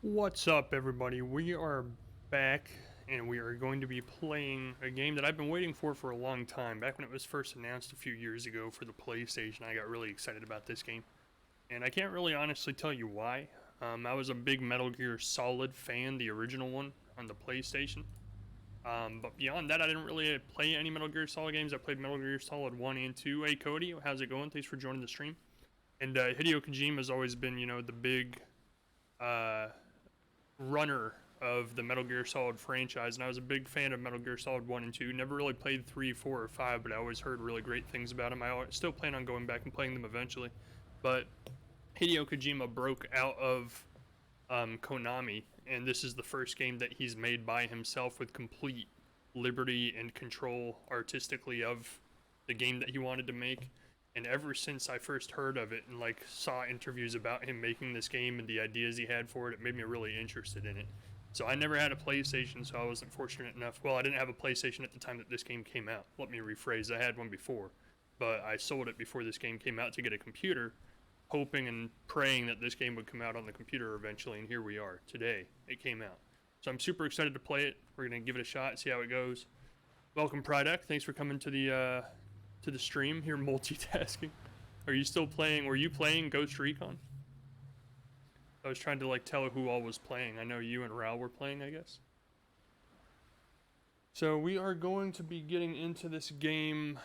What's up, everybody? We are back, and we are going to be playing a game that I've been waiting for a long time. Back when it was first announced a few years ago for the PlayStation, I got really excited about this game. And I can't really honestly tell you why. I was a big Metal Gear Solid fan, the original one, on the PlayStation. But beyond that, I didn't really play any Metal Gear Solid games. I played Metal Gear Solid 1 and 2. Hey, Cody, how's it going? Thanks for joining the stream. And Hideo Kojima has always been, the big uh, runner of the Metal Gear Solid franchise, and I was a big fan of Metal Gear Solid 1 and 2. Never really played 3, 4, or 5, but I always heard really great things about them. I still plan on going back and playing them eventually. But Hideo Kojima broke out of Konami, and this is the first game that he's made by himself with complete liberty and control artistically of the game that he wanted to make. And ever since I first heard of it and like saw interviews about him making this game and the ideas he had for it, it made me really interested in it. So I never had a PlayStation, so I wasn't fortunate enough. Well, I didn't have a PlayStation at the time that this game came out. Let me rephrase, I had one before, but I sold it before this game came out to get a computer, hoping and praying that this game would come out on the computer eventually, and here we are. Today, it came out. So I'm super excited to play it. We're going to give it a shot, see how it goes. Welcome, Pryduck. Thanks for coming to the stream here, multitasking. Are you still playing? Were you playing Ghost Recon? I was trying to like tell who all was playing. I know you and Raul were playing, I guess. So we are going to be getting into this game.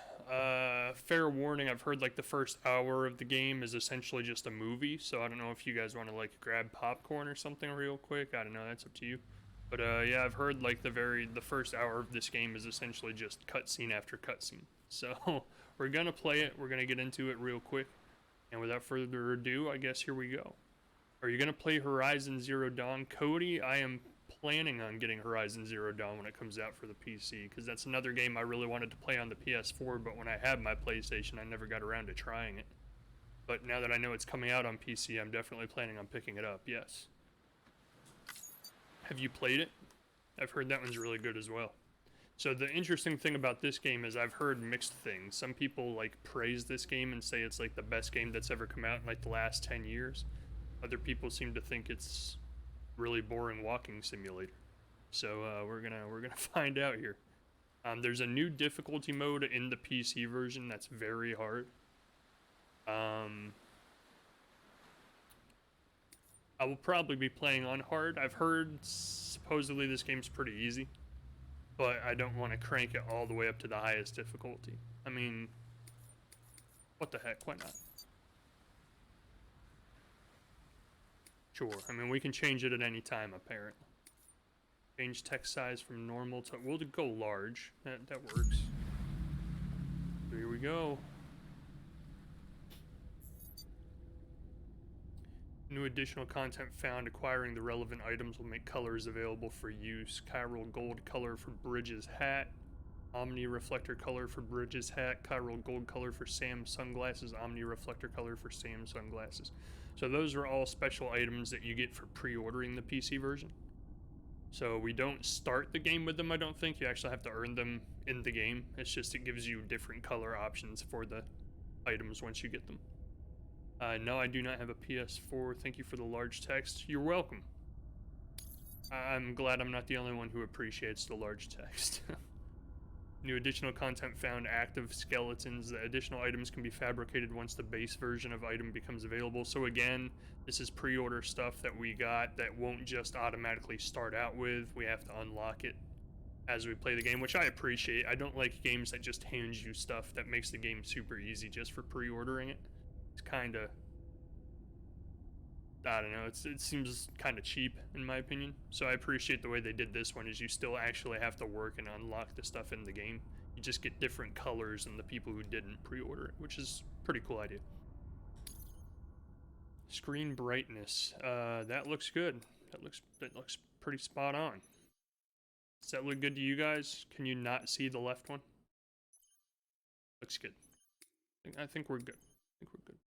Fair warning, I've heard like the first hour of the game is essentially just a movie. So I don't know if you guys want to like grab popcorn or something real quick. I don't know, that's up to you. But yeah, I've heard like the first hour of this game is essentially just cutscene after cutscene. So we're gonna play it. We're gonna get into it real quick. And without further ado, I guess here we go. Are you gonna play Horizon Zero Dawn? Cody, I am planning on getting Horizon Zero Dawn when it comes out for the PC, because that's another game I really wanted to play on the PS4, but when I had my PlayStation, I never got around to trying it. But now that I know it's coming out on PC, I'm definitely planning on picking it up, yes. Have you played it? I've heard that one's really good as well. So the interesting thing about this game is I've heard mixed things. Some people like praise this game and say it's like the best game that's ever come out in like the last 10 years. Other people seem to think it's really boring walking simulator. So we're gonna find out here. There's a new difficulty mode in the PC version that's very hard. I will probably be playing on hard. I've heard supposedly this game's pretty easy, but I don't want to crank it all the way up to the highest difficulty. I mean, what the heck, why not? Sure, I mean, we can change it at any time, apparently. Change text size from normal to, we'll go large, that works. So here we go. New additional content found. Acquiring the relevant items will make colors available for use. Chiral gold color for Bridges hat. Omni reflector color for Bridges hat. Chiral gold color for Sam's sunglasses. Omni reflector color for Sam's sunglasses. So those are all special items that you get for pre-ordering the PC version. So we don't start the game with them, I don't think. You actually have to earn them in the game. It's just it gives you different color options for the items once you get them. No, I do not have a PS4. Thank you for the large text. You're welcome. I'm glad I'm not the only one who appreciates the large text. New additional content found. Active skeletons. The additional items can be fabricated once the base version of item becomes available. So again, this is pre-order stuff that we got that won't just automatically start out with. We have to unlock it as we play the game, which I appreciate. I don't like games that just hand you stuff that makes the game super easy just for pre-ordering it. It's kind of, I don't know, it seems kind of cheap in my opinion. So I appreciate the way they did this one is you still actually have to work and unlock the stuff in the game. You just get different colors than the people who didn't pre-order it, which is a pretty cool idea. Screen brightness, that looks good. That looks pretty spot on. Does that look good to you guys? Can you not see the left one? Looks good. I think we're good. I think we're good.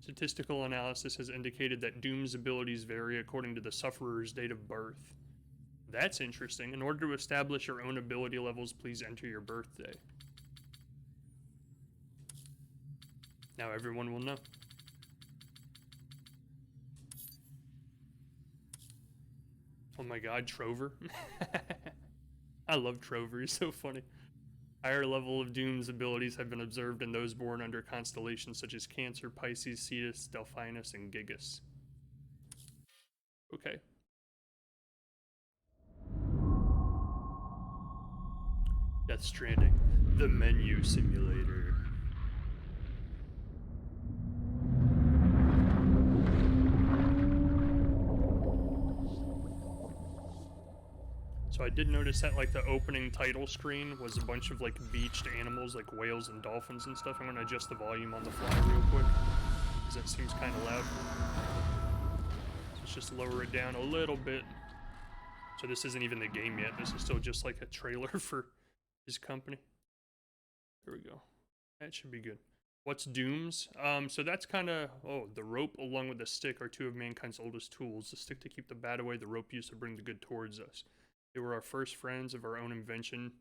Statistical analysis has indicated that Doom's abilities vary according to the sufferer's date of birth. That's interesting. In order to establish your own ability levels, please enter your birthday. Now everyone will know. Oh my god, Trover. I love Trover, he's so funny. Higher level of Doom's abilities have been observed in those born under constellations such as Cancer, Pisces, Cetus, Delphinus, and Gigas. Okay. Death Stranding, the menu simulator. So I did notice that like the opening title screen was a bunch of like beached animals like whales and dolphins and stuff. I'm gonna adjust the volume on the fly real quick, because that seems kind of loud. So let's just lower it down a little bit. So this isn't even the game yet. This is still just like a trailer for his company. There we go. That should be good. What's Doom's? So that's kind of, the rope along with the stick are two of mankind's oldest tools. The stick to keep the bad away, the rope used to bring the good towards us. They were our first friends of our own invention.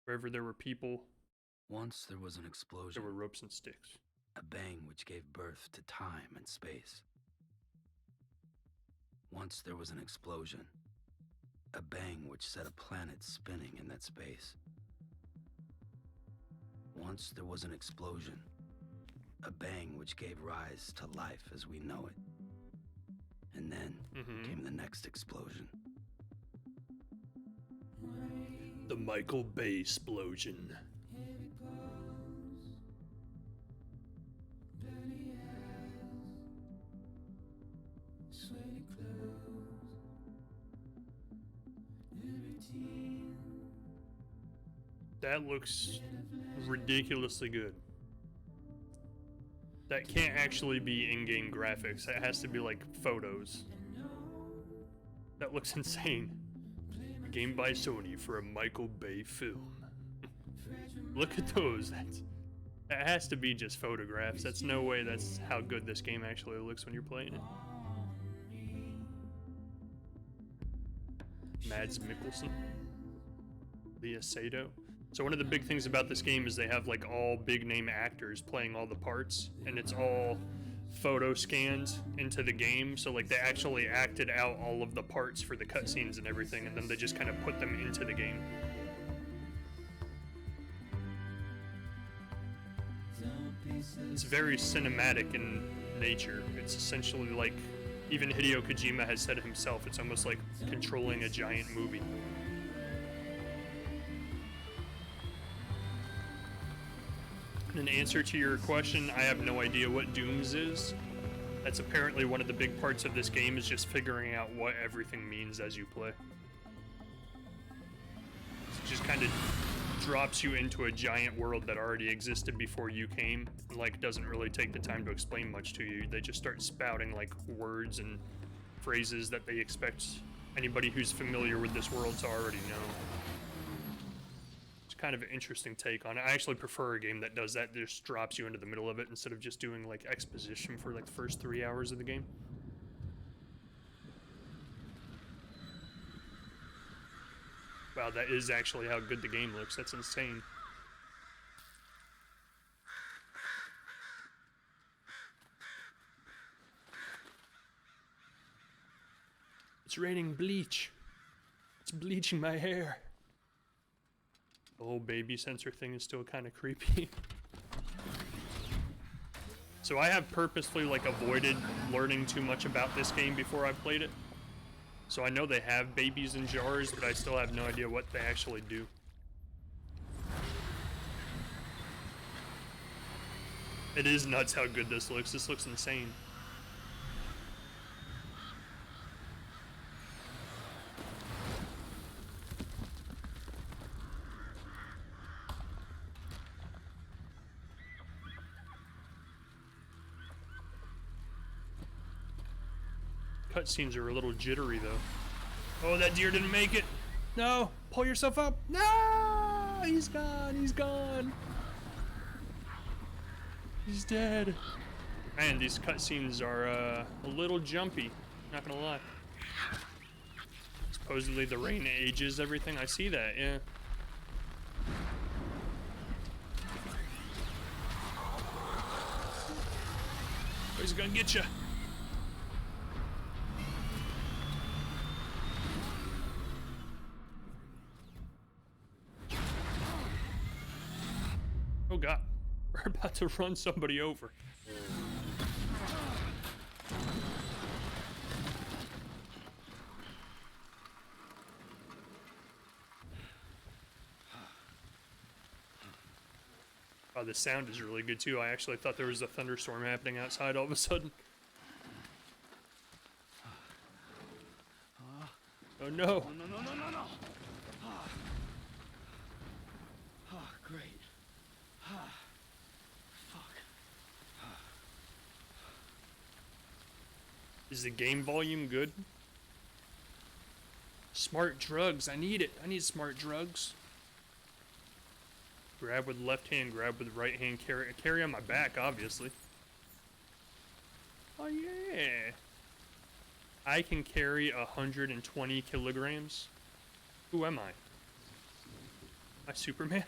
Wherever there were people, once there was an explosion. There were ropes and sticks. A bang which gave birth to time and space. Once there was an explosion. A bang which set a planet spinning in that space. Once there was an explosion. A bang which gave rise to life as we know it. And then came the next explosion. The Michael Bay explosion. That looks ridiculously good. That can't actually be in-game graphics. That has to be like photos. That looks insane. A game by Sony for a Michael Bay film. Look at those. That has to be just photographs. That's no way that's how good this game actually looks when you're playing it. Mads Mikkelsen. Leah Sado. So one of the big things about this game is they have like all big name actors playing all the parts, and it's all photo scanned into the game. So like they actually acted out all of the parts for the cutscenes and everything, and then they just kind of put them into the game. It's very cinematic in nature. It's essentially like, even Hideo Kojima has said it himself, it's almost like controlling a giant movie. In answer to your question, I have no idea what Dooms is. That's apparently one of the big parts of this game, is just figuring out what everything means as you play. It just kind of drops you into a giant world that already existed before you came, and like doesn't really take the time to explain much to you. They just start spouting like words and phrases that they expect anybody who's familiar with this world to already know. Kind of an interesting take on it. I actually prefer a game that does that, just drops you into the middle of it instead of just doing like exposition for like the first 3 hours of the game. Wow, that is actually how good the game looks. That's insane. It's raining bleach. It's bleaching my hair. The whole baby sensor thing is still kind of creepy. So I have purposefully like avoided learning too much about this game before I played it. So I know they have babies in jars, but I still have no idea what they actually do. It is nuts how good this looks. This looks insane. Cutscenes are a little jittery though. Oh, that deer didn't make it. No, pull yourself up. No, he's gone. He's gone. He's dead. Man, these cutscenes are a little jumpy. Not gonna lie. Supposedly the rain ages everything. I see that. Yeah. gonna get you. Oh god, we're about to run somebody over. Oh, the sound is really good too. I actually thought there was a thunderstorm happening outside all of a sudden. Oh no. No. Oh, great. Fuck. Is the game volume good? Smart drugs. I need it. I need smart drugs. Grab with left hand, grab with right hand, carry on my back, obviously. Oh yeah. I can carry 120 kilograms. Who am I? Am I Superman?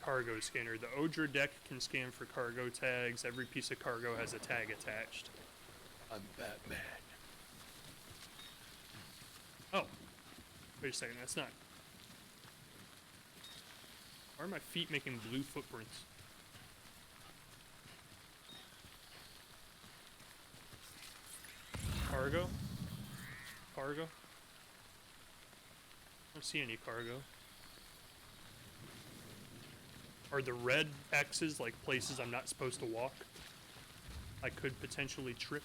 Cargo scanner. The Odra deck can scan for cargo tags. Every piece of cargo has a tag attached. I'm Batman. Oh. Wait a second, that's not... Why are my feet making blue footprints? Cargo? Cargo? I don't see any cargo. Are the red X's like places I'm not supposed to walk? I could potentially trip.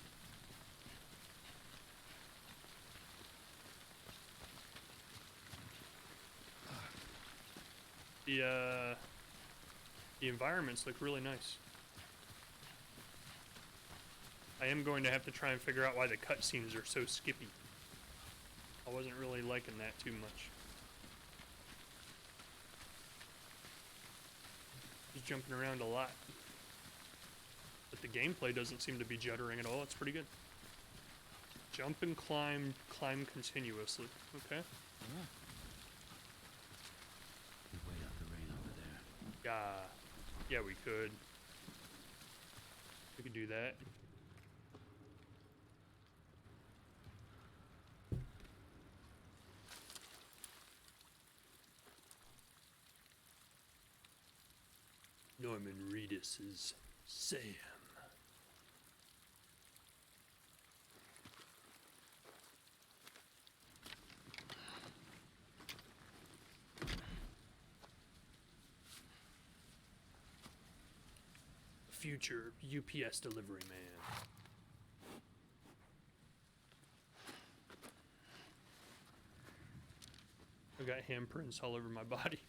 The environments look really nice. I am going to have to try and figure out why the cutscenes are so skippy. I wasn't really liking that too much. He's jumping around a lot. But the gameplay doesn't seem to be juddering at all. It's pretty good. Jump and climb continuously. Okay. We wait out the rain over there. Yeah, we could. We could do that. Norman Reedus is Sam. Future UPS delivery man. I got handprints all over my body.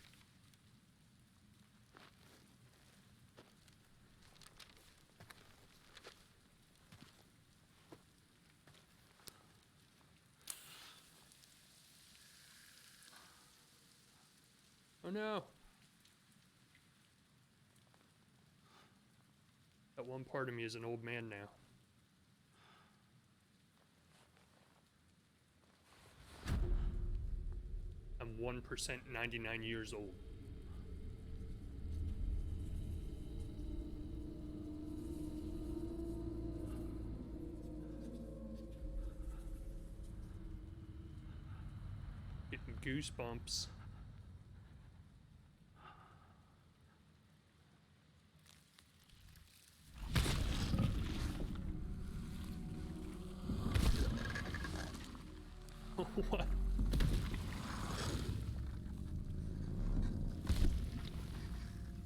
Oh no. That one part of me is an old man now. I'm 1% 99 years old. Getting goosebumps. What?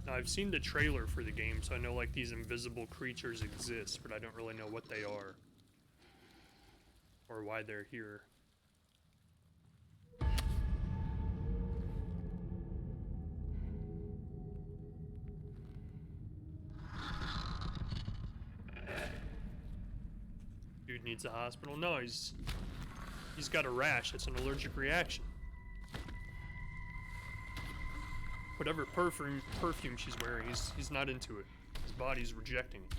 Now, I've seen the trailer for the game, so I know like these invisible creatures exist, but I don't really know what they are. Or why they're here. Dude needs a hospital? No, he's got a rash. It's an allergic reaction. Whatever perfume she's wearing, he's not into it. His body's rejecting it.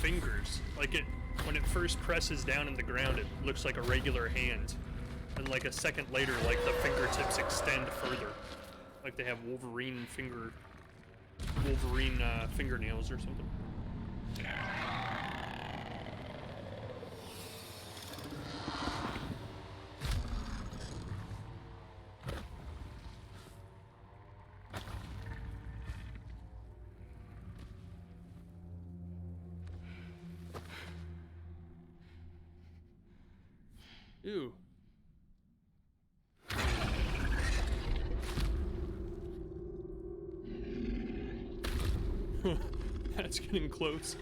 fingers. Like when it first presses down in the ground, it looks like a regular hand. And like a second later, like the fingertips extend further. Like they have Wolverine fingernails or something. Ew. That's getting close.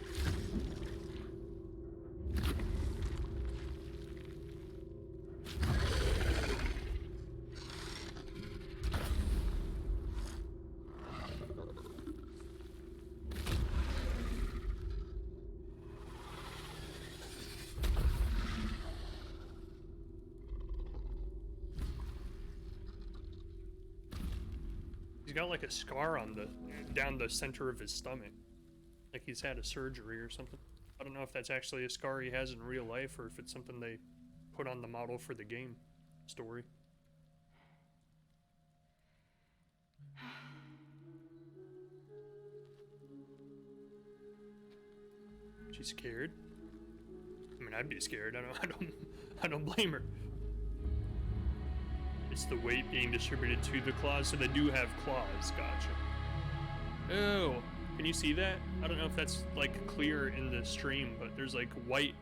He's got like a scar on down the center of his stomach. Like he's had a surgery or something. I don't know if that's actually a scar he has in real life or if it's something they put on the model for the game story. She's scared. I mean, I'd be scared. I don't blame her. It's the weight being distributed to the claws, so they do have claws. Gotcha. Oh, can you see that? I don't know if that's like clear in the stream, but there's like white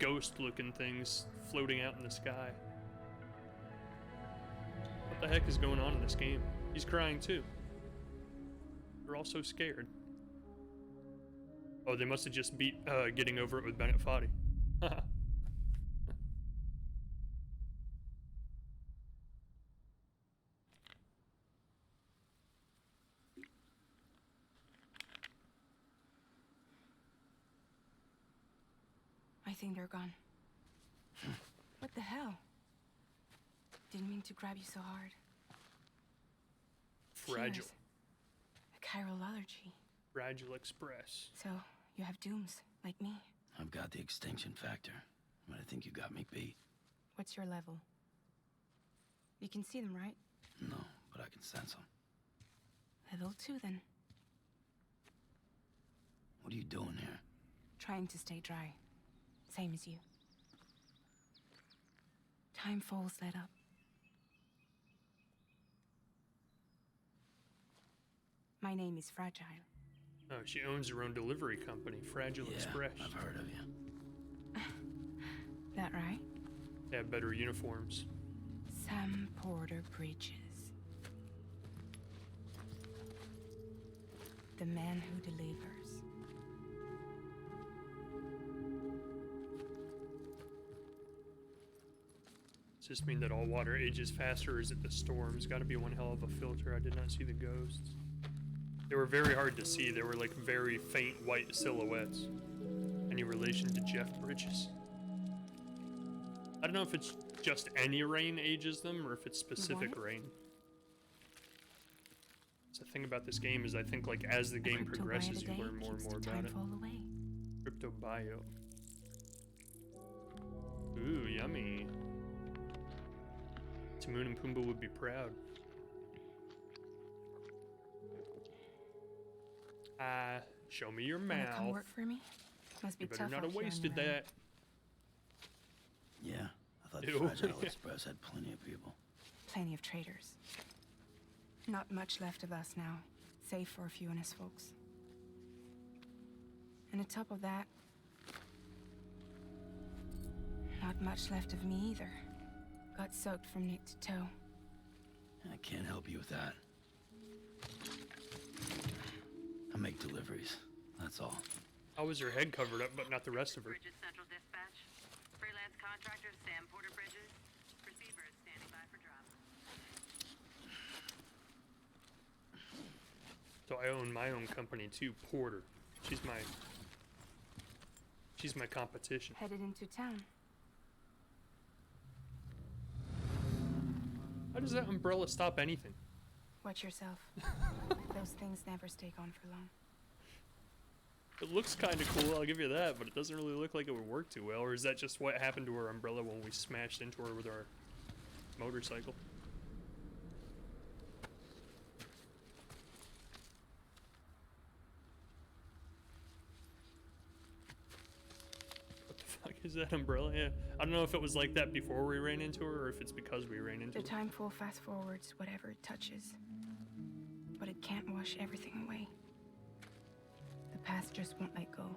ghost-looking things floating out in the sky. What the heck is going on in this game? He's crying too. They're all so scared. Oh, they must have just beat getting over it with Bennett Foddy. I think they're gone. What the hell? Didn't mean to grab you so hard. Fragile. Cheers. A chiral allergy. Fragile Express. So, you have dooms, like me. I've got the extinction factor, but I think you got me beat. What's your level? You can see them, right? No, but I can sense them. Level 2, then. What are you doing here? Trying to stay dry. Same as you. Time falls let up. My name is Fragile. Oh, she owns her own delivery company, Fragile Express. I've heard of you. That right? They have better uniforms. Sam Porter Bridges. The man who delivers. Does this mean that all water ages faster, or is it the storms? Gotta be one hell of a filter. I did not see the ghosts. They were very hard to see. They were like very faint white silhouettes. Any relation to Jeff Bridges? I don't know if it's just any rain ages them, or if it's specific rain. So the thing about this game is I think like as the game progresses, you learn more and more about it. Crypto bio. Ooh, yummy. Timon and Pumbaa would be proud. Show me your Wanna come mouth. work for me? Must be You better tough not out have here on wasted your own. that. Yeah, I thought Ew. Fragile Express had plenty of people. Plenty of traitors. Not much left of us now, save for a few honest folks. And on top of that, not much left of me either. Got soaked from neck to toe. I can't help you with that. I make deliveries, that's all. How was her head covered up, but not the rest of her? Bridges Central Dispatch. Freelance contractor Sam Porter Bridges. Receiver is standing by for drop. So I own my own company too, Porter. She's my competition. Headed into town. How does that umbrella stop anything? Watch yourself. Those things never stay gone for long. It looks kind of cool, I'll give you that, but it doesn't really look like it would work too well. Or is that just what happened to our umbrella when we smashed into her with our motorcycle? What the fuck is that umbrella? Yeah. I don't know if it was like that before we ran into her or if it's because we ran into The her. timefall fast forwards whatever it touches. But it can't wash everything away. The past just won't let go.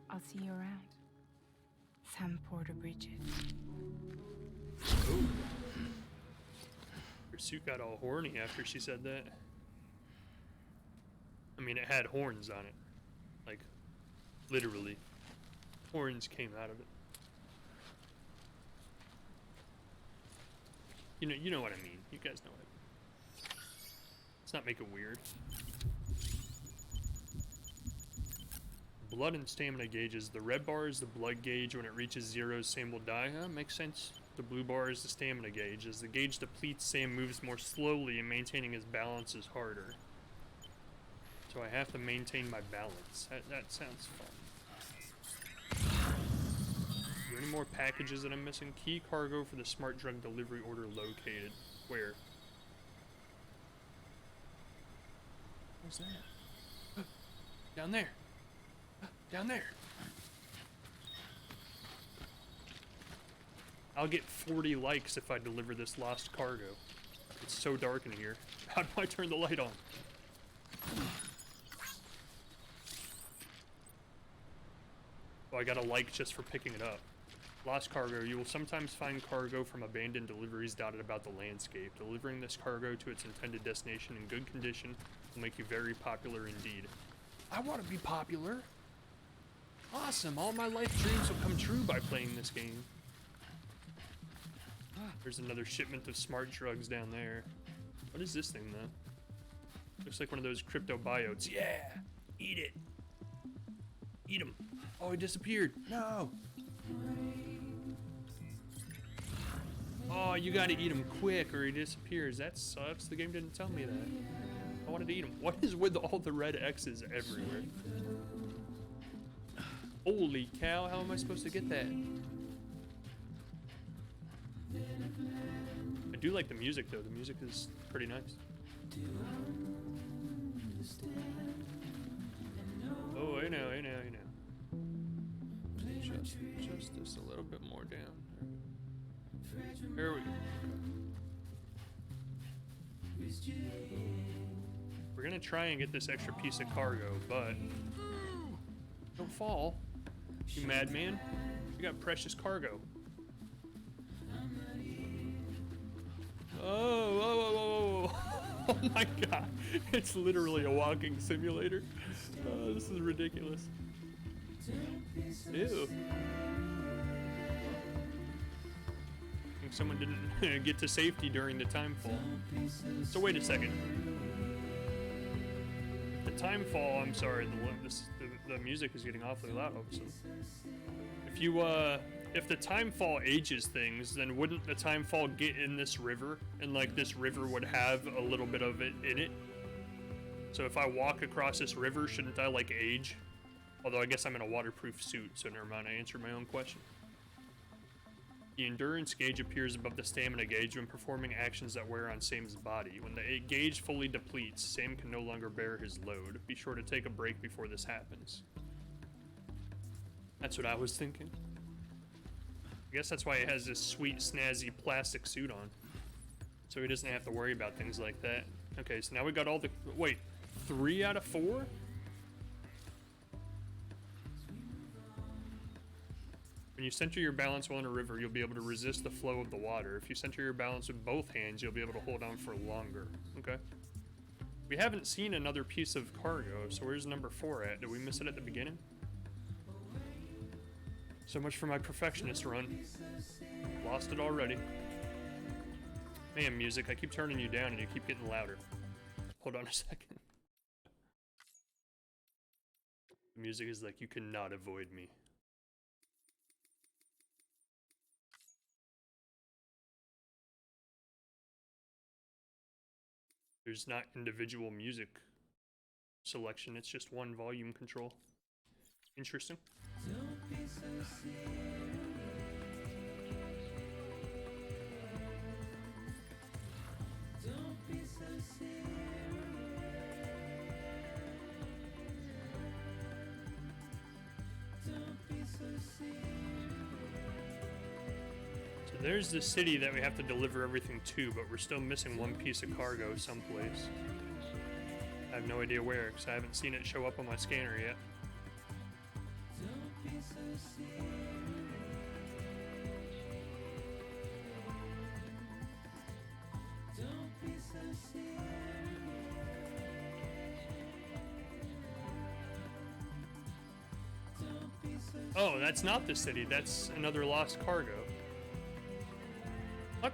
I'll see you around. Sam Porter Bridges. Ooh. Her suit got all horny after she said that. I mean, it had horns on it. Like, literally. Horns came out of it. You know what I mean. You guys know it. Let's not make it weird. Blood and stamina gauges. The red bar is the blood gauge. When it reaches 0, Sam will die. Huh? Makes sense. The blue bar is the stamina gauge. As the gauge depletes, Sam moves more slowly and maintaining his balance is harder. So I have to maintain my balance. That sounds fun. Are there any more packages that I'm missing? Key cargo for the smart drug delivery order located. Where? What's that? Down there. Down there. I'll get 40 likes if I deliver this lost cargo. It's so dark in here. How do I turn the light on? Oh, I got a like just for picking it up. Lost cargo. You will sometimes find cargo from abandoned deliveries dotted about the landscape. Delivering this cargo to its intended destination in good condition will make you very popular indeed. I want to be popular. Awesome. All my life dreams will come true by playing this game. There's another shipment of smart drugs down there. What is this thing, though? Looks like one of those crypto biotes. Yeah! Eat it! Eat him! Oh, he disappeared! No! Oh, you gotta eat him quick or he disappears. That sucks. The game didn't tell me that. I wanted to eat him. What is with all the red X's everywhere? Holy cow, how am I supposed to get that? I do like the music, though. The music is pretty nice. Oh, I know. Just this a little bit more down. There we go. We're gonna try and get this extra piece of cargo, but don't fall, you madman. You got precious cargo. Oh, oh my god. It's literally a walking simulator. Oh, this is ridiculous. Ew. I think someone didn't get to safety during the time fall. So wait a second. The time fall, I'm sorry, the music is getting awfully loud. So if the time fall ages things, then wouldn't the time fall get in this river, and like this river would have a little bit of it in it? So if I walk across this river, shouldn't I like age? Although I guess I'm in a waterproof suit, so never mind, I answered my own question. The endurance gauge appears above the stamina gauge when performing actions that wear on Sam's body. When the gauge fully depletes, Sam can no longer bear his load. Be sure to take a break before this happens. That's what I was thinking. I guess that's why he has this sweet, snazzy plastic suit on. So he doesn't have to worry about things like that. Okay, so now we got all the... Wait, 3 out of 4? When you center your balance while in a river, you'll be able to resist the flow of the water. If you center your balance with both hands, you'll be able to hold on for longer. Okay. We haven't seen another piece of cargo, so where's number 4 at? Did we miss it at the beginning? So much for my perfectionist run. Lost it already. Man, music, I keep turning you down and you keep getting louder. Hold on a second. The music is like, you cannot avoid me. There's not individual music selection. It's just one volume control. Interesting. Don't be so serious. Don't be so serious. Don't be so serious. So there's the city that we have to deliver everything to, but we're still missing one piece of cargo someplace. I have no idea where, because I haven't seen it show up on my scanner yet. Don't be so serious. Don't be so serious. Don't be so Oh, that's not the city. That's another lost cargo. What?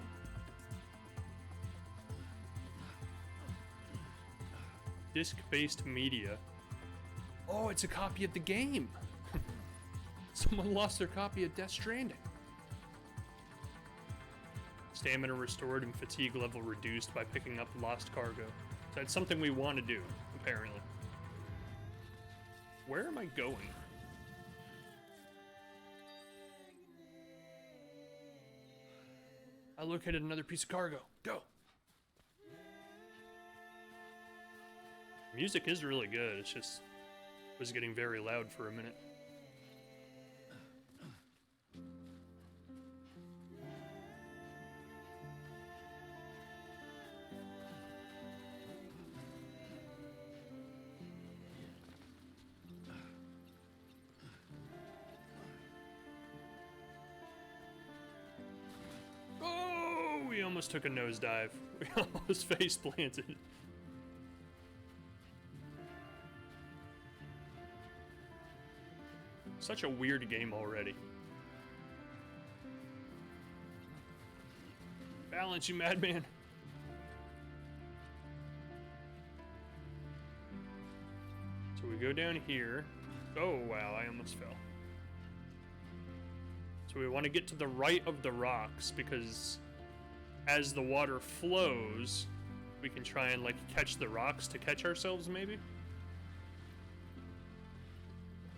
Disc-based media. Oh, it's a copy of the game. Someone lost their copy of Death Stranding. Stamina restored and fatigue level reduced by picking up lost cargo. So that's something we want to do, apparently. Where am I going? I located another piece of cargo. Go! Music is really good. It's just was getting very loud for a minute. Oh, we almost took a nosedive. We almost face planted. Such a weird game already. Balance, you madman. So we go down here. Oh, wow, I almost fell. So we want to get to the right of the rocks because as the water flows, we can try and like catch the rocks to catch ourselves maybe.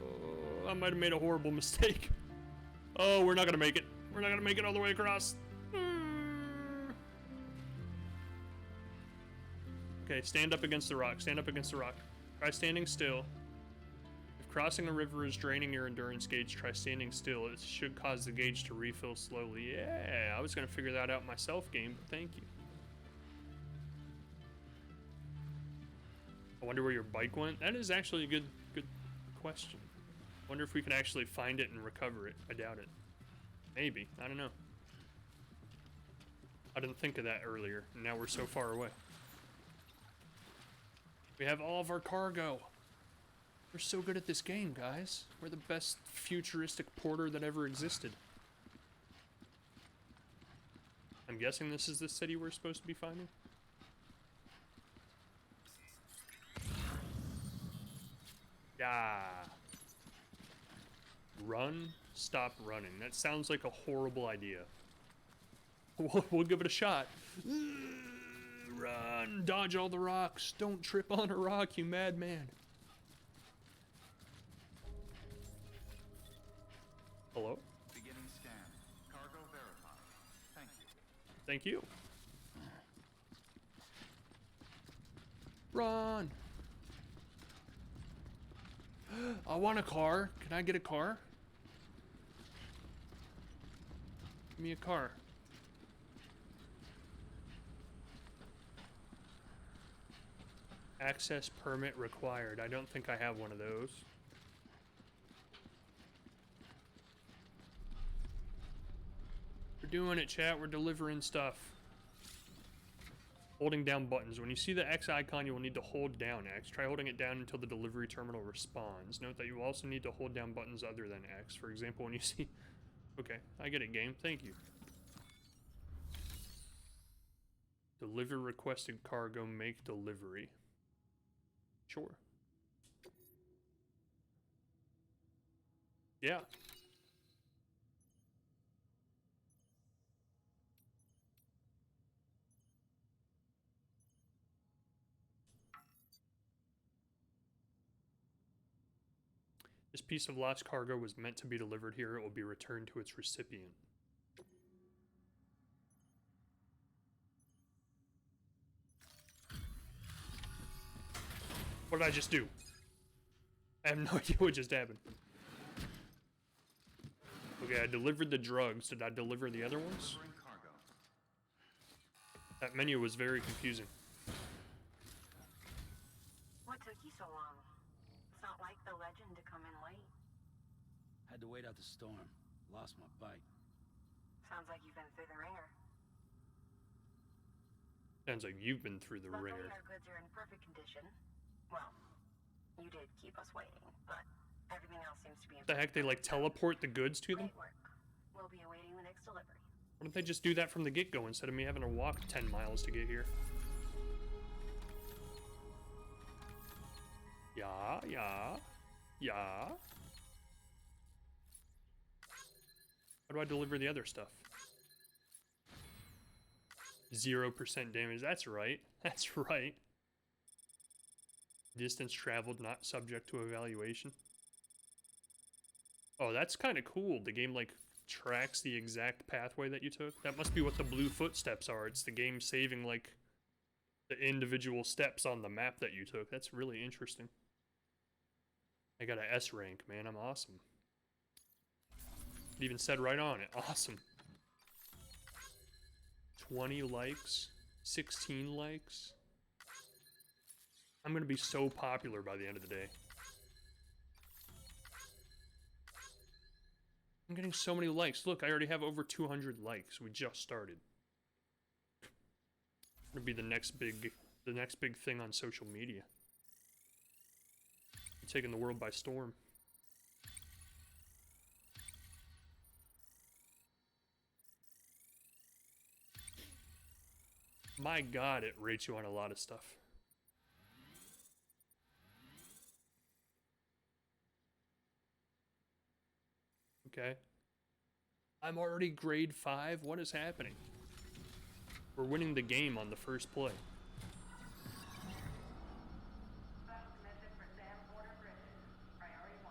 Oh, I might have made a horrible mistake. Oh, we're not gonna make it. We're not gonna make it all the way across. Okay, stand up against the rock. Stand up against the rock. Try standing still. If crossing a river is draining your endurance gauge, try standing still. It should cause the gauge to refill slowly. Yeah, I was gonna figure that out myself, game, but thank you. I wonder where your bike went. That is actually a good question. I wonder if we can actually find it and recover it. I doubt it. Maybe. I don't know. I didn't think of that earlier, and now we're so far away. We have all of our cargo. We're so good at this game, guys. We're the best futuristic porter that ever existed. I'm guessing this is the city we're supposed to be finding. Yeah. Run, stop running. That sounds like a horrible idea. We'll give it a shot. Run, dodge all the rocks. Don't trip on a rock, you madman. Hello? Beginning scan. Cargo verified. Thank you. Thank you. Run. I want a car. Can I get a car? Give me a car. Access permit required. I don't think I have one of those. We're doing it, chat. We're delivering stuff. Holding down buttons. When you see the X icon, you will need to hold down X. Try holding it down until the delivery terminal responds. Note that you also need to hold down buttons other than X. For example, when you see... Okay, I get it, game. Thank you. Deliver requested cargo. Make delivery. Sure. Yeah. This piece of lost cargo was meant to be delivered here. It will be returned to its recipient. What did I just do? I have no idea what just happened. Okay, I delivered the drugs. Did I deliver the other ones? Delivering cargo. That menu was very confusing. What took you so long? It's not like the legend to come in late. Had to wait out the storm. Lost my bike. Sounds like you've been through the ringer. Sounds like you've been through the Luckily, ringer. our goods are in perfect condition. Well, you did keep us waiting, but everything else seems to be in The heck, they like teleport the goods to them? Great work. We'll be awaiting the next delivery. Why don't they just do that from the get-go instead of me having to walk 10 miles to get here? Yeah, yeah, yeah. How do I deliver the other stuff? 0% damage. That's right. That's right. Distance traveled not subject to evaluation. Oh, that's kind of cool. The game, like, tracks the exact pathway that you took. That must be what the blue footsteps are. It's the game saving, like, the individual steps on the map that you took. That's really interesting. I got an S rank, man. I'm awesome. It even said right on it. Awesome. 20 likes. 16 likes. I'm gonna be so popular by the end of the day. I'm getting so many likes. Look, I already have over 200 likes. We just started. It'll be the next big thing on social media. I'm taking the world by storm. My God, it rates you on a lot of stuff. Okay. I'm already grade 5. What is happening? We're winning the game on the first play. I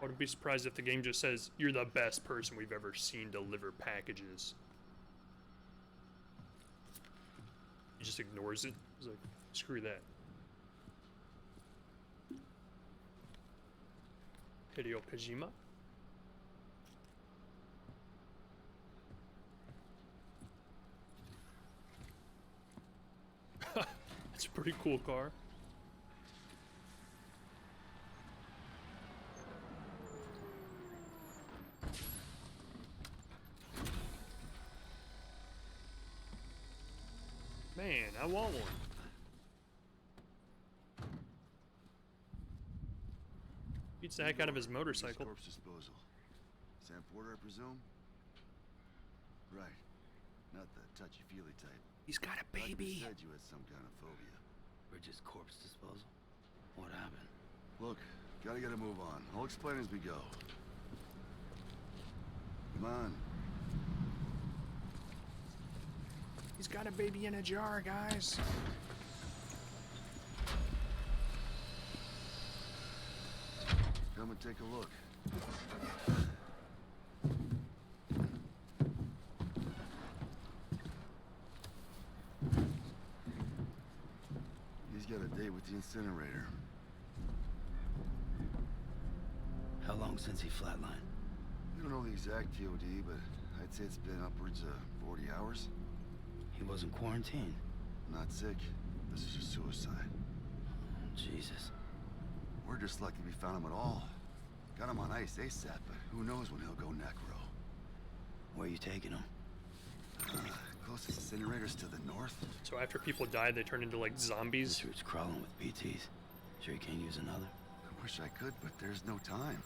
wouldn't be surprised if the game just says, "You're the best person we've ever seen deliver packages." He just ignores it. He's like, screw that. Hideo Kojima. That's a pretty cool car. Man, I want one. Beats the heck out of his motorcycle. Corpse disposal. Sam Porter, I presume? Right. Not the touchy-feely type. He's got a Thought you baby. said you had some kind of phobia. Bridges corpse disposal. What happened? Look, gotta get a move on. I'll explain as we go. Come on. He's got a baby in a jar, guys. Come and take a look. He's got a date with the incinerator. How long since he flatlined? We don't know the exact TOD, but I'd say it's been upwards of 40 hours. He wasn't quarantined. Not sick. This is just suicide. Jesus. We're just lucky we found him at all. Got him on ice ASAP, but who knows when he'll go necro. Where you taking him? Closest incinerator's to the north. So after people die, they turn into like zombies. This route's crawling with BTs. Sure you can't use another? I wish I could, but there's no time.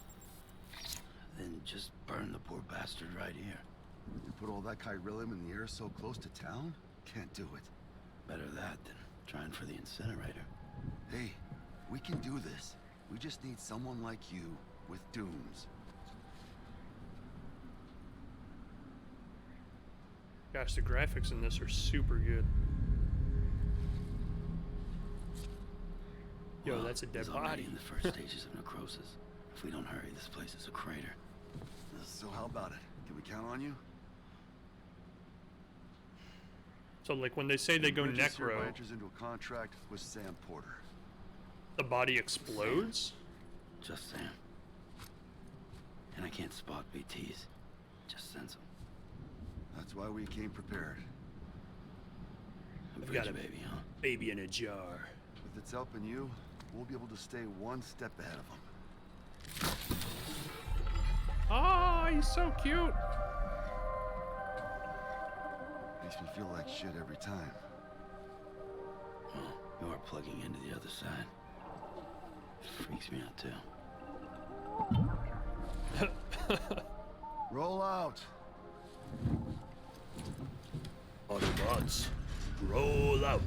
Then just burn the poor bastard right here. You put all that chiralium in the air so close to town? Can't do it. Better that than trying for the incinerator. Hey, we can do this. We just need someone like you with dooms. Gosh, the graphics in this are super good. Yo, Well, that's a dead he's already body. in the first stages of necrosis. If we don't hurry, this place is a crater. So how about it? Can we count on you? So, like, when they say they go Bridges here necro, enters into a contract with Sam Porter. the body explodes? Just Sam. And I can't spot BTs. Just sense them. That's why we came prepared. A I've bridge got a baby, huh? baby in a jar. If it's helping you, we'll be able to stay one step ahead of them. Oh, he's so cute. Makes me feel like shit every time. Well, you are plugging into the other side. Freaks me out too. Roll out! Autobots, roll out.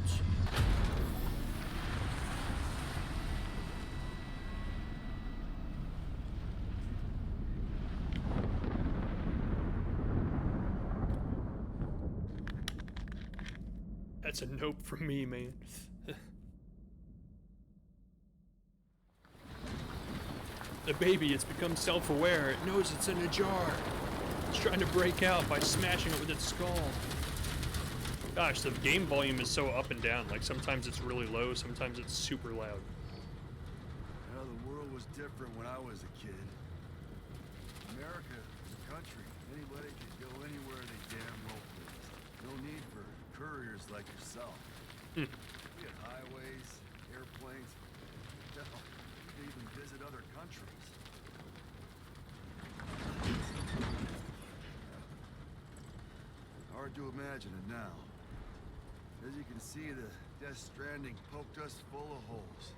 That's a nope from me, man. The baby, it's become self-aware. It knows it's in a jar. It's trying to break out by smashing it with its skull. Gosh, the game volume is so up and down. Like, sometimes it's really low, sometimes it's super loud. You know, the world was different when I was a kid. America is a country. Anybody could go anywhere they damn well please. No need for couriers like yourself. We had highways, airplanes. Hell, we could even visit other countries. Hard to imagine it now. As you can see, the Death Stranding poked us full of holes.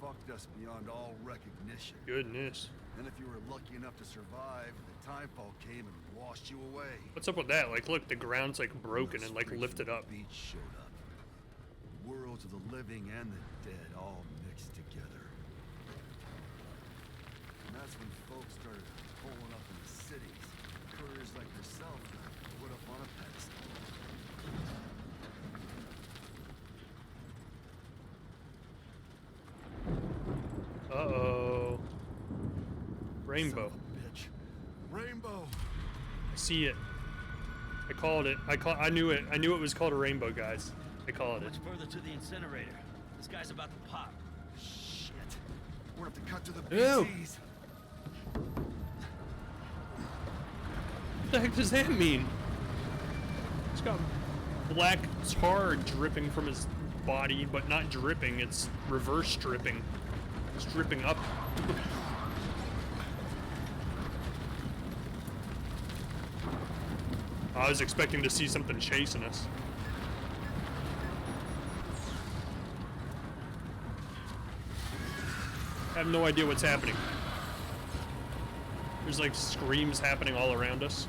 Fucked us beyond all recognition. Goodness. And if you were lucky enough to survive, the timefall came and washed you away. What's up with that? Like, look, the ground's like broken and like lifted up. Beach showed up. Worlds of the living and the dead all mixed together. And that's when folks started pulling up in the cities. Couriers like yourself put up on a pedestal. Uh-oh. Rainbow. Son of a bitch. Rainbow. I see it. I called it. I knew it. I knew it was called a rainbow, guys. I called it. Much further to the incinerator. This guy's about to pop. Shit. We're gonna have to cut to the Ew. BTs. What the heck does that mean? He's got black tar dripping from his body, but not dripping. It's reverse dripping. It's dripping up. I was expecting to see something chasing us. I have no idea what's happening. There's like screams happening all around us.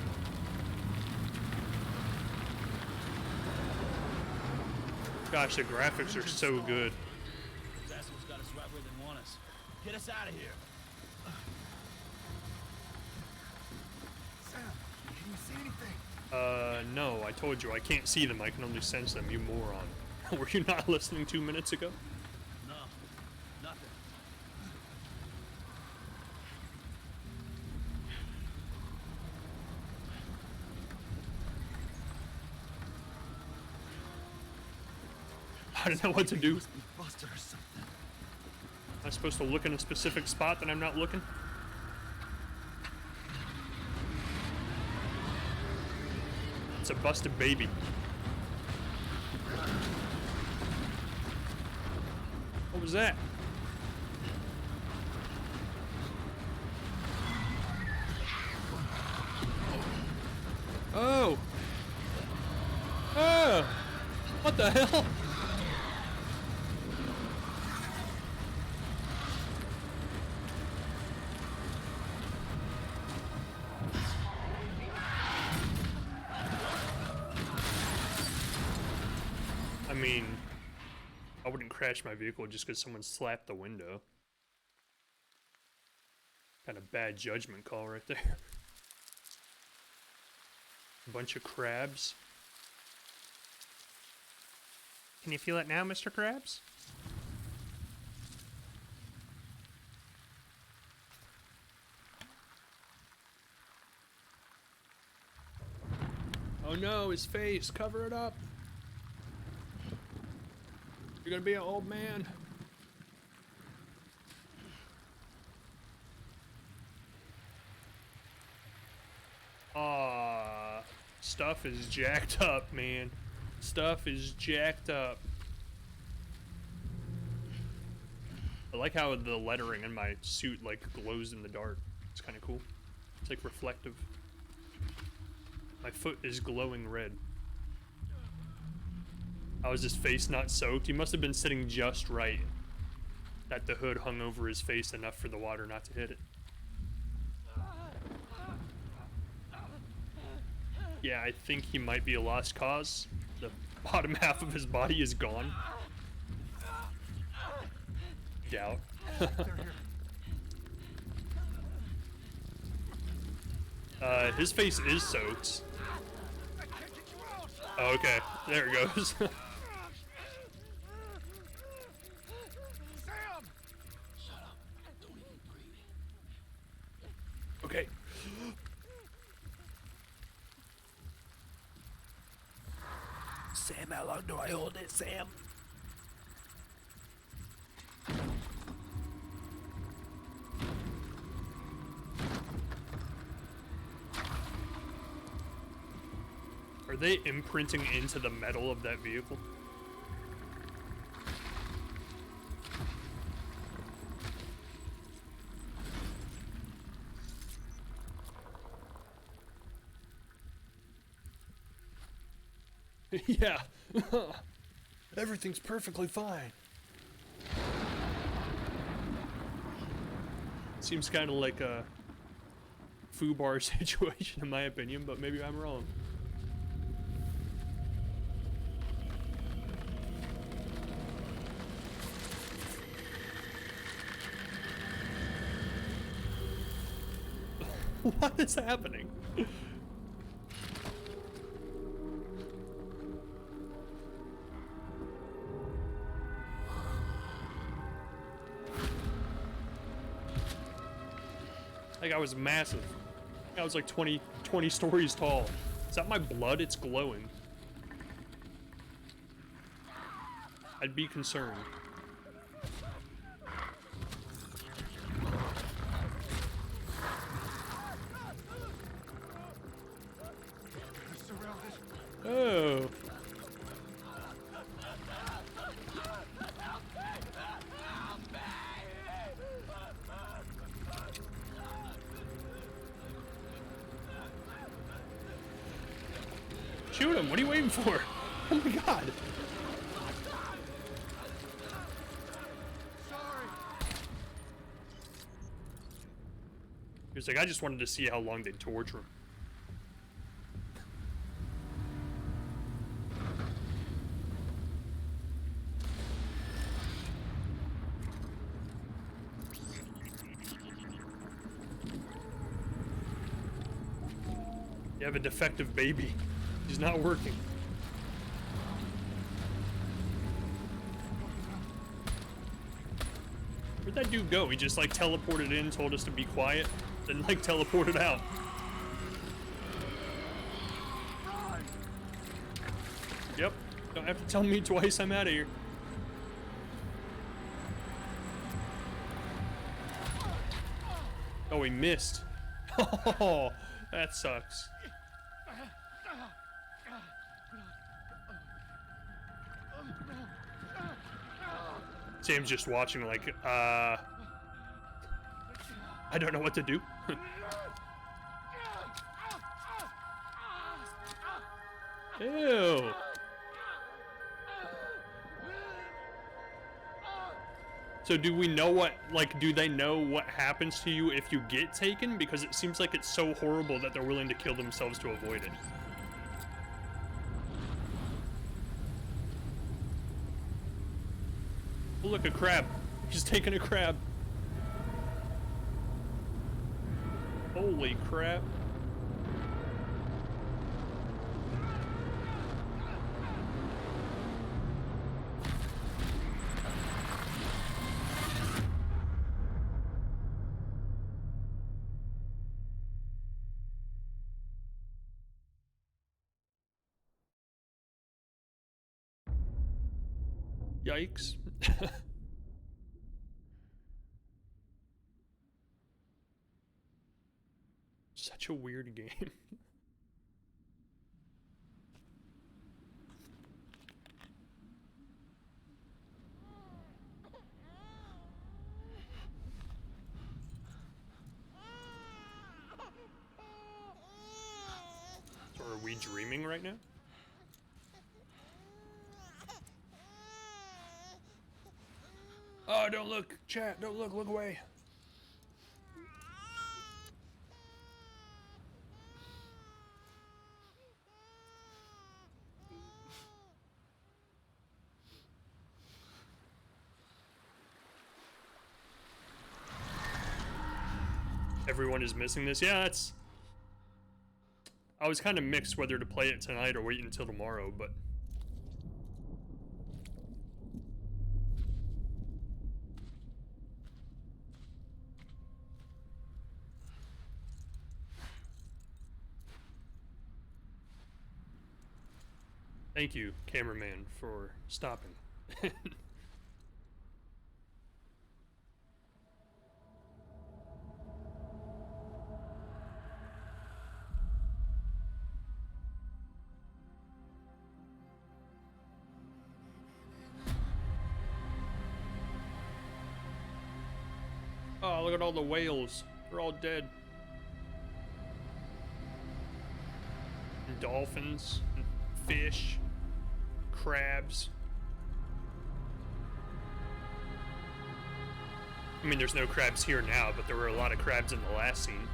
Gosh, the graphics are so good. These assholes got us right where they want us. Get us out of here. Sam, can you see anything? No, I told you, I can't see them, I can only sense them, you moron. Were you not listening 2 minutes ago? No, nothing. I don't know what to do. Must be busted or something. Am I supposed to look in a specific spot that I'm not looking? It's a busted baby. What was that? Oh! Oh! What the hell? I mean, I wouldn't crash my vehicle just because someone slapped the window. Kind of bad judgment call right there. A bunch of crabs. Can you feel it now, Mr. Krabs? Oh no, his face. Cover it up. You're gonna be an old man. Stuff is jacked up, man. Stuff is jacked up. I like how the lettering in my suit like glows in the dark. It's kind of cool. It's like reflective. My foot is glowing red. How is his face not soaked? He must have been sitting just right. That the hood hung over his face enough for the water not to hit it. Yeah, I think he might be a lost cause. The bottom half of his body is gone. Doubt. His face is soaked. Oh, okay, there it goes. Okay. Sam, how long do I hold it, Sam? Are they imprinting into the metal of that vehicle? Yeah. Everything's perfectly fine. Seems kind of like a foobar situation in my opinion, but maybe I'm wrong. What is happening? Like I was massive. I was like 20 stories tall. Is that my blood? It's glowing. I'd be concerned. Oh. Shoot him! What are you waiting for? Oh my god! He was like, I just wanted to see how long they'd torture him. You have a defective baby. He's not working. Where'd that dude go? He just like teleported in, told us to be quiet, then like teleported out. Yep. Don't have to tell me twice, I'm out of here. Oh, he missed. Oh, that sucks. Sam's just watching like, I don't know what to do. Ew. So do we know what, like, do they know what happens to you if you get taken? Because it seems like it's so horrible that they're willing to kill themselves to avoid it. Oh, look, a crab. He's taking a crab. Holy crap. Yikes. Such a weird game. So are we dreaming right now? Oh, don't look, chat, don't look away. Everyone is missing this. Yeah, that's... I was kind of mixed whether to play it tonight or wait until tomorrow, but... Thank you, cameraman, for stopping. Oh, look at all the whales. They're all dead. And dolphins, and fish, crabs. I mean, there's no crabs here now, but there were a lot of crabs in the last scene.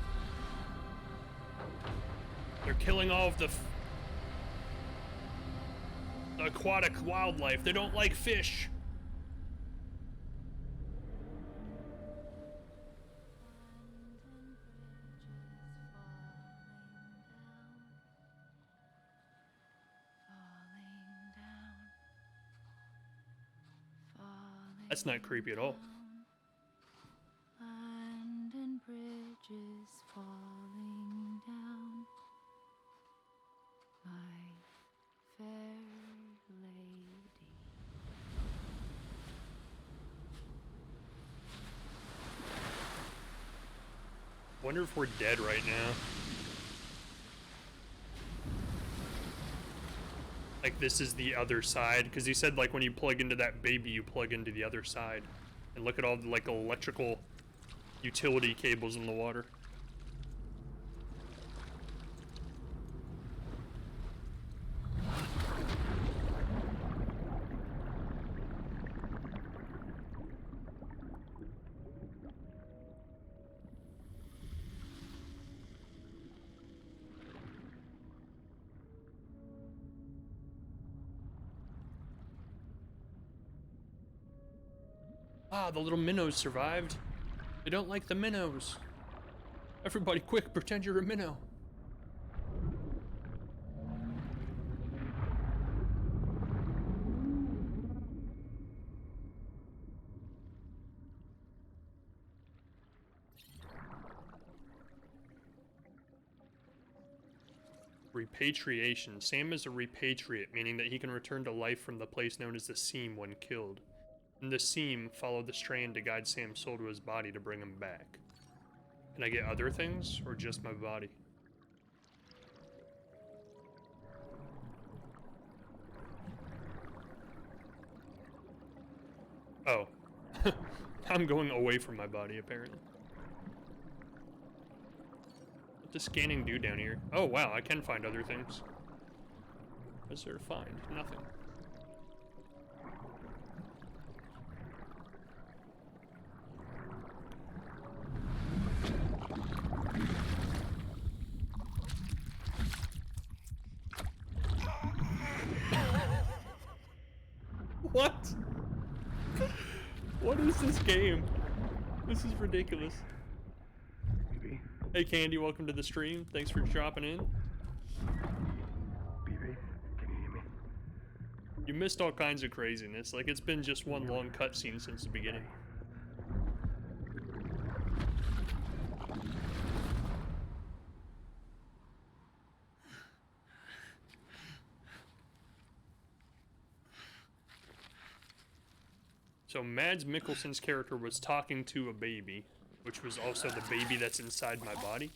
They're killing all of the aquatic wildlife. They don't like fish. That's not creepy at all. Land and bridges falling down, my fair lady. Wonder if we're dead right now. Like this is the other side, because he said like when you plug into that baby, you plug into the other side. And look at all the like electrical utility cables in the water. Ah, the little minnows survived. They don't like the minnows. Everybody quick, pretend you're a minnow. Repatriation. Sam is a repatriate, meaning that he can return to life from the place known as the Seam when killed. And the Seam followed the strand to guide Sam's soul to his body to bring him back. Can I get other things, or just my body? Oh. I'm going away from my body, apparently. What does scanning do down here? Oh, wow, I can find other things. What's there to find? Nothing. What? What is this game? This is ridiculous. Hey Candy, welcome to the stream. Thanks for dropping in. BB, can you hear me? You missed all kinds of craziness. Like it's been just one long cutscene since the beginning. So Mads Mikkelsen's character was talking to a baby, which was also the baby that's inside my body.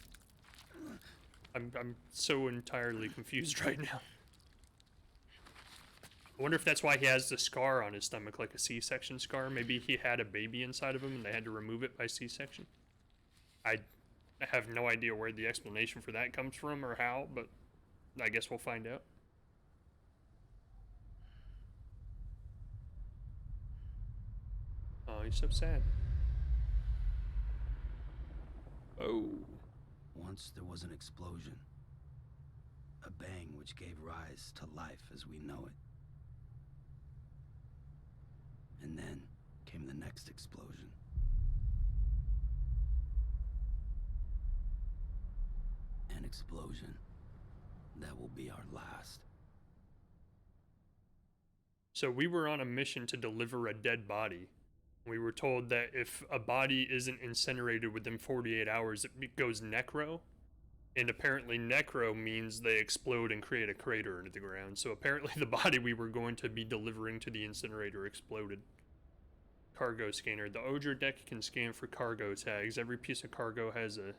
I'm so entirely confused right now. I wonder if that's why he has the scar on his stomach, like a C-section scar. Maybe he had a baby inside of him and they had to remove it by C-section. I have no idea where the explanation for that comes from or how, but I guess we'll find out. Oh, he's so sad. Oh. Once there was an explosion. A bang which gave rise to life as we know it. And then came the next explosion. An explosion that will be our last. So we were on a mission to deliver a dead body. We were told that if a body isn't incinerated within 48 hours, it goes necro. And apparently necro means they explode and create a crater into the ground. So apparently the body we were going to be delivering to the incinerator exploded. Cargo scanner. The Odra deck can scan for cargo tags. Every piece of cargo has a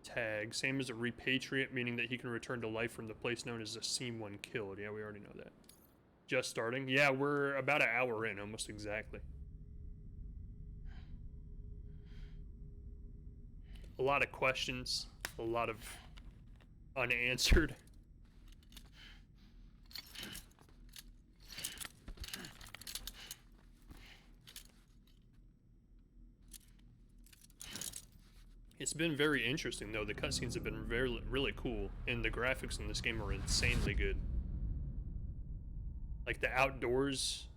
tag. Same as a repatriate, meaning that he can return to life from the place known as a scene one killed. Yeah, we already know that. Just starting? Yeah, we're about an hour in, almost exactly. A lot of questions, a lot of unanswered. It's been very interesting though. The cutscenes have been really cool, and the graphics in this game are insanely good. Like the outdoors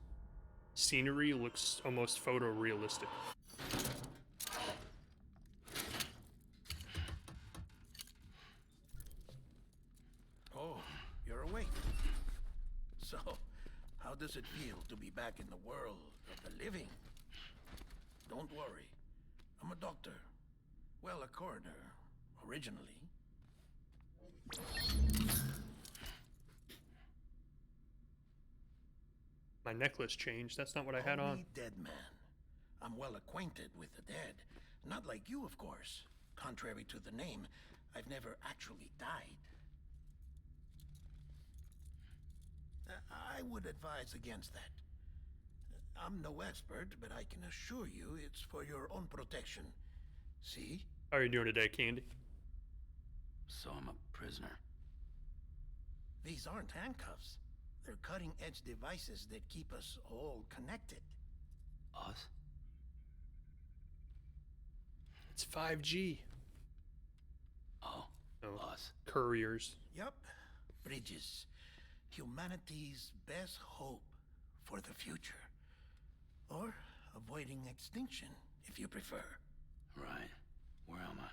scenery looks almost photorealistic. Oh, you're awake. So, how does it feel to be back in the world of the living? Don't worry. I'm a doctor. Well, a coroner, originally. My necklace changed. That's not what I had Call on. me Dead Man. I'm well acquainted with the dead. Not like you, of course. Contrary to the name, I've never actually died. I would advise against that. I'm no expert, but I can assure you it's for your own protection. See? How are you doing today, Candy? So I'm a prisoner. These aren't handcuffs. They're cutting-edge devices that keep us all connected. Us? It's 5G. Oh, Oh, us. couriers. Yup. Bridges. Humanity's best hope for the future. Or avoiding extinction, if you prefer. Right. Where am I?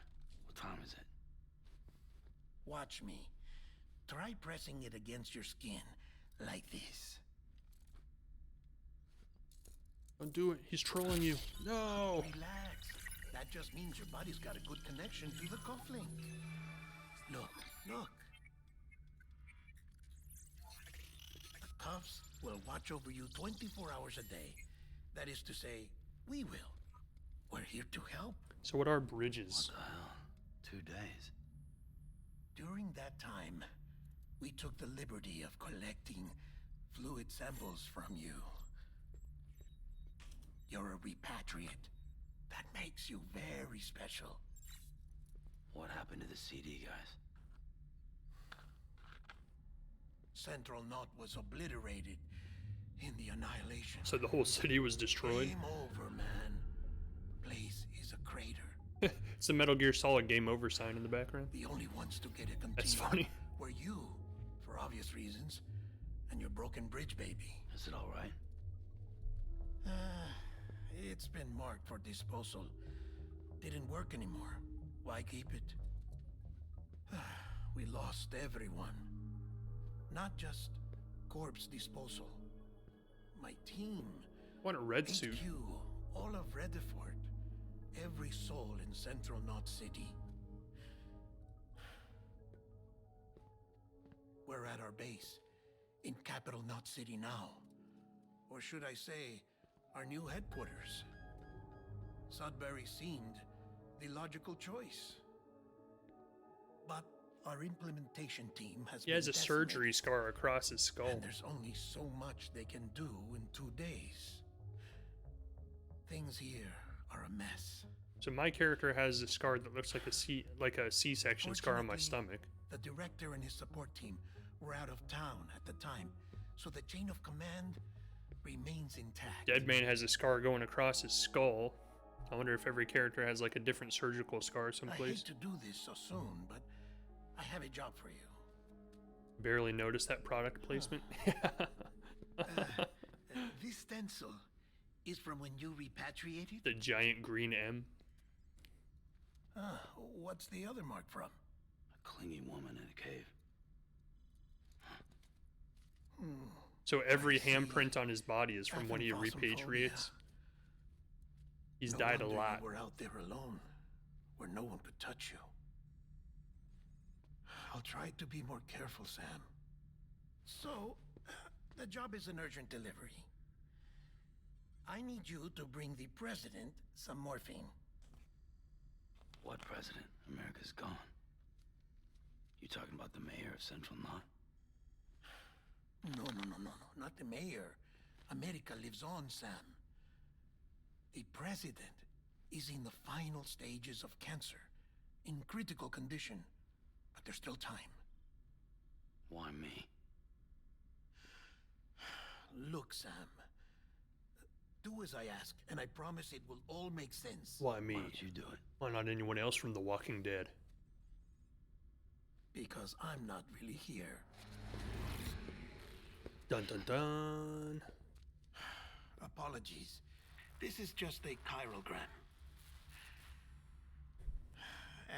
What time is it? Watch me. Try pressing it against your skin, like this. Don't do it. He's trolling you. No. Relax. That just means your body's got a good connection to the cufflink. Look, look. The cuffs will watch over you 24 hours a day. That is to say, we will. We're here to help. So what are bridges? What the hell? 2 days. During that time, we took the liberty of collecting fluid samples from you. You're a repatriate. That makes you very special. What happened to the CD guys? Central Knot was obliterated in the annihilation. So the whole city was destroyed? Game over, man. Place is a crater. It's the Metal Gear Solid Game Over sign in the background. The only ones to get it continued That's funny. were you, for obvious reasons, and your broken bridge baby. Is it all right? It's been marked for disposal. Didn't work anymore. Why keep it? We lost everyone. Not just corpse disposal. My team. What a red suit. HQ, all of Redefort. Every soul in Central Knot City. We're at our base, in Capital Knot City now. Or should I say, our new headquarters. Sudbury seemed the logical choice. But our implementation team has He has been a surgery decimated, scar across his skull. and there's only so much they can do in 2 days. Things here are a mess. So my character has a scar that looks like a C-section scar on my Fortunately, stomach. The director and his support team were out of town at the time, so the chain of command remains intact. Deadman has a scar going across his skull. I wonder if every character has like a different surgical scar I someplace. hate to do this so soon, but I have a job for you. Barely noticed that product placement. This stencil is from when you repatriated? The giant green M. What's the other mark from? A clinging woman in a cave. So every I see. handprint on his body is from when he repatriates. He's No died a wonder lot. You were out there alone, where no one could touch you. I'll try to be more careful, Sam. So, the job is an urgent delivery. I need you to bring the president some morphine. What president? America's gone. You talking about the mayor of Central Knot? No, not the mayor. America lives on, Sam. The president is in the final stages of cancer, in critical condition, but there's still time. Why me? Look, Sam. Do as I ask, and I promise it will all make sense. Why me? Why don't you do it? Why not anyone else from The Walking Dead? Because I'm not really here. Dun dun dun. Apologies. This is just a chiralgram.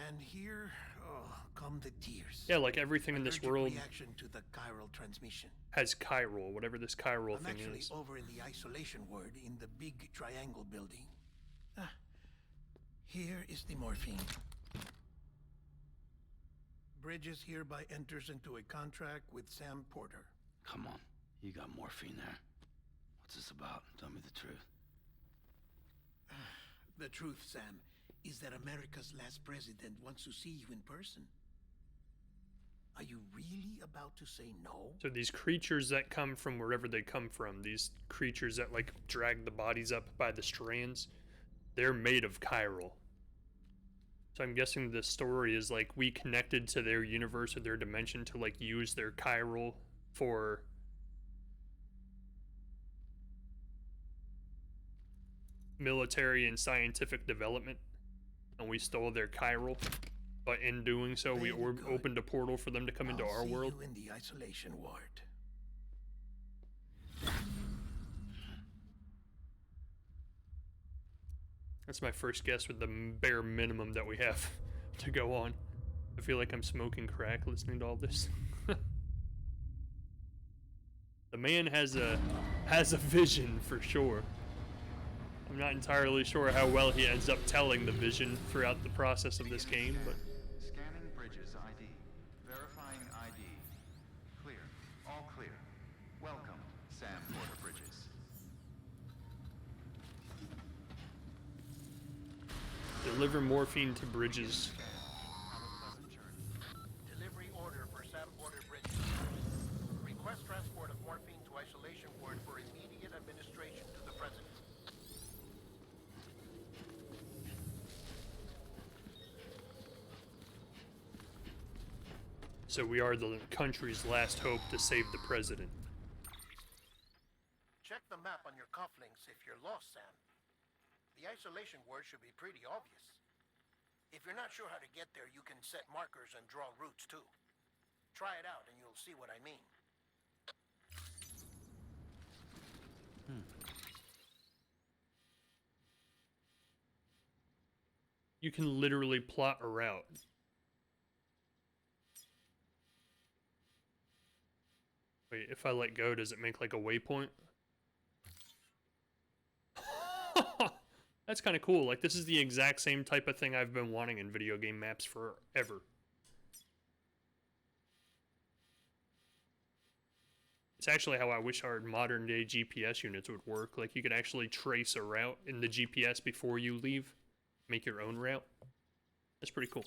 And here, come the tears. Yeah, like everything in this Allergic world reaction to the chiral transmission. has chiral, whatever this chiral I'm thing actually is. over in the isolation ward in the big triangle building. Here is the morphine. Bridges hereby enters into a contract with Sam Porter. Come on. You got morphine there. What's this about? Tell me the truth. The truth, Sam, is that America's last president wants to see you in person. Are you really about to say no? So these creatures that come from wherever they come from, these creatures that like drag the bodies up by the strands, they're made of chiral. So I'm guessing the story is like we connected to their universe or their dimension to like use their chiral for military and scientific development, and we stole their chiral, but in doing so we Very good. opened a portal for them to come into I'll our see world. you in the isolation ward. That's my first guess with the bare minimum that we have to go on. I feel like I'm smoking crack listening to all this. The man has a vision for sure. I'm not entirely sure how well he ends up telling the vision throughout the process of this game, but Scanning Bridges ID. Verifying ID. Clear. All clear. Welcome, Sam Porter Bridges. deliver morphine to Bridges. Have a pleasant journey. Delivery order for Sam Porter Bridges. Request transport of morphine to isolation ward for immediate administration to the president. So we are the country's last hope to save the president. Check the map on your cufflinks if you're lost, Sam. The isolation word should be pretty obvious. If you're not sure how to get there, you can set markers and draw routes too. Try it out and you'll see what I mean. You can literally plot a route. Wait, if I let go, does it make like a waypoint? That's kind of cool. Like, this is the exact same type of thing I've been wanting in video game maps forever. It's actually how I wish our modern day GPS units would work. Like you could actually trace a route in the GPS before you leave, make your own route. That's pretty cool.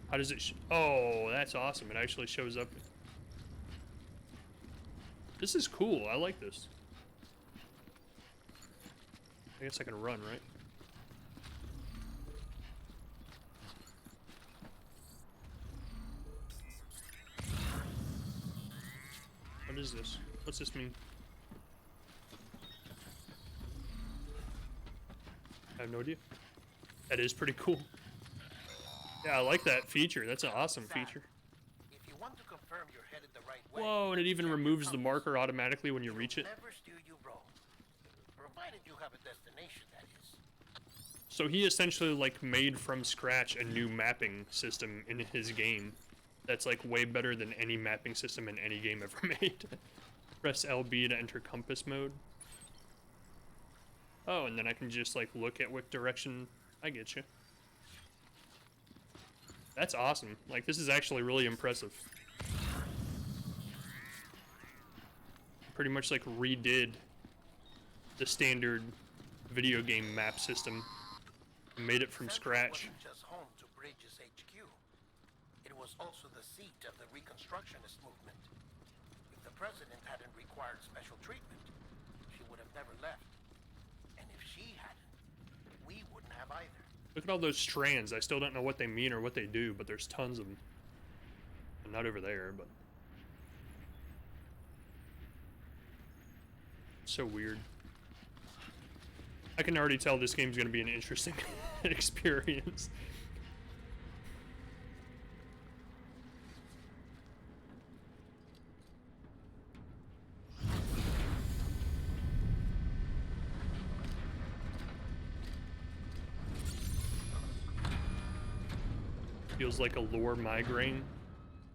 How does it? Oh, that's awesome! It actually shows up. This is cool. I like this. I guess I can run, right? What is this? What's this mean? I have no idea. That is pretty cool. Yeah, I like that feature. That's an awesome feature. If you want to confirm you're headed the right way, Whoa, and it even removes the marker automatically when you reach it. never steer you wrong. Provided you have a destination, that is. So he essentially like made from scratch a new mapping system in his game. That's like way better than any mapping system in any game ever made. Press LB to enter compass mode. Oh, and then I can just like look at what direction. I get you. That's awesome. Like this is actually really impressive. Pretty much like redid the standard video game map system. Made it from scratch. Wasn't just home to Bridges HQ. It was also the seat of the Reconstructionist movement. If the president hadn't required special treatment, she would have never left. And if she hadn't, we wouldn't have either. Look at all those strands. I still don't know what they mean or what they do, but there's tons of them. And not over there, but... so weird. I can already tell this game's gonna be an interesting experience. Feels like a lore migraine.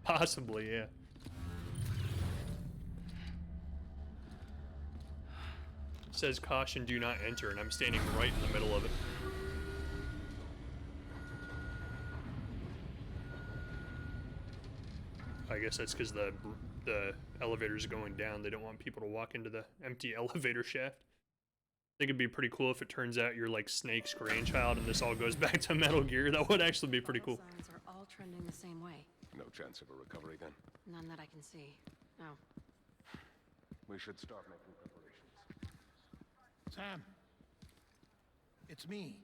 Possibly, yeah. It says caution, do not enter, and I'm standing right in the middle of it. I guess that's because the elevator's going down. They don't want people to walk into the empty elevator shaft. I think it'd be pretty cool if it turns out you're like Snake's grandchild and this all goes back to Metal Gear. That would actually be pretty cool. Signs are all trending the same way. No chance of a recovery then? None that I can see. No. We should start making preparations. Sam. It's me,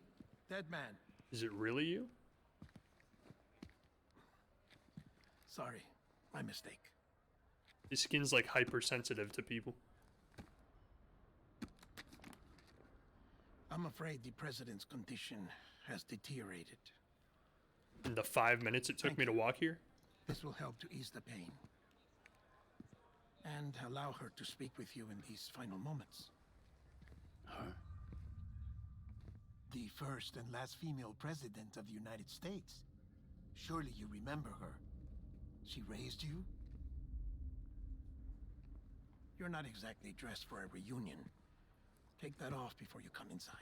Dead Man. Is it really you? Sorry, my mistake. His skin's like hypersensitive to people. I'm afraid the president's condition has deteriorated. In the 5 minutes it took me to walk here? This will help to ease the pain. And allow her to speak with you in these final moments. Her? The first and last female president of the United States. Surely you remember her. She raised you? You're not exactly dressed for a reunion. Take that off before you come inside.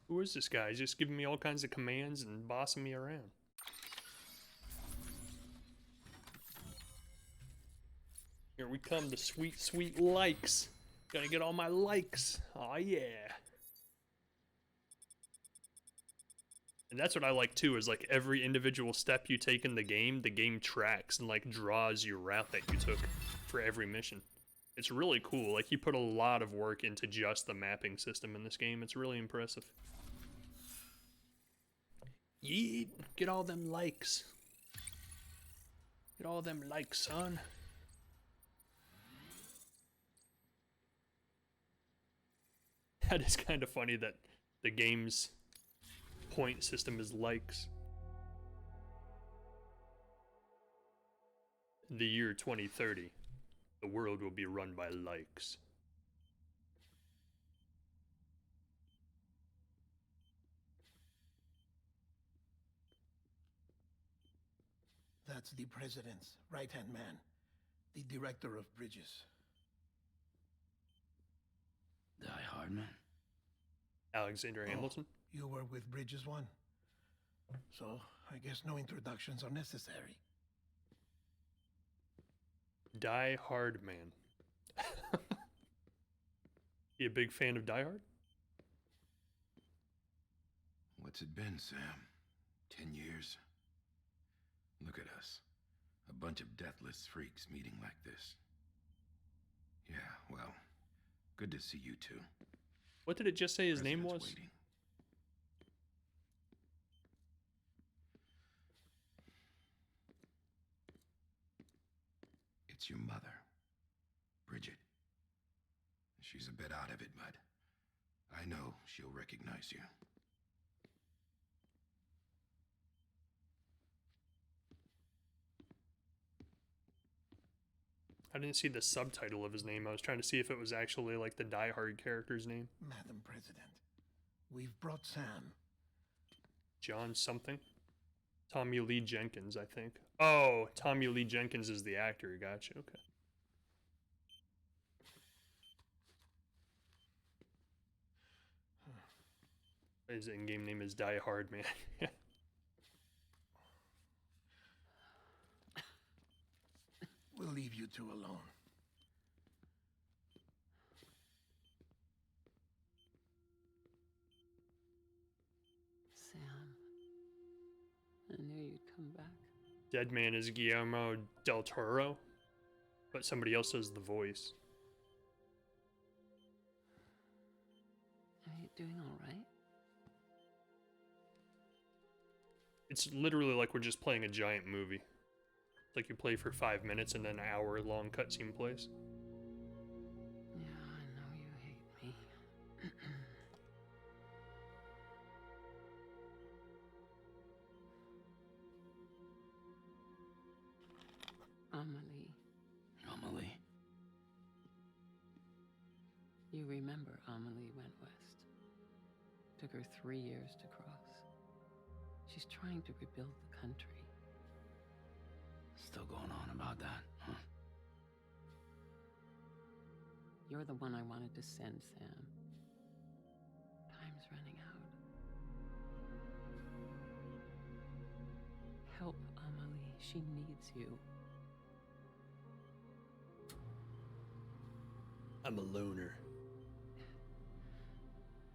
Who is this guy? He's just giving me all kinds of commands and bossing me around. Here we come, the sweet, sweet likes. Gotta get all my likes. Aw, yeah. And that's what I like too, is like every individual step you take in the game tracks and like draws your route that you took for every mission. It's really cool. Like, you put a lot of work into just the mapping system in this game. It's really impressive. Yeet, get all them likes. Get all them likes, son. That is kind of funny that the game's point system is likes. In the year 2030, the world will be run by likes. That's the president's right-hand man, the director of bridges. Die Hardman? Alexander Hamilton? You were with Bridges 1. So, I guess no introductions are necessary. Die Hard Man. You a big fan of Die Hard? What's it been, Sam? 10 years? Look at us. A bunch of deathless freaks meeting like this. Yeah, well, good to see you two. What did it just say his name was? Waiting. It's your mother, Bridget. She's a bit out of it, but I know she'll recognize you. I didn't see the subtitle of his name. I was trying to see if it was actually like the Die Hard character's name. Madam President, we've brought Sam. John something? Tommy Lee Jenkins, I think. Oh, Tommy Lee Jenkins is the actor. Gotcha. Okay. His in-game name is Die Hard Man. We'll leave you two alone. Sam, I knew you'd come back. Dead Man is Guillermo del Toro, but somebody else does the voice. Are you doing all right? It's literally like we're just playing a giant movie. It's like you play for 5 minutes and then an hour-long cutscene plays. Yeah, I know you hate me. Amelie. Amelie? You remember Amelie went west. Took her 3 years to cross. She's trying to rebuild the country. Still going on about that, huh? You're the one I wanted to send, Sam. Time's running out. Help Amelie. She needs you. I'm a loner.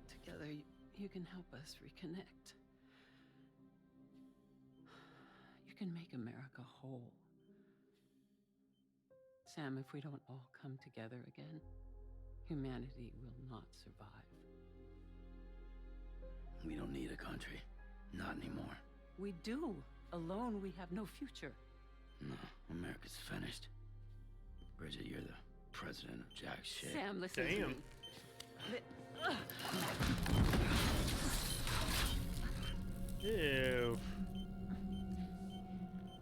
Together, you can help us reconnect. You can make America whole. Sam, if we don't all come together again, humanity will not survive. We don't need a country. Not anymore. We do. Alone, we have no future. No, America's finished. Bridget, you're the president of jack shit. Sam, listen to Damn. me. Ew.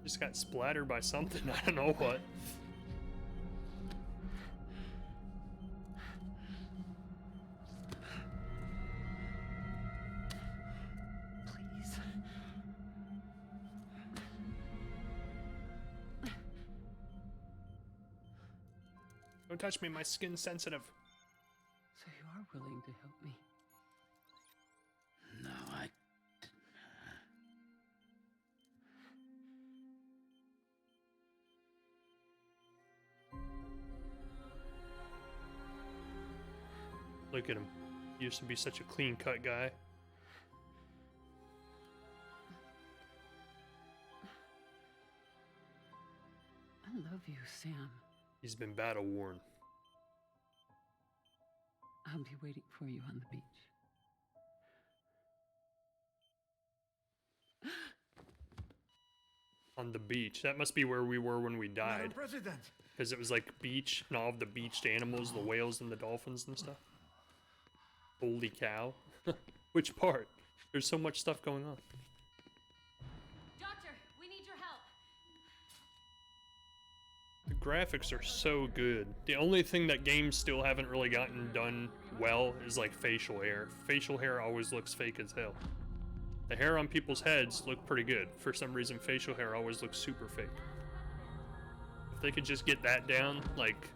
Just got splattered by something. I don't know what. Please. Don't touch me, my skin's sensitive. So you are willing to help me? No, Look at him. He used to be such a clean-cut guy. I love you, Sam. He's been battle-worn. I'll be waiting for you on the beach. On the beach. That must be where we were when we died. Madam President! Because it was like beach and all of the beached animals, the whales and the dolphins and stuff. Holy cow. Which part? There's so much stuff going on. Doctor, we need your help. The graphics are so good. The only thing that games still haven't really gotten done well is like facial hair. Facial hair always looks fake as hell. The hair on people's heads look pretty good. For some reason, facial hair always looks super fake. If they could just get that down, like,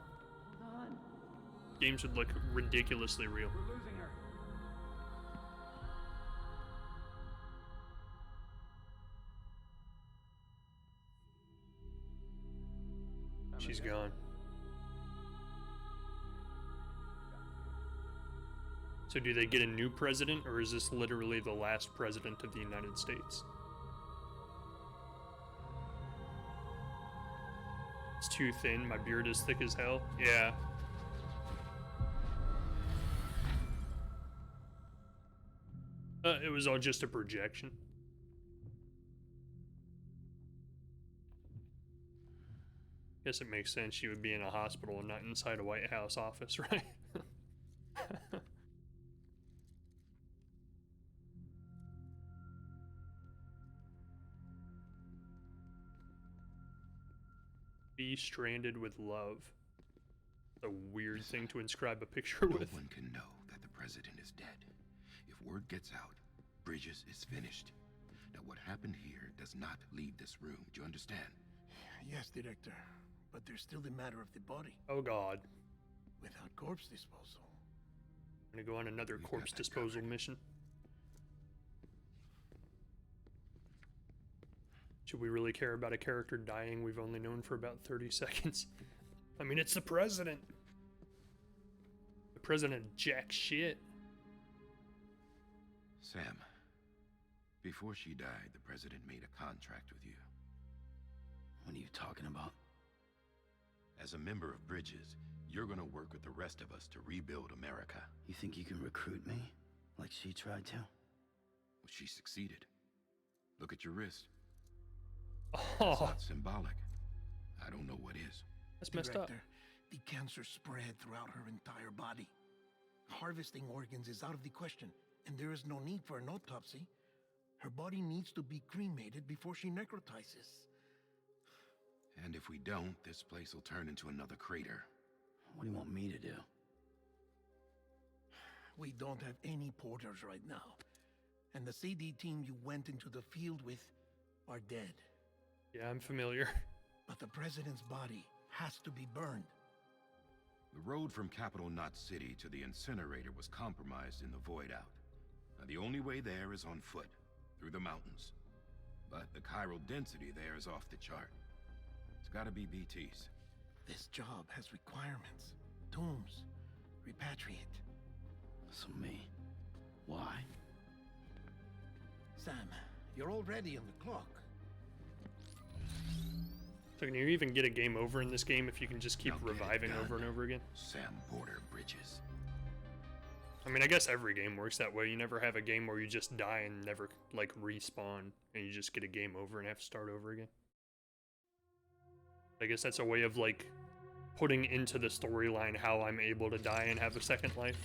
games would look ridiculously real. We're losing her. She's gone. So do they get a new president, or is this literally the last president of the United States? It's too thin, my beard is thick as hell. Yeah. It was all just a projection. Guess it makes sense she would be in a hospital and not inside a White House office, right? Be stranded with love. A weird thing to inscribe a picture with. No one can know that the president is dead. If word gets out, Bridges is finished. Now what happened here does not leave this room. Do you understand? Yes, Director. But there's still the matter of the body. Oh God. Without corpse disposal. I'm gonna go on another corpse disposal mission. Should we really care about a character dying we've only known for about 30 seconds? I mean, it's the president. The president jack shit. Sam, before she died, the president made a contract with you. What are you talking about? As a member of Bridges, you're gonna work with the rest of us to rebuild America. You think you can recruit me? Like she tried to? Well, she succeeded. Look at your wrist. Oh, That's not symbolic. I don't know what is. That's messed up. Director, the cancer spread throughout her entire body. Harvesting organs is out of the question, and there is no need for an autopsy. Her body needs to be cremated before she necrotizes. And if we don't, this place will turn into another crater. What do you want me to do? We don't have any porters right now. And the CD team you went into the field with are dead. Yeah, I'm familiar. But the president's body has to be burned. The road from Capital Knot City to the incinerator was compromised in the void out. Now the only way there is on foot, through the mountains. But the chiral density there is off the chart. It's gotta be BTs. This job has requirements. Tombs. Repatriate. So me. Why? Sam, you're already on the clock. So can you even get a game over in this game if you can just keep Now get it reviving done. over and over again? Sam Porter Bridges. I mean, I guess every game works that way. You never have a game where you just die and never, like, respawn, and you just get a game over and have to start over again. I guess that's a way of, like, putting into the storyline how I'm able to die and have a second life.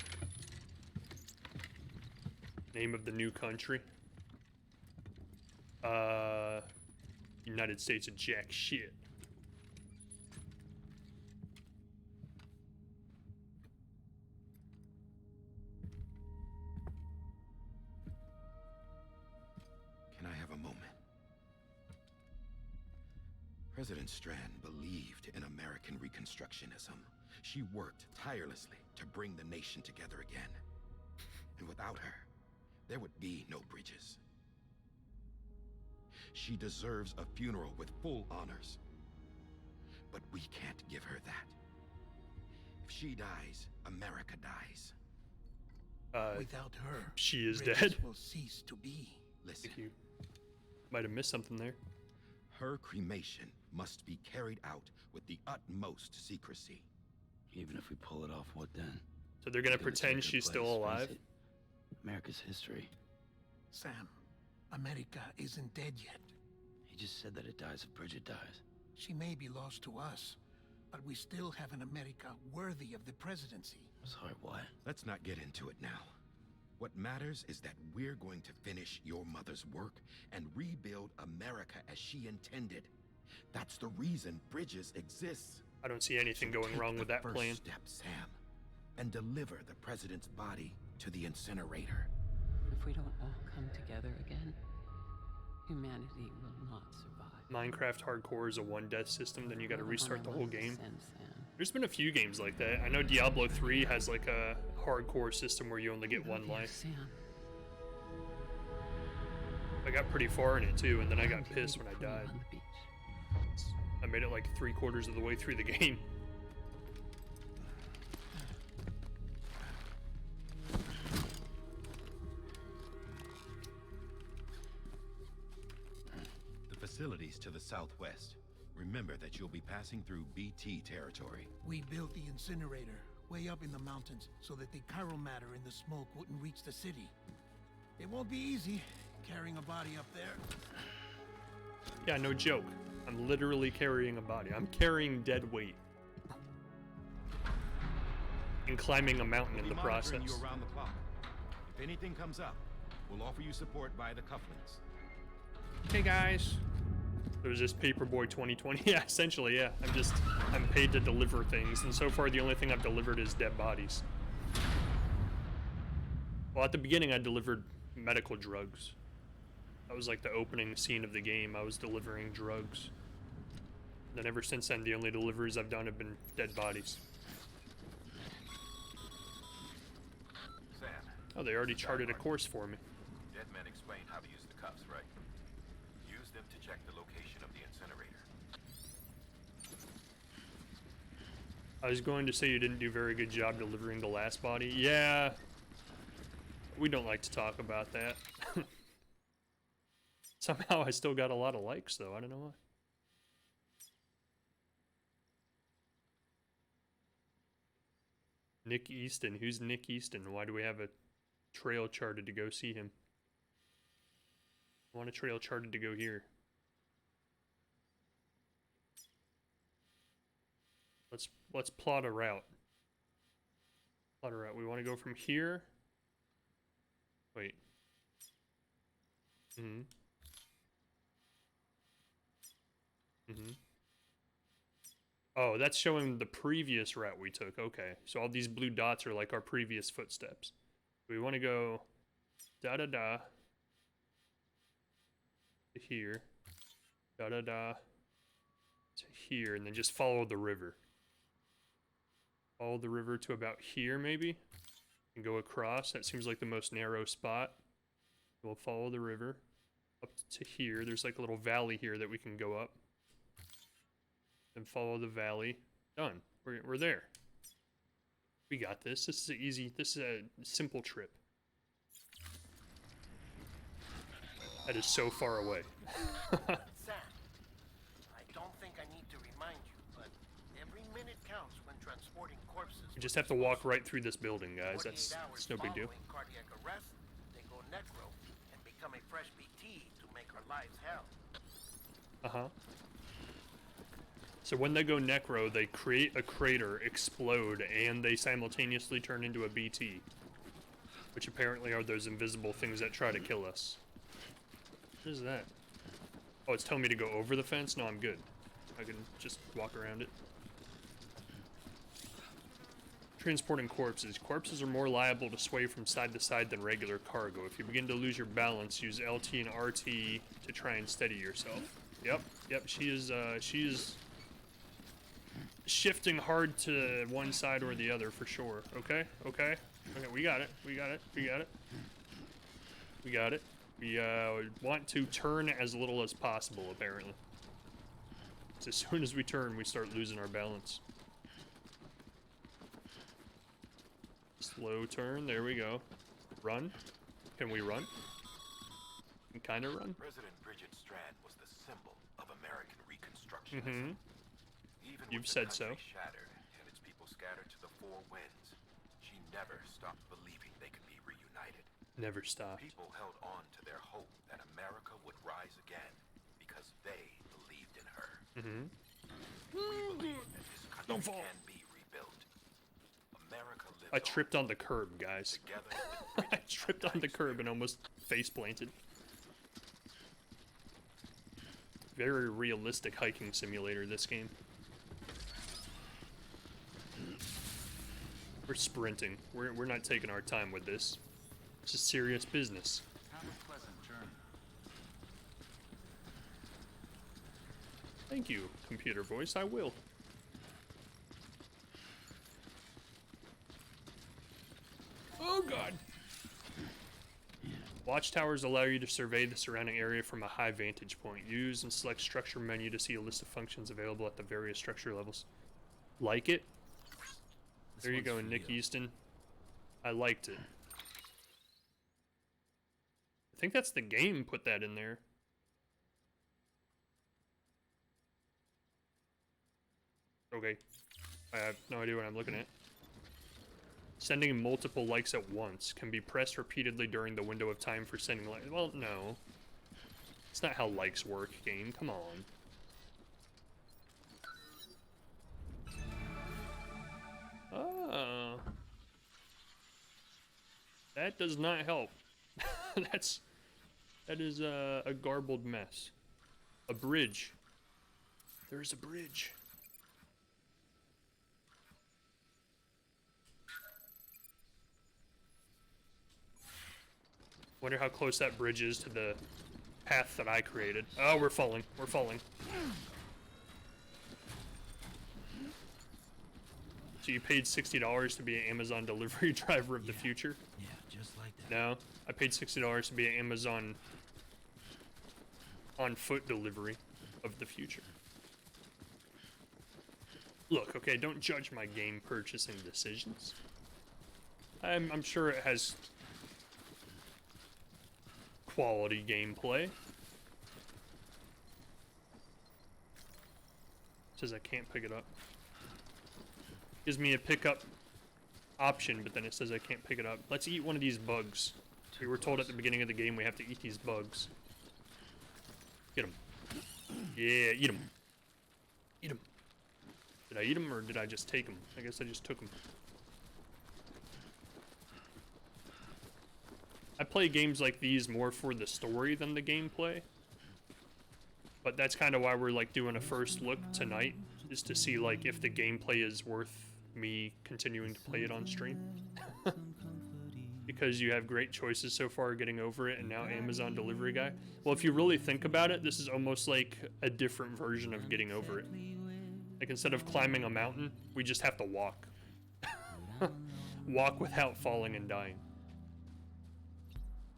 Name of the new country. United States of jack shit. Can I have a moment? President Strand believed in American Reconstructionism. She worked tirelessly to bring the nation together again. And without her, there would be no Bridges. She deserves a funeral with full honors. But we can't give her that. If she dies, America dies. Without her, she is Bridges dead. will cease to be. Listen, You might have missed something there. her cremation must be carried out with the utmost secrecy. Even if we pull it off, what then? So they're gonna It's pretend take her she's still place, alive? face it. America's history. Sam, America isn't dead yet. He just said that it dies if Bridget dies. She may be lost to us, but we still have an America worthy of the presidency. Sorry, what? Let's not get into it now. What matters is that we're going to finish your mother's work and rebuild America as she intended. That's the reason Bridges exists. I don't see anything going wrong with that First plan. step, Sam, and deliver the president's body to the incinerator. If we don't all come together again, humanity will not survive. Minecraft hardcore is a one death system, then you gotta restart the whole game. Send Sam. There's been a few games like that. I know Diablo 3 has like a hardcore system where you only get one life. Sam. I got pretty far in it too, and then I got Found pissed you when I free died. on the beach. I made it like 3/4 of the way through the game. facilities to the southwest. Remember that you'll be passing through BT territory. We built the incinerator way up in the mountains so that the chiral matter in the smoke wouldn't reach the city. It won't be easy carrying a body up there. Yeah, no joke. I'm literally carrying a body. I'm carrying dead weight. And climbing a mountain in the process. You around the clock. If anything comes up, we'll offer you support via the cufflinks. Hey guys. There's this Paperboy 2020. Yeah, essentially, yeah. I'm paid to deliver things, and so far the only thing I've delivered is dead bodies. Well, at the beginning I delivered medical drugs. That was like the opening scene of the game. I was delivering drugs. Then ever since then, the only deliveries I've done have been dead bodies. Sam. Oh, they already charted a course for me. Dead men explained how to use the cuffs, right? Use them to check the location of the incinerator. I was going to say you didn't do a very good job delivering the last body. Yeah. We don't like to talk about that. Somehow I still got a lot of likes, though. I don't know why. Nick Easton. Who's Nick Easton? Why do we have a trail charted to go see him? I want a trail charted to go here. Let's plot a route. Plot a route. We want to go from here. Wait. Oh, that's showing the previous route we took. Okay, so all these blue dots are like our previous footsteps. We want to go da-da-da to here, da-da-da to here, and then just follow the river. Follow the river to about here, maybe, and go across. That seems like the most narrow spot. We'll follow the river up to here. There's like a little valley here that we can go up. And follow the valley. Done. We're there. We got this. This is a simple trip. That is so far away. Sam, I don't think I need to remind you, but every minute counts when transporting corpses. We just have to walk right through this building, guys. That's no big deal. Cardiac arrest, they go necro and become a fresh BT to make our lives hell. Uh-huh. So when they go necro, they create a crater, explode, and they simultaneously turn into a BT. Which apparently are those invisible things that try to kill us. What is that? Oh, it's telling me to go over the fence? No, I'm good. I can just walk around it. Transporting corpses. Corpses are more liable to sway from side to side than regular cargo. If you begin to lose your balance, use LT and RT to try and steady yourself. Yep, she is shifting hard to one side or the other for sure. Okay, we got it. We want to turn as little as possible, apparently. So as soon as we turn, we start losing our balance. Slow turn, there we go. Run. Can we run? We can kind of run. President Bridget Strand was the symbol of American Reconstructionism. Even You've with said the so. country shattered and its people scattered to the four winds, she never stopped believing they could be reunited. Never stopped. People held on to their hope that America would rise again because they believed in her. We believe that this country can be rebuilt. America lives I tripped on the curb, guys. I tripped on the curb and almost face planted. Very realistic hiking simulator, this game. We're sprinting. We're not taking our time with this. This is serious business. Have a pleasant journey. Thank you, computer voice. I will. Oh god! Watchtowers allow you to survey the surrounding area from a high vantage point. Use and select structure menu to see a list of functions available at the various structure levels. Like it? There you go, Nick Easton. I liked it. I think that's the game put that in there. Okay. I have no idea what I'm looking at. Sending multiple likes at once can be pressed repeatedly during the window of time for sending likes. Well, no. It's not how likes work, game. Come on. Oh. That does not help. That is a garbled mess. A bridge. There's a bridge. Wonder how close that bridge is to the path that I created. Oh, we're falling. We're falling. So you paid $60 to be an Amazon delivery driver of the future? Yeah, just like that. No, I paid $60 to be an Amazon on foot delivery of the future. Look, okay, don't judge my game purchasing decisions. I'm sure it has quality gameplay. Says I can't pick it up. Gives me a pickup option, but then it says I can't pick it up. Let's eat one of these bugs. We were told at the beginning of the game we have to eat these bugs. Get them. Yeah, eat them. Eat them. Did I eat them or did I just take them? I guess I just took them. I play games like these more for the story than the gameplay. But that's kind of why we're like doing a first look tonight, is to see like if the gameplay is worth me continuing to play it on stream. Because you have great choices so far getting over it, and now Amazon delivery guy. Well, if you really think about it, this is almost like a different version of getting over it. Like instead of climbing a mountain, we just have to walk. Walk without falling and dying.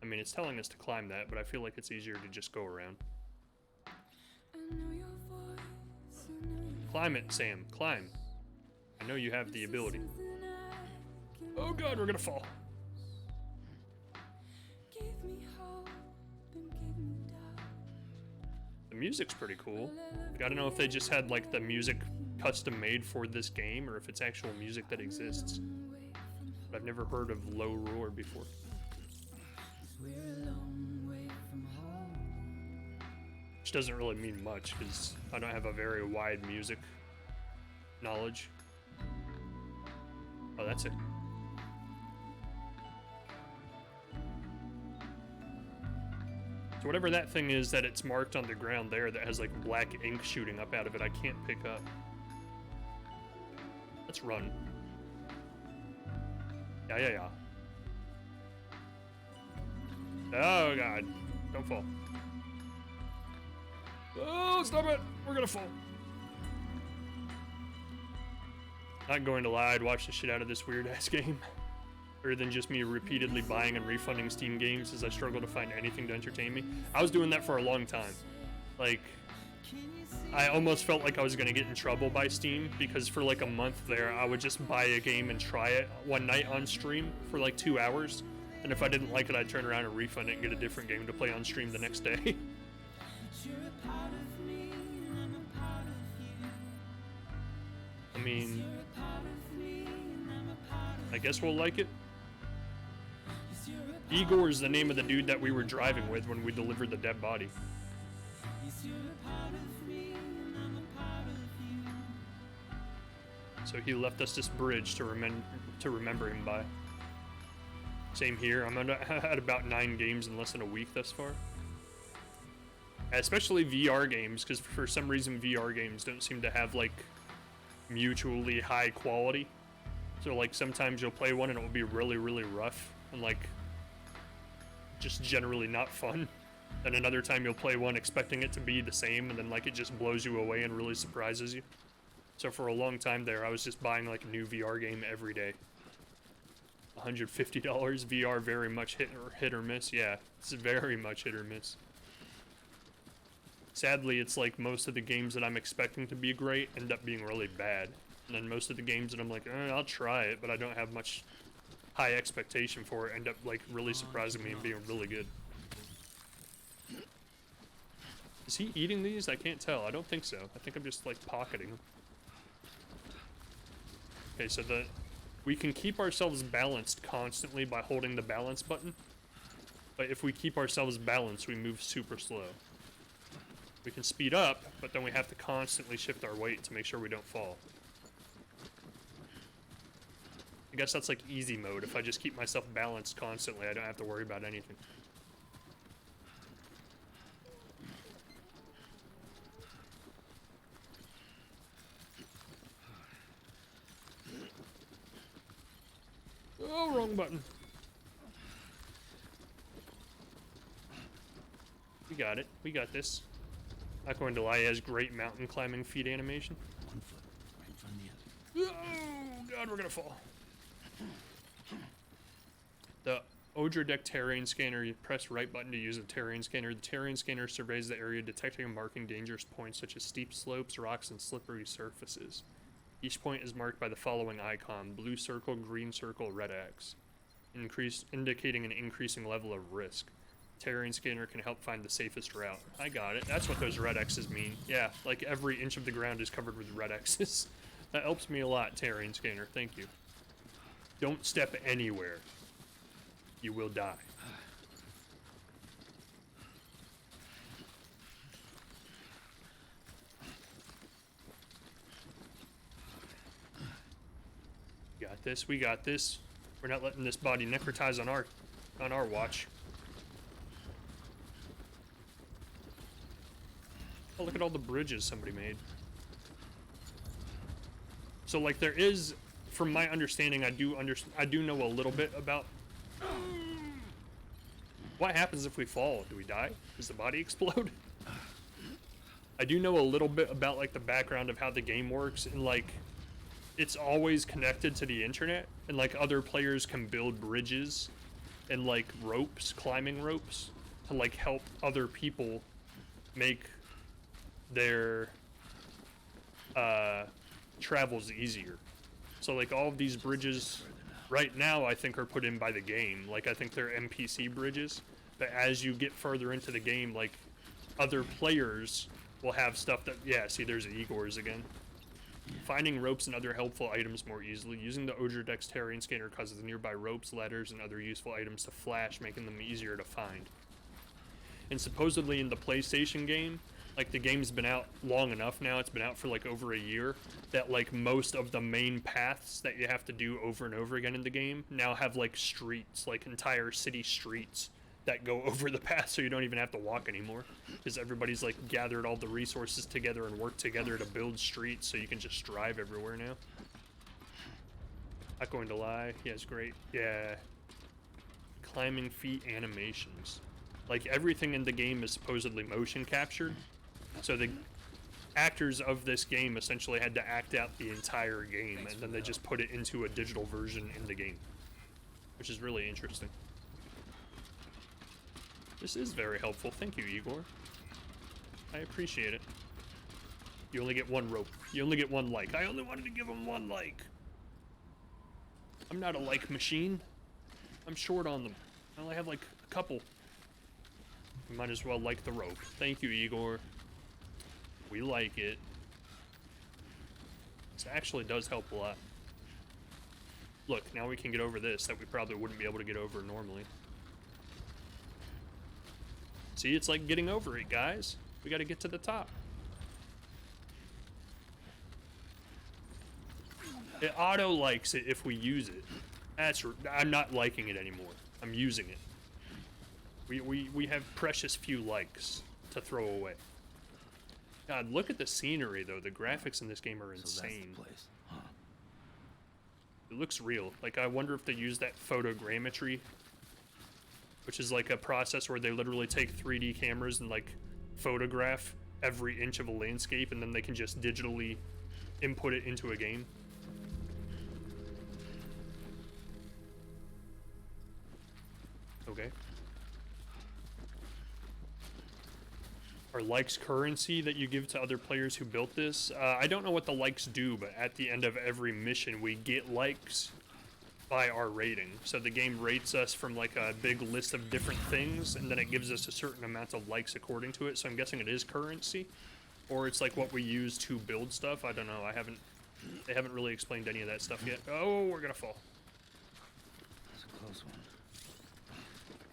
I mean, it's telling us to climb that, but I feel like it's easier to just go around. Climb it, Sam. Climb. I know you have the ability. Oh god, we're gonna fall. The music's pretty cool. Like, I don't know if they just had like the music custom made for this game or if it's actual music that exists. But I've never heard of Low Roar before. Which doesn't really mean much because I don't have a very wide music knowledge. Oh, that's it. So whatever that thing is that it's marked on the ground there that has like black ink shooting up out of it, I can't pick up. Let's run. Yeah. Oh god. Don't fall. Oh, stop it! We're gonna fall. Not going to lie, I'd watch the shit out of this weird ass game. Other than just me repeatedly buying and refunding Steam games as I struggle to find anything to entertain me. I was doing that for a long time. Like, I almost felt like I was gonna get in trouble by Steam because for like a month there, I would just buy a game and try it one night on stream for like 2 hours. And if I didn't like it, I'd turn around and refund it and get a different game to play on stream the next day. I mean, I guess we'll like it. Igor is the name of the dude that we were driving with when we delivered the dead body. So he left us this bridge to remember him by. Same here. I'm at about 9 games in less than a week thus far. Especially VR games, because for some reason VR games don't seem to have like mutually high quality. So like sometimes you'll play one and it will be really, really rough and like just generally not fun. And another time you'll play one expecting it to be the same and then like it just blows you away and really surprises you. So for a long time there, I was just buying like a new VR game every day. $150 VR, very much hit or miss. Yeah, it's very much hit or miss. Sadly, it's like most of the games that I'm expecting to be great end up being really bad. And then most of the games that I'm like, I'll try it, but I don't have much high expectation for it, end up like really surprising me and being really good. Is he eating these? I can't tell. I don't think so. I think I'm just like pocketing them. Okay, so we can keep ourselves balanced constantly by holding the balance button. But if we keep ourselves balanced, we move super slow. We can speed up, but then we have to constantly shift our weight to make sure we don't fall. I guess that's like easy mode. If I just keep myself balanced constantly, I don't have to worry about anything. Oh, wrong button. We got it. We got this. Not going to lie, he has great mountain climbing feet animation. One foot, right in front of the other. Oh, God, we're gonna fall. The Odradek terrain scanner, you press right button to use a terrain scanner. The terrain scanner surveys the area, detecting and marking dangerous points such as steep slopes, rocks, and slippery surfaces. Each point is marked by the following icon: blue circle, green circle, red X, indicating an increasing level of risk. Terrain scanner can help find the safest route. I got it. That's what those red X's mean. Yeah, like every inch of the ground is covered with red X's. That helps me a lot, terrain scanner. Thank you. Don't step anywhere. You will die. We got this. We got this. We're not letting this body necrotize on our watch. Oh, look at all the bridges somebody made. So, like, there is, from my understanding, I do know a little bit about what happens if we fall. Do we die? Does the body explode? I do know a little bit about, like, the background of how the game works, and, like, it's always connected to the internet, and, like, other players can build bridges and, like, ropes, climbing ropes, to, like, help other people make their travels easier. So, like, all of these bridges right now I think are put in by the game. Like, I think they're NPC bridges, but as you get further into the game, like, other players will have stuff that, yeah, see, there's Igor's again. Finding ropes and other helpful items more easily. Using the Odradek's terrain scanner causes nearby ropes, ladders, and other useful items to flash, making them easier to find. And supposedly in the PlayStation game, like, the game's been out long enough now, it's been out for like over a year, that like most of the main paths that you have to do over and over again in the game now have like streets, like entire city streets that go over the path, so you don't even have to walk anymore, because everybody's like gathered all the resources together and worked together to build streets, so you can just drive everywhere now. Not going to lie, yeah, it's great. Yeah, climbing feet animations. Like, everything in the game is supposedly motion captured, so the actors of this game essentially had to act out the entire game, and then they just put it into a digital version in the game, which is really interesting. This is very helpful. Thank you, Igor. I appreciate it. You only get one rope. You only get one like. I only wanted to give him one like. I'm not a like machine. I'm short on them. I only have like a couple. You might as well like the rope. Thank you, Igor. We like it. This actually does help a lot. Look, now we can get over this that we probably wouldn't be able to get over normally. See, it's like getting over it, guys. We gotta get to the top. It auto-likes it if we use it. I'm not liking it anymore. I'm using it. We have precious few likes to throw away. God, look at the scenery, though. The graphics in this game are insane. So that's the place, huh? It looks real. Like, I wonder if they use that photogrammetry, which is like a process where they literally take 3D cameras and like photograph every inch of a landscape, and then they can just digitally input it into a game. Okay. Are likes currency that you give to other players who built this? I don't know what the likes do, but at the end of every mission we get likes by our rating. So the game rates us from like a big list of different things, and then it gives us a certain amount of likes according to it. So I'm guessing it is currency, or it's like what we use to build stuff. I don't know. I haven't They haven't really explained any of that stuff yet. Oh, we're gonna fall. That's a close one.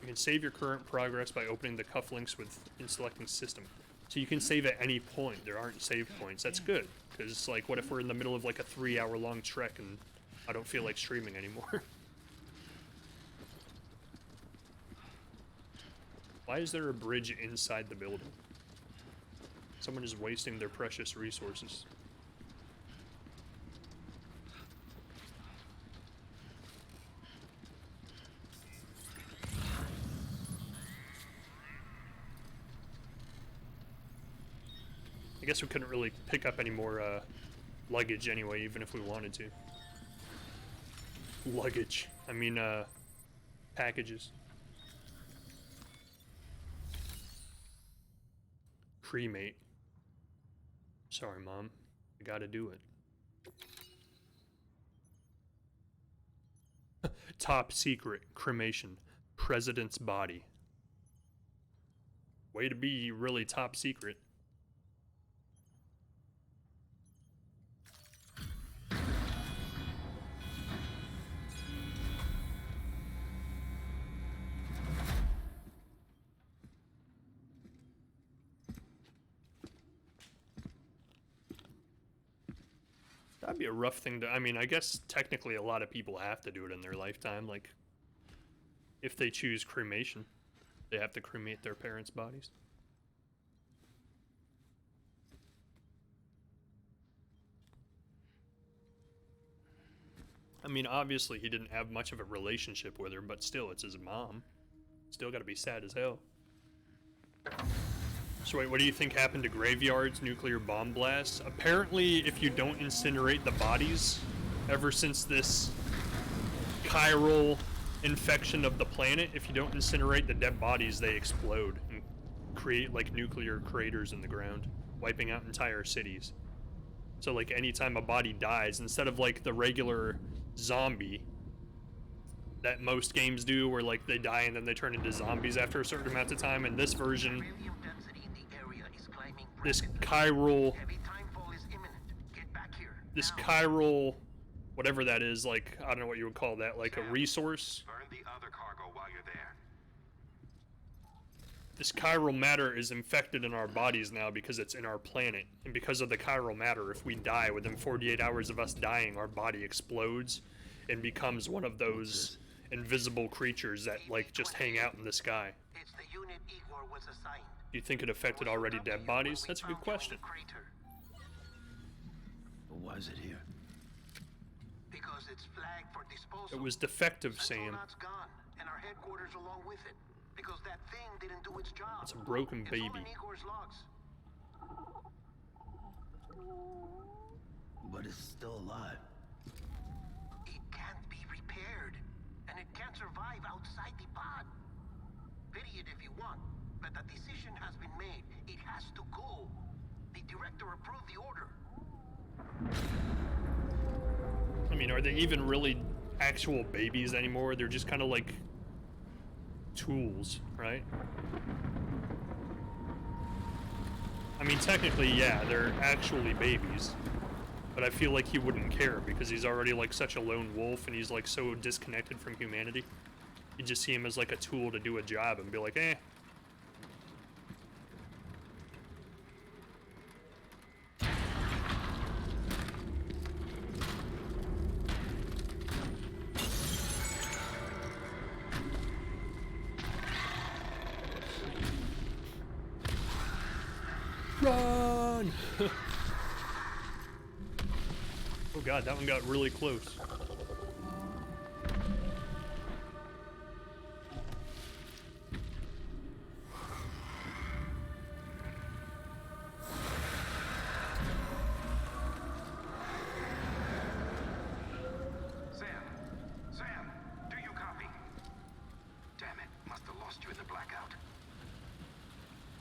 You can save your current progress by opening the cufflinks and selecting system. So you can save at any point. There aren't save points. That's good, because like, what if we're in the middle of like a 3-hour-long trek and I don't feel like streaming anymore? Why is there a bridge inside the building? Someone is wasting their precious resources. I guess we couldn't really pick up any more luggage anyway, even if we wanted to. Luggage. I mean, packages. Cremate. Sorry, Mom. I gotta do it. Top secret. Cremation. President's body. Way to be really top secret. That'd be a rough thing to, I mean, I guess technically a lot of people have to do it in their lifetime. Like, if they choose cremation, they have to cremate their parents' bodies. I mean, obviously he didn't have much of a relationship with her, but still, it's his mom. Still gotta be sad as hell. So wait, what do you think happened to graveyards, nuclear bomb blasts? Apparently, if you don't incinerate the bodies, ever since this chiral infection of the planet, if you don't incinerate the dead bodies, they explode and create like nuclear craters in the ground, wiping out entire cities. So like anytime a body dies, instead of like the regular zombie that most games do, where like they die and then they turn into zombies after a certain amount of time, in this version, this chiral, whatever that is, like, I don't know what you would call that, like a resource. Burn the other cargo while you're there. This chiral matter is infected in our bodies now because it's in our planet. And because of the chiral matter, if we die within 48 hours of us dying, our body explodes and becomes one of those invisible creatures that, like, just hang out in the sky. It's the unit Igor was assigned. Do you think it affected already dead bodies? That's a good question. But why is it here? Because it's flagged for disposal. It was defective, Sam. Central gone, and our headquarters along with it. Because that thing didn't do its job. It's a broken baby. It's all in Igor's logs. But it's still alive. It can't be repaired, and it can't survive outside the pod. Pity it if you want, but the decision has been made. It has to go. The director approved the order. I mean, are they even really actual babies anymore? They're just kind of like tools, right? I mean, technically, yeah, they're actually babies. But I feel like he wouldn't care because he's already like such a lone wolf and he's like so disconnected from humanity. You just see him as like a tool to do a job and be like, eh. Run! Oh god, that one got really close. Sam, do you copy? Damn it, must have lost you in the blackout.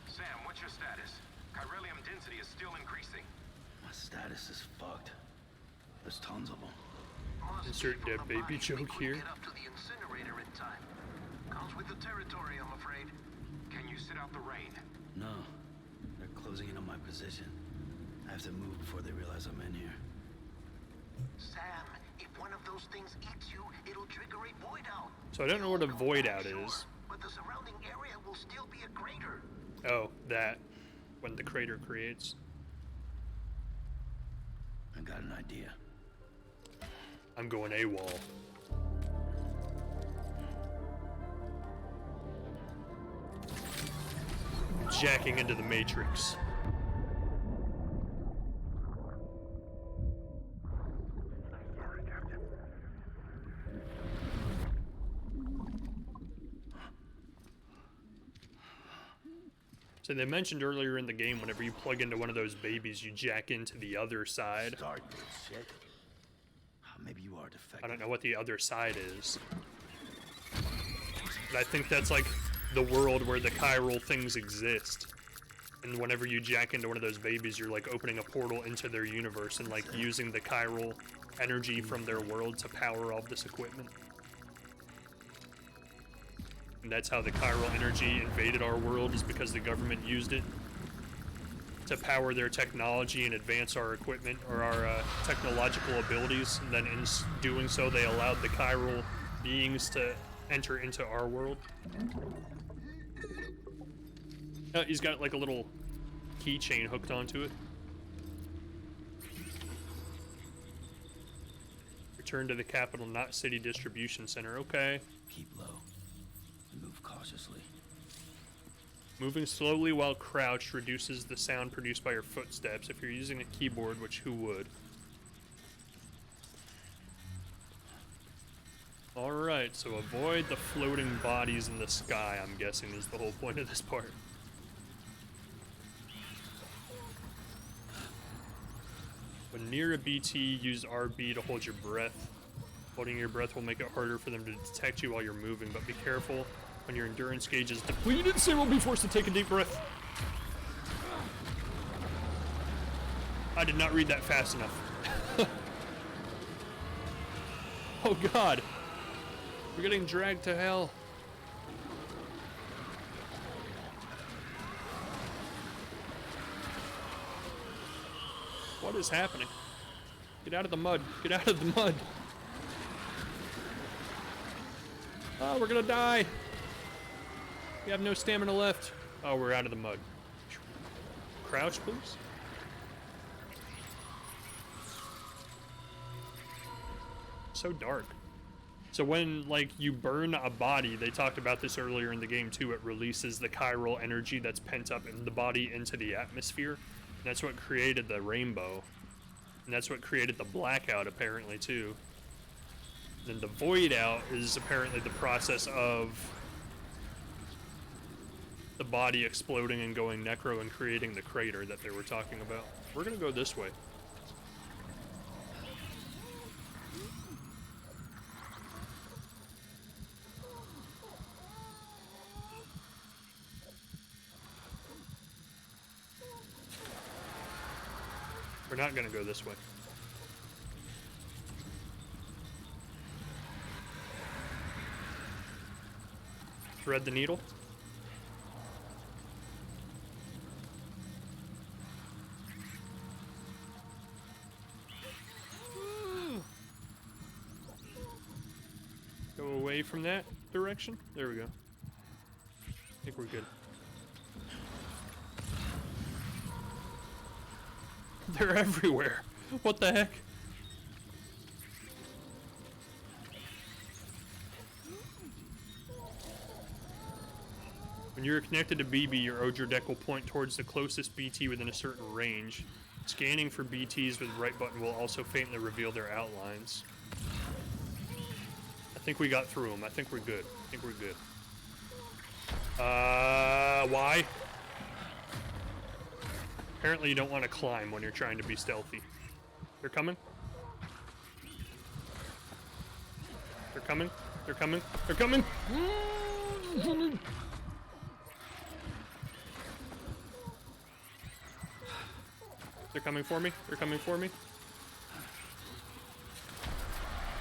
Sam, what's your status? Chiralium density is still increasing. My status is fucked. There's tons of them. Insert dead baby joke here. Get up to the incinerator in time. Comes with the territory, I'm afraid. Can you sit out the rain? No. They're closing in on my position. I have to move before they realize I'm in here. Sam, if one of those things eats you, it'll trigger a void out. So I don't know what a void out is. But the surrounding area will still be a crater. Oh, that. When the crater creates. I got an idea. I'm going AWOL. Jacking into the Matrix. So they mentioned earlier in the game, whenever you plug into one of those babies, you jack into the other side. Start this shit. Maybe you are defective. I don't know what the other side is. But I think that's like the world where the chiral things exist. And whenever you jack into one of those babies, you're like opening a portal into their universe and like using the chiral energy from their world to power all this equipment. And that's how the chiral energy invaded our world, is because the government used it to power their technology and advance our equipment or our technological abilities. And then in doing so, they allowed the chiral beings to enter into our world. He's got like a little keychain hooked onto it. Return to the capital, not city distribution center. Okay. Keep low. Move cautiously. Moving slowly while crouched reduces the sound produced by your footsteps. If you're using a keyboard, which who would? Alright, so avoid the floating bodies in the sky, I'm guessing, is the whole point of this part. When near a BT, use RB to hold your breath. Holding your breath will make it harder for them to detect you while you're moving, but be careful. When your endurance gauge is depleted, Sam will be forced to take a deep breath. I did not read that fast enough. Oh god. We're getting dragged to hell. What is happening? Get out of the mud. Get out of the mud. Oh, we're gonna die. We have no stamina left. Oh, we're out of the mud. Crouch, please. So dark. So when, like, you burn a body, they talked about this earlier in the game too, it releases the chiral energy that's pent up in the body into the atmosphere. And that's what created the rainbow. And that's what created the blackout, apparently, too. Then the void out is apparently the process of the body exploding and going necro and creating the crater that they were talking about. We're gonna go this way. We're not gonna go this way. Thread the needle. Go away from that direction. There we go. I think we're good. They're everywhere. What the heck? When you're connected to BB, your Odra deck will point towards the closest BT within a certain range. Scanning for BTs with the right button will also faintly reveal their outlines. I think we got through them. I think we're good. I think we're good. Why? Apparently you don't want to climb when you're trying to be stealthy. They're coming. They're coming. They're coming. They're coming. They're coming for me. They're coming for me.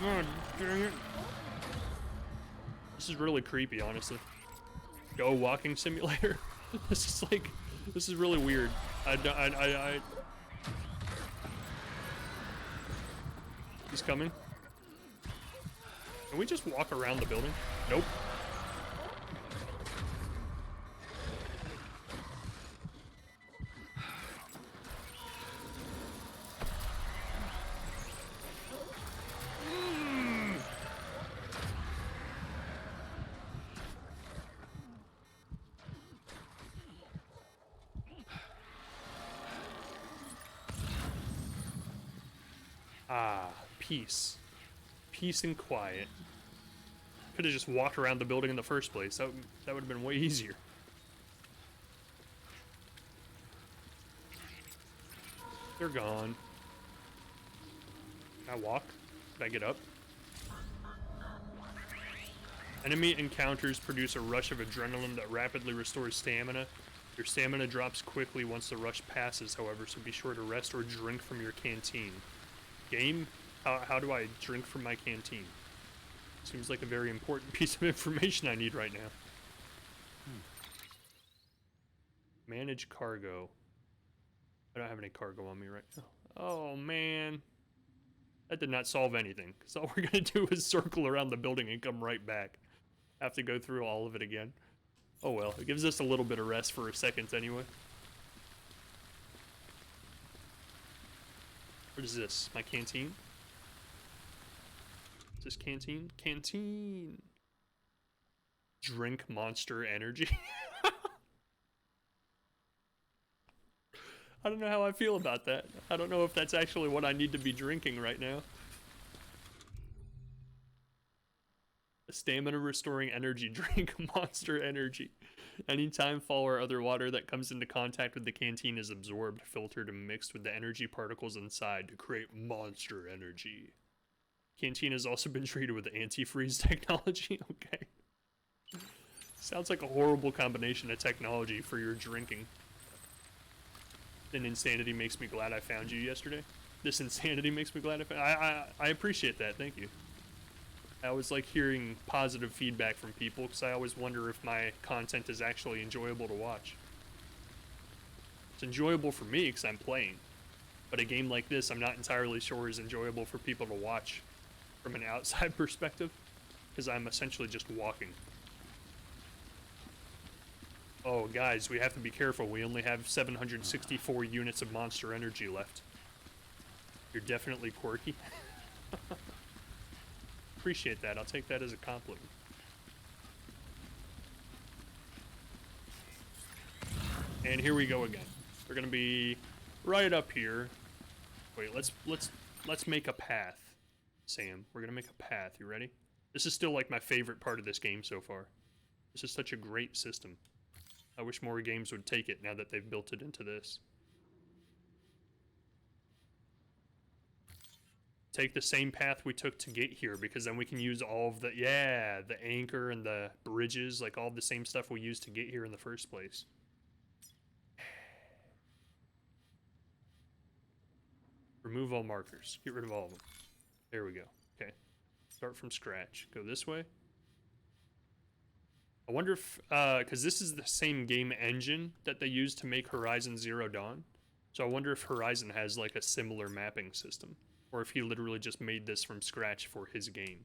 God dang it. This is really creepy, honestly. Go walking simulator. This is like, this is really weird. He's coming. Can we just walk around the building? Nope. Ah, peace. Peace and quiet. Could have just walked around the building in the first place. That would have been way easier. They're gone. Can I walk? Can I get up? Enemy encounters produce a rush of adrenaline that rapidly restores stamina. Your stamina drops quickly once the rush passes, however, so be sure to rest or drink from your canteen. Game? How do I drink from my canteen? Seems like a very important piece of information I need right now. Manage cargo. I don't have any cargo on me right now. Oh, man. That did not solve anything, because all we're going to do is circle around the building and come right back. Have to go through all of it again. Oh well, it gives us a little bit of rest for a second anyway. What is this? My canteen? Is this canteen? Canteen! Drink Monster Energy. I don't know how I feel about that. I don't know if that's actually what I need to be drinking right now. A stamina restoring energy drink, Monster Energy. Anytime fall or other water that comes into contact with the canteen is absorbed, filtered, and mixed with the energy particles inside to create Monster Energy. Canteen has also been treated with antifreeze technology. Okay. Sounds like a horrible combination of technology for your drinking. Then insanity makes me glad I found you yesterday. This insanity makes me glad I appreciate that. Thank you. I always like hearing positive feedback from people because I always wonder if my content is actually enjoyable to watch. It's enjoyable for me because I'm playing, but a game like this I'm not entirely sure is enjoyable for people to watch from an outside perspective because I'm essentially just walking. Oh guys, we have to be careful. We only have 764 units of Monster Energy left. You're definitely quirky. Appreciate that. I'll take that as a compliment. And here we go again. We're gonna be right up here. Wait, let's make a path, Sam. We're gonna make a path. You ready? This is still like my favorite part of this game so far. This is such a great system. I wish more games would take it now that they've built it into this. Take the same path we took to get here, because then we can use all of the, yeah, the anchor and the bridges, like all the same stuff we used to get here in the first place. Remove all markers. Get rid of all of them. There we go. Okay. Start from scratch. Go this way. I wonder if, because this is the same game engine that they used to make Horizon Zero Dawn. So I wonder if Horizon has like a similar mapping system. Or if he literally just made this from scratch for his game.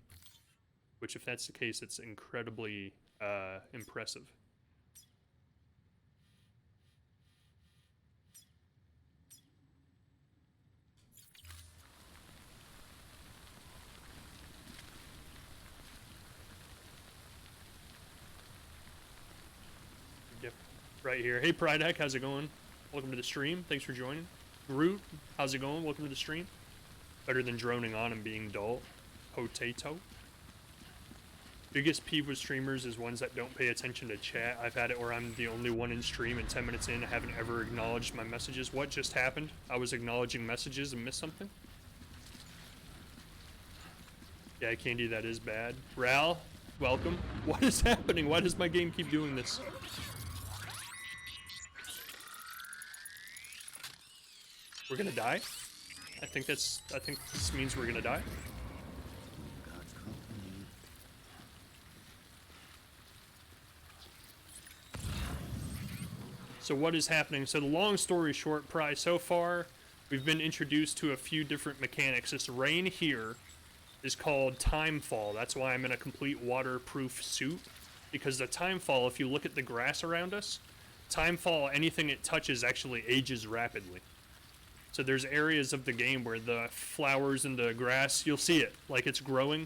Which, if that's the case, it's incredibly impressive. Yep. Right here. Hey, Prydac, how's it going? Welcome to the stream. Thanks for joining. Groot, how's it going? Welcome to the stream. Better than droning on and being dull. Potato. Biggest peeve with streamers is ones that don't pay attention to chat. I've had it where I'm the only one in stream and 10 minutes in I haven't ever acknowledged my messages. What just happened? I was acknowledging messages and missed something? Yeah, Candy, that is bad. Ral, welcome. What is happening? Why does my game keep doing this? We're gonna die? I think this means we're gonna die. So what is happening? So the long story short, Pry, so far we've been introduced to a few different mechanics. This rain here is called timefall. That's why I'm in a complete waterproof suit, because the timefall, if you look at the grass around us, timefall, anything it touches actually ages rapidly. So there's areas of the game where the flowers and the grass, you'll see it, like it's growing,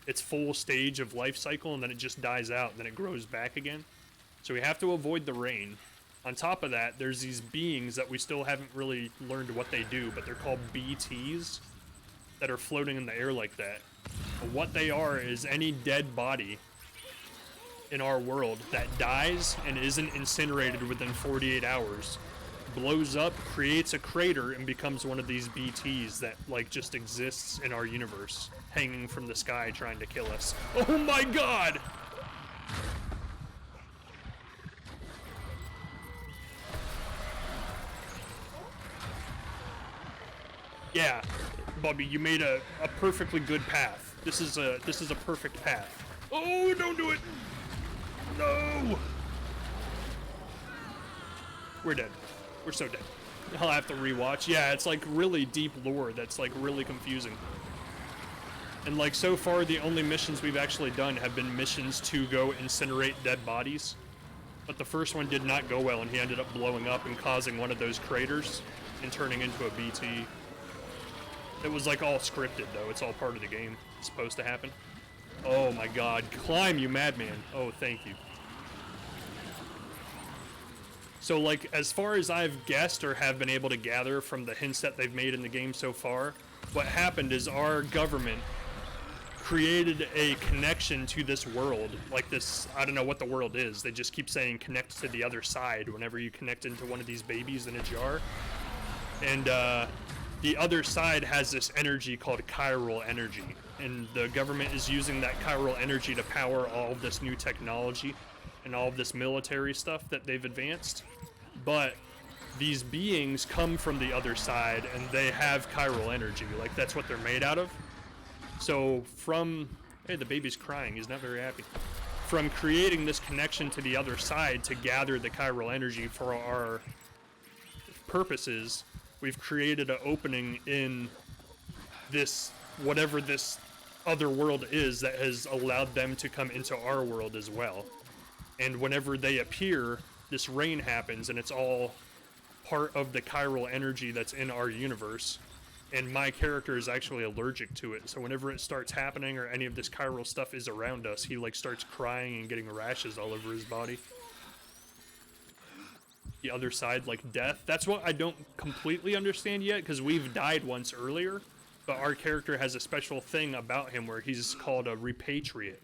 its full stage of life cycle, and then it just dies out, and then it grows back again. So we have to avoid the rain. On top of that, there's these beings that we still haven't really learned what they do, but they're called BTs that are floating in the air like that. And what they are is any dead body in our world that dies and isn't incinerated within 48 hours blows up, creates a crater, and becomes one of these BTs that, like, just exists in our universe, hanging from the sky trying to kill us. Oh my god! Yeah, Bubby, you made a perfectly good path. This is a perfect path. Oh, don't do it! No! We're dead. We're so dead. I'll have to rewatch. Yeah, it's like really deep lore that's like really confusing. And like so far the only missions we've actually done have been missions to go incinerate dead bodies. But the first one did not go well, and he ended up blowing up and causing one of those craters and turning into a BT. It was like all scripted though. It's all part of the game. It's supposed to happen. Oh my god. Climb, you madman. Oh, thank you. So, like, as far as I've guessed or have been able to gather from the hints that they've made in the game so far, what happened is our government created a connection to this world. Like this, I don't know what the world is. They just keep saying connect to the other side whenever you connect into one of these babies in a jar. And, the other side has this energy called chiral energy. And the government is using that chiral energy to power all of this new technology and all of this military stuff that they've advanced. But these beings come from the other side, and they have chiral energy. Like, that's what they're made out of. So from... Hey, the baby's crying. He's not very happy. From creating this connection to the other side to gather the chiral energy for our purposes, we've created an opening in this, whatever this other world is, that has allowed them to come into our world as well. And whenever they appear, this rain happens, and it's all part of the chiral energy that's in our universe. And my character is actually allergic to it, so whenever it starts happening or any of this chiral stuff is around us, he like starts crying and getting rashes all over his body. The other side, like death, that's what I don't completely understand yet, because we've died once earlier, but our character has a special thing about him where he's called a repatriate.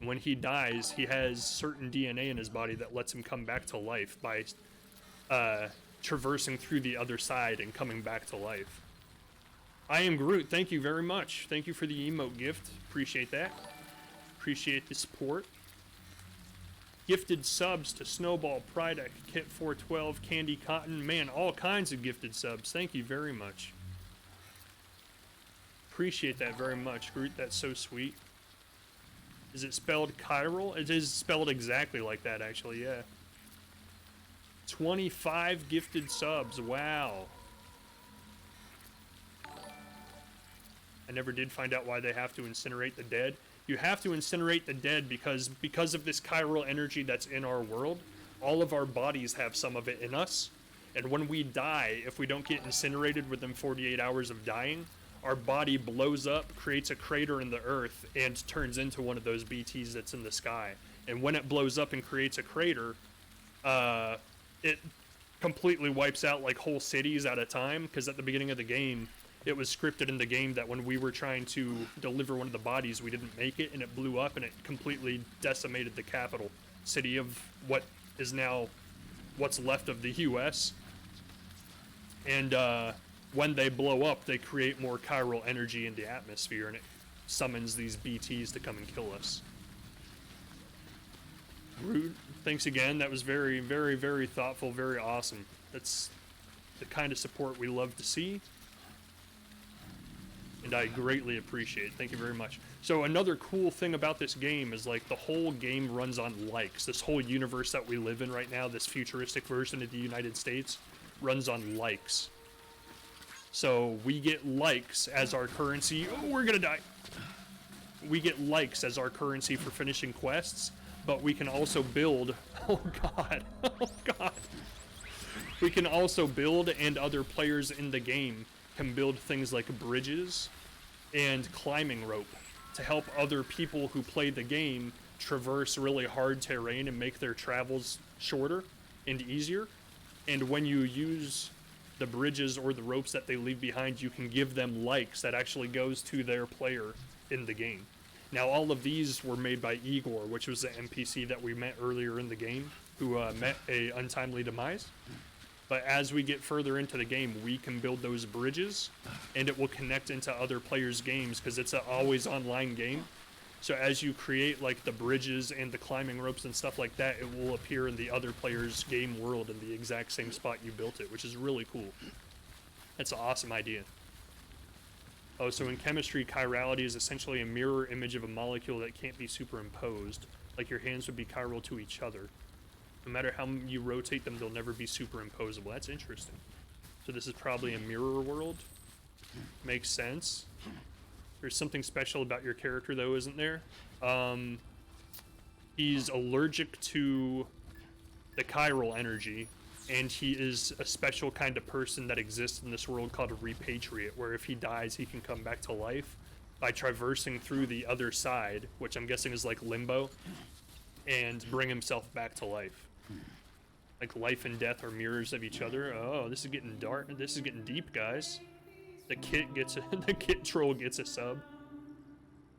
When he dies, he has certain DNA in his body that lets him come back to life by traversing through the other side and coming back to life. I am Groot. Thank you very much. Thank you for the emote gift. Appreciate that. Appreciate the support. Gifted subs to Snowball, Prydeck, Kit 412, Candy Cotton. Man, all kinds of gifted subs. Thank you very much. Appreciate that very much, Groot. That's so sweet. Is it spelled chiral? It is spelled exactly like that, actually, yeah. 25 gifted subs. Wow. I never did find out why they have to incinerate the dead. You have to incinerate the dead because of this chiral energy that's in our world, all of our bodies have some of it in us. And when we die, if we don't get incinerated within 48 hours of dying, our body blows up, creates a crater in the earth, and turns into one of those BTs that's in the sky. And when it blows up and creates a crater, it completely wipes out like whole cities at a time, because at the beginning of the game, it was scripted in the game that when we were trying to deliver one of the bodies, we didn't make it, and it blew up, and it completely decimated the capital city of what is now what's left of the U.S. And when they blow up, they create more chiral energy in the atmosphere, and it summons these BTs to come and kill us. Rude. Thanks again. That was very, very, very thoughtful, very awesome. That's the kind of support we love to see, and I greatly appreciate it. Thank you very much. So another cool thing about this game is like the whole game runs on likes. This whole universe that we live in right now, this futuristic version of the United States, runs on likes. So we get likes as our currency. Oh, we're gonna die. We get likes as our currency for finishing quests, but we can also build. Oh god. Oh god. We can also build, and other players in the game can build things like bridges and climbing rope to help other people who play the game traverse really hard terrain and make their travels shorter and easier. And when you use the bridges or the ropes that they leave behind, you can give them likes that actually goes to their player in the game. Now, all of these were made by Igor, which was the NPC that we met earlier in the game, who met a untimely demise. But as we get further into the game, we can build those bridges, and it will connect into other players' games because it's an always online game. So as you create like the bridges and the climbing ropes and stuff like that, it will appear in the other player's game world in the exact same spot you built it, which is really cool. That's an awesome idea. Oh, so in chemistry, chirality is essentially a mirror image of a molecule that can't be superimposed, like your hands would be chiral to each other. No matter how you rotate them, they'll never be superimposable. That's interesting. So this is probably a mirror world. Makes sense. There's something special about your character, though, isn't there? He's allergic to the chiral energy, and he is a special kind of person that exists in this world called a repatriate, where if he dies, he can come back to life by traversing through the other side, which I'm guessing is like limbo, and bring himself back to life. Like life and death are mirrors of each other. Oh, this is getting dark. This is getting deep, guys. The kit gets the kit troll gets a sub.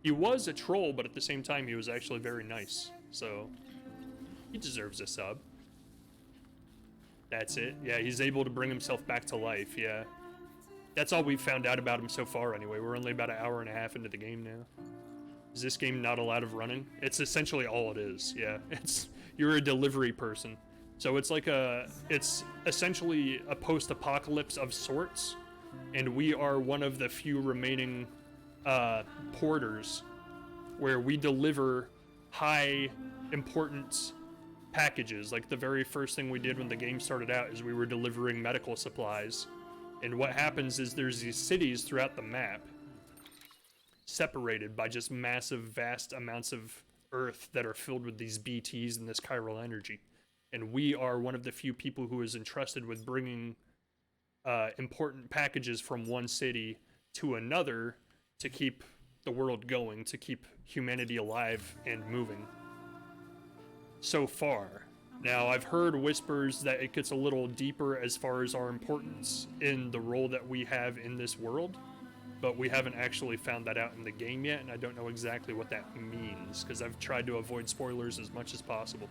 He was a troll, but at the same time, he was actually very nice. So he deserves a sub. That's it. Yeah, he's able to bring himself back to life. Yeah, that's all we've found out about him so far. Anyway, we're only about an hour and a half into the game now. Is this game not a lot of running? It's essentially all it is. Yeah, you're a delivery person. So it's like it's essentially a post-apocalypse of sorts, and we are one of the few remaining porters where we deliver high importance packages. Like the very first thing we did when the game started out is we were delivering medical supplies. And what happens is there's these cities throughout the map separated by just massive, vast amounts of earth that are filled with these BTs and this chiral energy. And we are one of the few people who is entrusted with bringing important packages from one city to another to keep the world going, to keep humanity alive and moving. So far. Now, I've heard whispers that it gets a little deeper as far as our importance in the role that we have in this world, but we haven't actually found that out in the game yet, and I don't know exactly what that means, because I've tried to avoid spoilers as much as possible.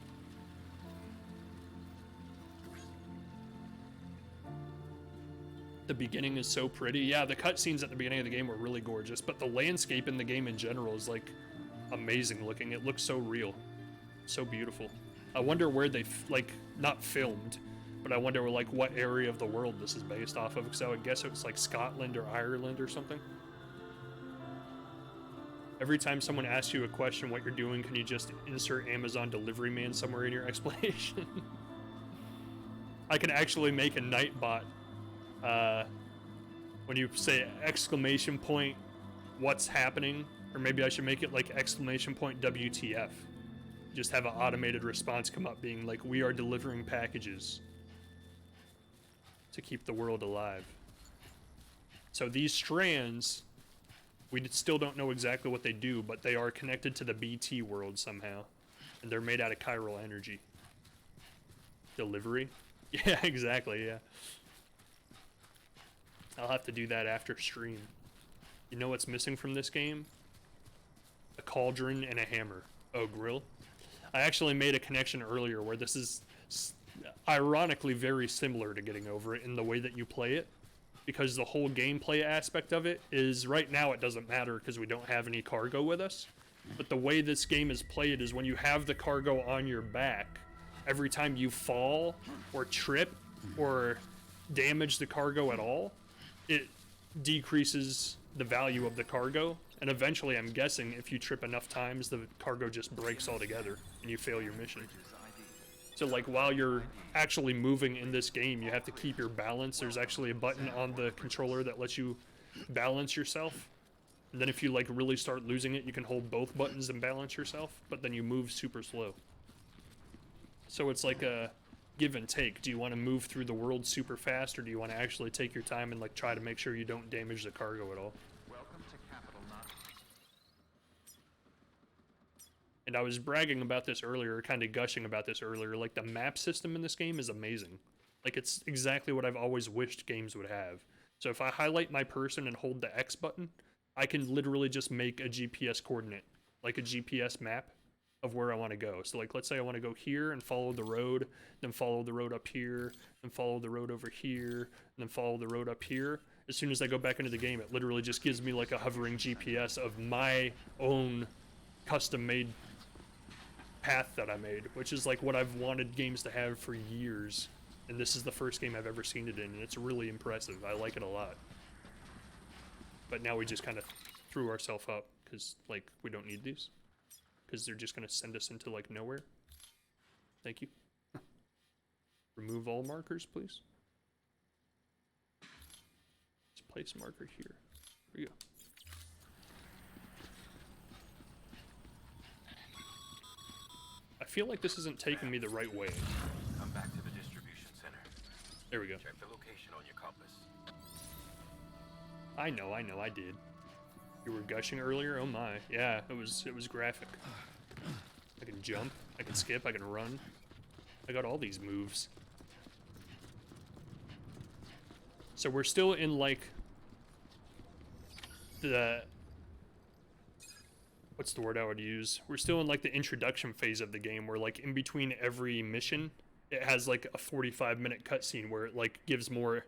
The beginning is so pretty. Yeah, the cutscenes at the beginning of the game were really gorgeous, but the landscape in the game in general is, like, amazing looking. It looks so real. So beautiful. I wonder where they, not filmed, but I wonder, like, what area of the world this is based off of, because I would guess it was, like, Scotland or Ireland or something. Every time someone asks you a question what you're doing, can you just insert Amazon delivery man somewhere in your explanation? I can actually make a Nightbot. When you say exclamation point, what's happening? Or maybe I should make it like exclamation point WTF. Just have an automated response come up being like, we are delivering packages to keep the world alive. So these strands, we still don't know exactly what they do, but they are connected to the BT world somehow. And they're made out of chiral energy. Delivery? Yeah, exactly, yeah. I'll have to do that after stream. You know what's missing from this game? A cauldron and a hammer. Oh, grill? I actually made a connection earlier where this is ironically very similar to Getting Over It in the way that you play it, because the whole gameplay aspect of it is, right now it doesn't matter because we don't have any cargo with us, but the way this game is played is when you have the cargo on your back, every time you fall or trip or damage the cargo at all, it decreases the value of the cargo, and eventually, I'm guessing, if you trip enough times, the cargo just breaks altogether, and you fail your mission. So like while you're actually moving in this game, you have to keep your balance. There's actually a button on the controller that lets you balance yourself. And then if you like really start losing it, you can hold both buttons and balance yourself, but then you move super slow. So it's like a give and take. Do you want to move through the world super fast, or do you want to actually take your time and like try to make sure you don't damage the cargo at all? Welcome to Capital Not. And I was bragging about this earlier, kind of gushing about this earlier. Like the map system in this game is amazing. Like it's exactly what I've always wished games would have. So if I highlight my person and hold the X button, I can literally just make a GPS coordinate, like a GPS map of where I want to go. So like, let's say I want to go here and follow the road, then follow the road up here, then follow the road over here, and then follow the road up here. As soon as I go back into the game, it literally just gives me like a hovering GPS of my own custom-made path that I made, which is like what I've wanted games to have for years. And this is the first game I've ever seen it in, and it's really impressive. I like it a lot. But now we just kind of threw ourselves up, because, like, we don't need these. Because they're just going to send us into, like, nowhere. Thank you. Remove all markers, please. Let's place a marker here. Here we go. I feel like this isn't taking me the right way. Come back to the distribution center. There we go. Check the location on your compass. I know, I did. You were gushing earlier? Oh my. Yeah, it was graphic. I can jump, I can skip, I can run. I got all these moves. So we're still in like the what's the word I would use? We're still in like the introduction phase of the game where like in between every mission it has like a 45-minute cutscene where it like gives more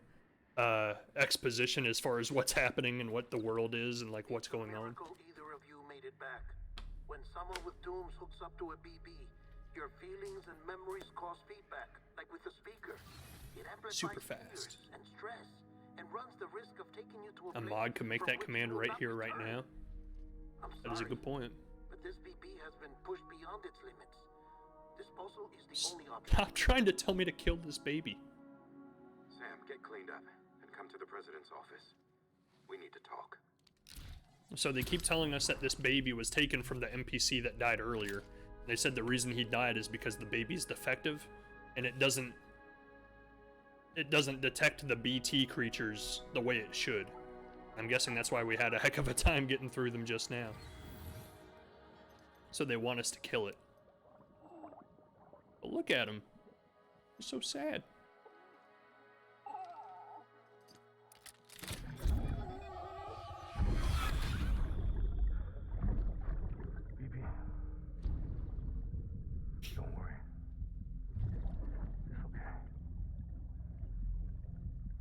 exposition as far as what's happening and what the world is and like what's going on. Either of you made it back. When someone with dooms hooks up to a BB, your feelings and memories cause feedback, like with the speaker. It amplifies Super fears fast. and stress, and runs the risk of taking you to A place mod could make from that which command you will right not here, right return. now. That is a good point. But this BB has been pushed beyond its limits. Disposal is the only option. Stop trying to tell me to kill this baby. Sam, get cleaned up and come to the president's office. We need to talk. So they keep telling us that this baby was taken from the NPC that died earlier. They said the reason he died is because the baby's defective, and it doesn't detect the BT creatures the way it should. I'm guessing that's why we had a heck of a time getting through them just now. So they want us to kill it. But look at him. He's so sad. BB. Don't worry. It's okay.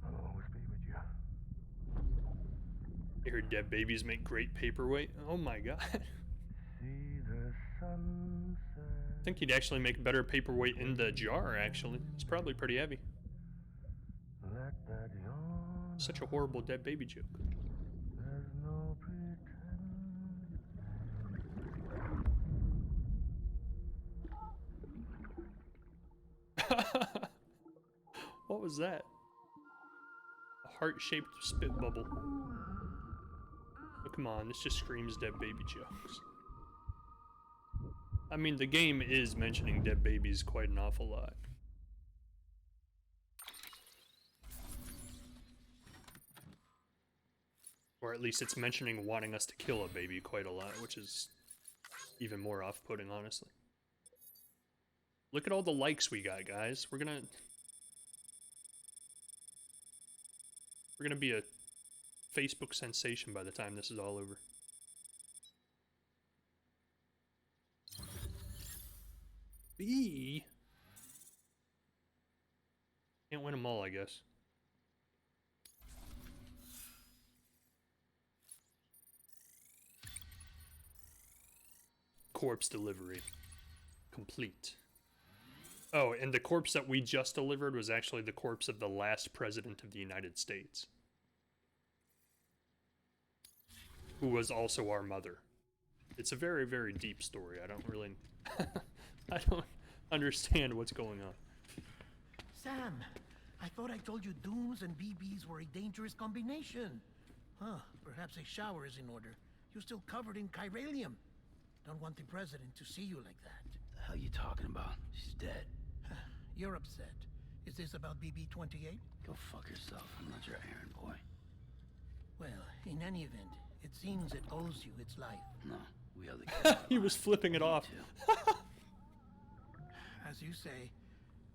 I'll always be with you. You heard dead babies make great paperweight? Oh my god. See the sunset. I think you'd actually make better paperweight in the jar, actually. It's probably pretty heavy. Let that yawn. Such a horrible dead baby joke. There's no pretend. What was that? A heart-shaped spit bubble. Oh, come on, this just screams dead baby jokes. I mean, the game is mentioning dead babies quite an awful lot. Or at least it's mentioning wanting us to kill a baby quite a lot, which is even more off-putting, honestly. Look at all the likes we got, guys. We're gonna be a Facebook sensation by the time this is all over. B. Can't win them all, I guess. Corpse delivery. Complete. Oh, and the corpse that we just delivered was actually the corpse of the last president of the United States. Who was also our mother. It's a very, very deep story. I don't really... I understand what's going on. Sam, I thought I told you dooms and BBs were a dangerous combination. Huh, perhaps a shower is in order. You're still covered in chiralium. Don't want the president to see you like that. The hell you talking about? She's dead. You're upset. Is this about BB-28? Go fuck yourself. I'm not your errand boy. Well, in any event, it seems it owes you its life. No, we owe the kid. He was flipping it off. As you say,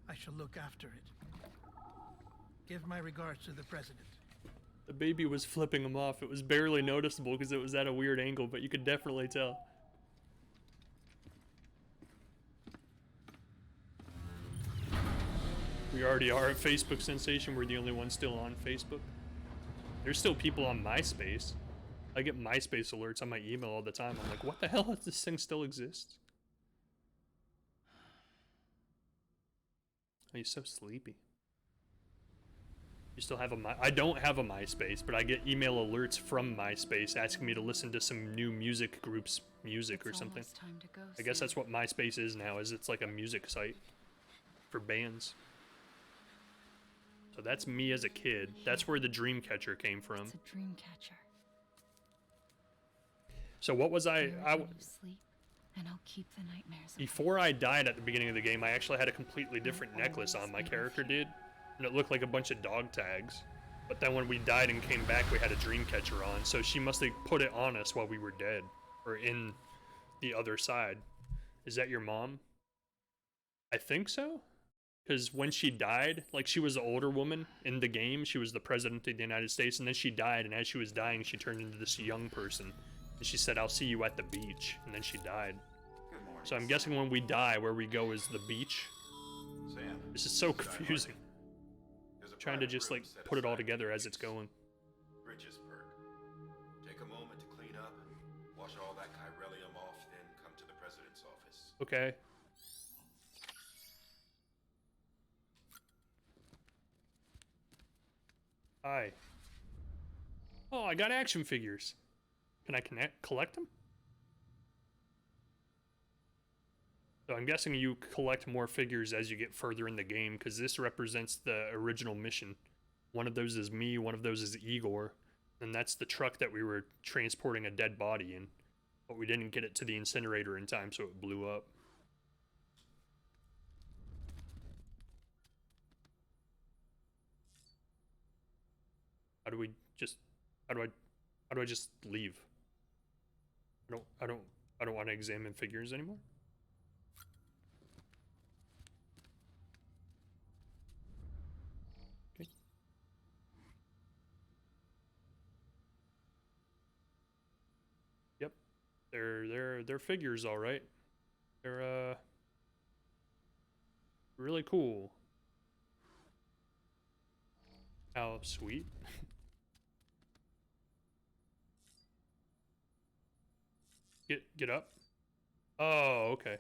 I shall look after it. Give my regards to the president. The baby was flipping him off. It was barely noticeable because it was at a weird angle, but you could definitely tell. We already are a Facebook sensation. We're the only ones still on Facebook. There's still people on MySpace. I get MySpace alerts on my email all the time. I'm like, what the hell does this thing still exist? Oh, he's so sleepy. You still have I don't have a MySpace, but I get email alerts from MySpace asking me to listen to some new music group's music or something. Time to go, I guess that's what MySpace is now, is it's like a music site for bands. So that's me as a kid. That's where the Dreamcatcher came from. It's a dream catcher. So what was I Sleep, and I'll keep the nightmares away. before I died at the beginning of the game, I actually had a completely different necklace on. My character did, and it looked like a bunch of dog tags. But then when we died and came back, we had a Dreamcatcher on. So she must have put it on us while we were dead, or in the other side. Is that your mom? I think so. Because when she died, like, she was the older woman in the game. She was the president of the United States, and then she died, and as she was dying, she turned into this young person. And she said, "I'll see you at the beach," and then she died. Good morning. So I'm guessing when we die, where we go is the beach. Sam. This is so confusing. There's a Trying to private just, room like, set put it all aside together for as it's use. going. Bridges perk. Take a moment to clean up and wash all that chiralium off, then come to the president's office. Okay. Hi. Oh, I got action figures. Can I collect them? So I'm guessing you collect more figures as you get further in the game, because this represents the original mission. One of those is me, one of those is Igor, and that's the truck that we were transporting a dead body in. But we didn't get it to the incinerator in time, so it blew up. How do I just leave? I don't want to examine figures anymore. Okay. Yep. They're figures, all right. They're really cool. How sweet. Get up. Oh, okay.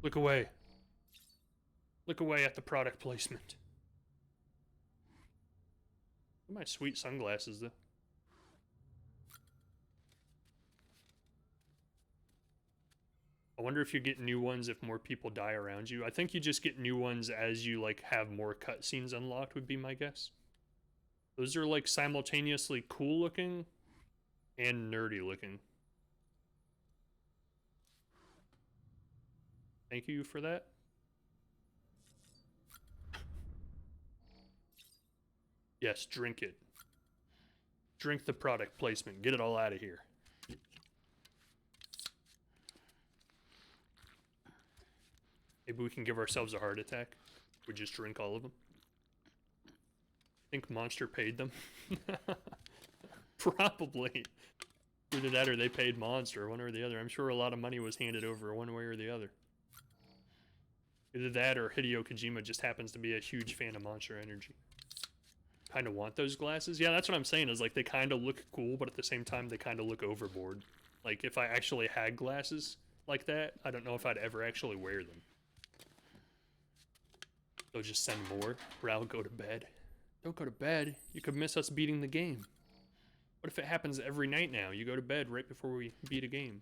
Look away. Look away at the product placement. Look at my sweet sunglasses, though. I wonder if you get new ones if more people die around you. I think you just get new ones as you, like, have more cutscenes unlocked, would be my guess. Those are, like, simultaneously cool looking and nerdy looking. Thank you for that. Yes, drink it. Drink the product placement. Get it all out of here. Maybe we can give ourselves a heart attack. We just drink all of them. I think Monster paid them. Probably. Either that or they paid Monster, one or the other. I'm sure a lot of money was handed over one way or the other. Either that or Hideo Kojima just happens to be a huge fan of Monster Energy. Kind of want those glasses. Yeah, that's what I'm saying, is like they kind of look cool, but at the same time they kind of look overboard. Like if I actually had glasses like that, I don't know if I'd ever actually wear them. They'll just send more, or I'll go to bed. Don't go to bed. You could miss us beating the game. What if it happens every night now? You go to bed right before we beat a game.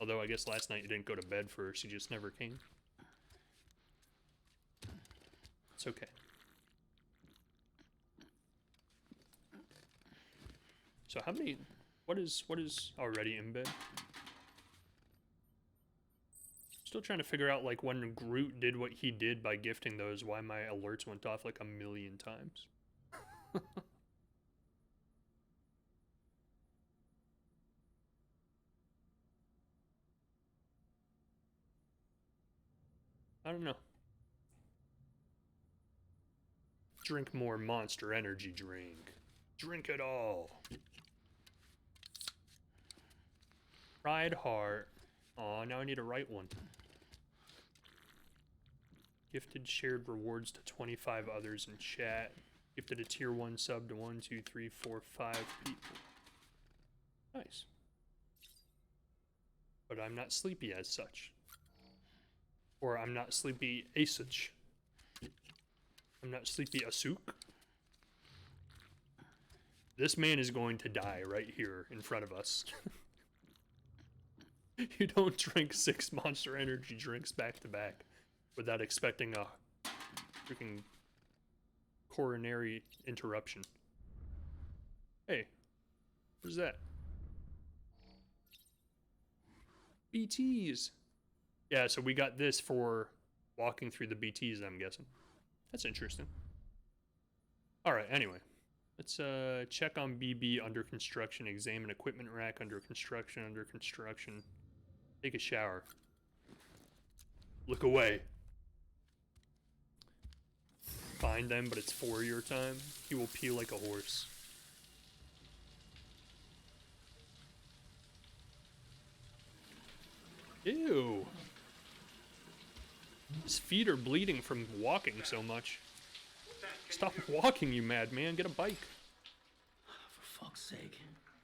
Although I guess last night you didn't go to bed first, you just never came. It's okay. So how many, what is already in bed? Still trying to figure out, like, when Groot did what he did by gifting those, why my alerts went off like 1,000,000 times. I don't know. Drink more Monster Energy drink. Drink it all. Pride heart. Aw, now I need to write one. Gifted shared rewards to 25 others in chat. Gifted a tier 1 sub to 1, 2, 3, 4, 5 people. Nice. But I'm not sleepy as such. Or I'm not sleepy as such. I'm not sleepy asuk. This man is going to die right here in front of us. You don't drink 6 Monster Energy drinks back to back without expecting a freaking coronary interruption. Hey, what's that? BTs. Yeah, so we got this for walking through the BTs, I'm guessing. That's interesting. Alright, anyway. Let's check on BB under construction, examine equipment rack under construction, take a shower. Look away. Find them, but it's for your time. He will pee like a horse. Ew. His feet are bleeding from walking so much. Stop walking, you madman. Get a bike. For fuck's sake.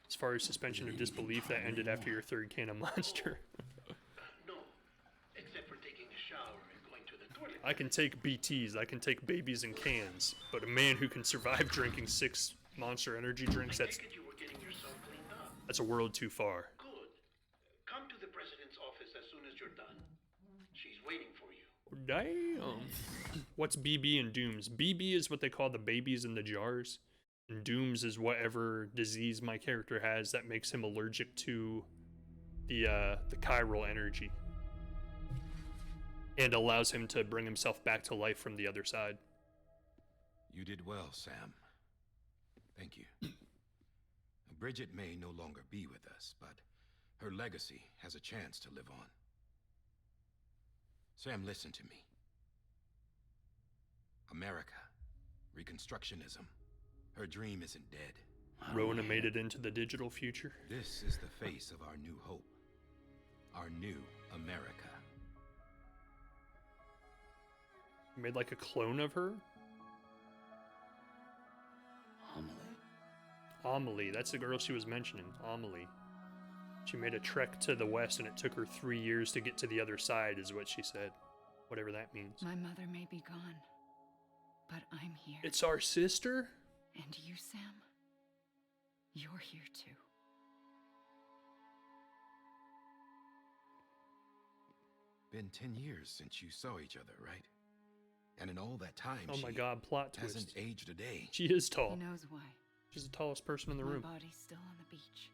As far as suspension of disbelief, that ended after your 3rd can of Monster. No, except for taking a shower and going to the toilet. I can take BTs, I can take babies in cans, but a man who can survive drinking 6 Monster Energy drinks, I take it you were getting yourself cleaned up. that's a world too far. Good. Come to the president's office as soon as you're done. She's waiting for you. Damn. What's BB and Dooms? BB is what they call the babies in the jars, and Dooms is whatever disease my character has that makes him allergic to the chiral energy and allows him to bring himself back to life from the other side. You did well, Sam. Thank you. Bridget may no longer be with us, but her legacy has a chance to live on. Sam, listen to me. America, Reconstructionism. Her dream isn't dead. Rona made it into the digital future. This is the face of our new hope. Our new America. You made like a clone of her? Amelie, that's the girl she was mentioning. Amelie. She made a trek to the west and it took her 3 years to get to the other side, is what she said. Whatever that means. My mother may be gone, but I'm here. It's our sister? And you, Sam? You're here too. Been 10 years since you saw each other, right? And in all that time, oh my god, plot twist. Hasn't aged a day. She is tall. He knows why. She's the tallest person in the room. My body's still on the beach.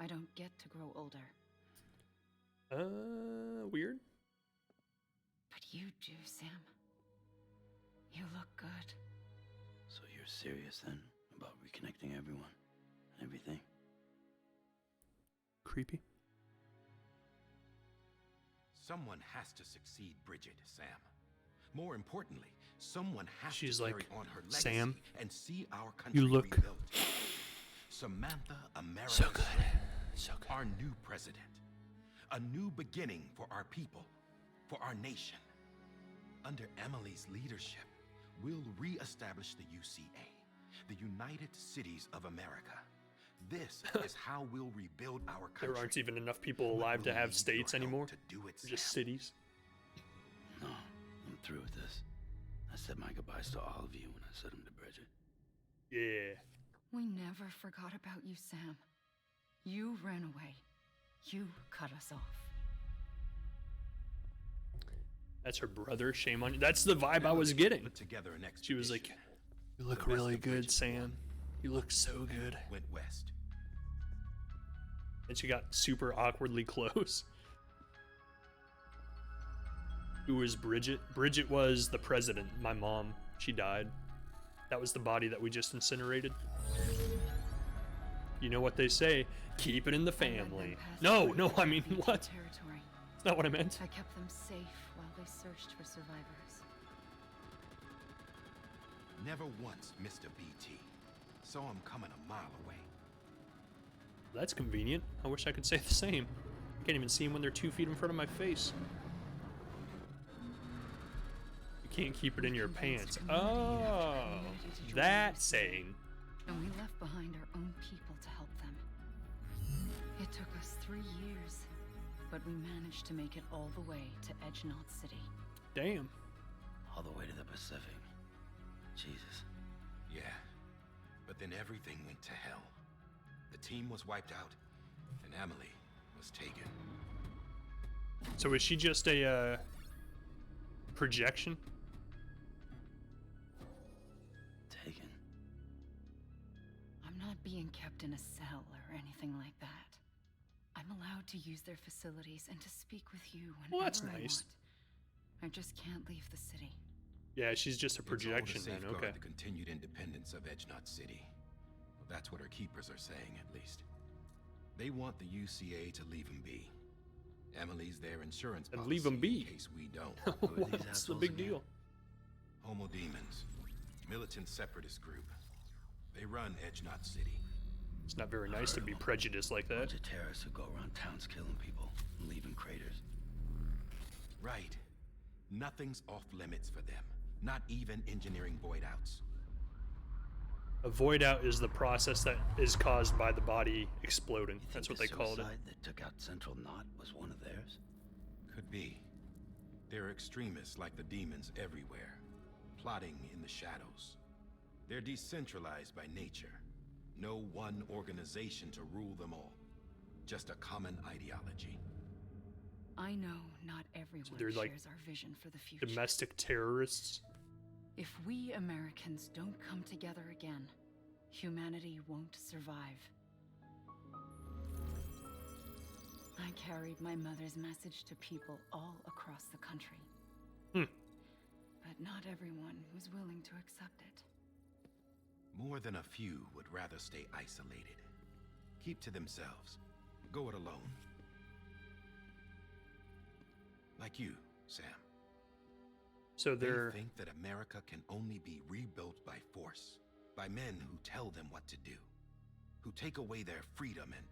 I don't get to grow older. Weird. But you do, Sam. You look good. So you're serious then about reconnecting everyone and everything? Creepy. Someone has to succeed Bridget, Sam. More importantly, someone has She's to like, carry on her legacy Sam, and see our country you look rebuilt. Samantha America. so good. So good. Our new president. A new beginning for our people, for our nation. Under Emily's leadership, we'll re-establish the UCA, the United Cities of America. This is how we'll rebuild our country. There aren't even enough people alive to have states anymore. They're just cities. No, I'm through with this. I said my goodbyes to all of you when I said them to Bridget. Yeah. We never forgot about you, Sam. You ran away. You cut us off. That's her brother. Shame on you. That's the vibe I was getting. Put together an She was like, expedition. "You look The rest really of good, Bridget's Sam. won. You look so good." Went west. And she got super awkwardly close. Who was Bridget? Bridget was the president. My mom. She died. That was the body that we just incinerated. You know what they say? Keep it in the family. No, I mean, what? Territory. That's not what I meant. I kept them safe while they searched for survivors. Never once missed a BT. Saw him coming a mile away. That's convenient. I wish I could say the same. I can't even see them when they're 2 feet in front of my face. You can't keep it in your pants. Oh, that saying. And we left behind our own people to help them. It took us 3 years, but we managed to make it all the way to Edge Knot City. Damn. All the way to the Pacific. Jesus. Yeah. But then everything went to hell. The team was wiped out, and Emily was taken. So is she just a projection? Taken. I'm not being kept in a cell or anything like that. I'm allowed to use their facilities and to speak with you whenever Well, that's I nice. want. I just can't leave the city. Yeah, she's just a projection it's all to then. safeguard Okay. the continued independence of Edge Knot City. Well, that's what our keepers are saying, at least. They want the UCA to leave him be. Emily's their insurance And policy leave 'em be. in case we don't. What's the big deal? Homo Demons, militant separatist group. They run Edge Knot City. It's not very nice to be prejudiced like that. Bunch of terrorists who go around towns killing people and leaving craters. Right. Nothing's off limits for them. Not even engineering void outs. A void out is the process that is caused by the body exploding. You think That's what the they called it. suicide that took out Central Knot was one of theirs? Could be. There are extremists like the demons everywhere, plotting in the shadows. They're decentralized by nature. No one organization to rule them all. Just a common ideology. I know not everyone they're like shares our vision for the future. Domestic terrorists. If we Americans don't come together again, humanity won't survive. I carried my mother's message to people all across the country. But not everyone was willing to accept it. More than a few would rather stay isolated. Keep to themselves. Go it alone. Like you, Sam. So they're... They think that America can only be rebuilt by force, by men who tell them what to do, who take away their freedom and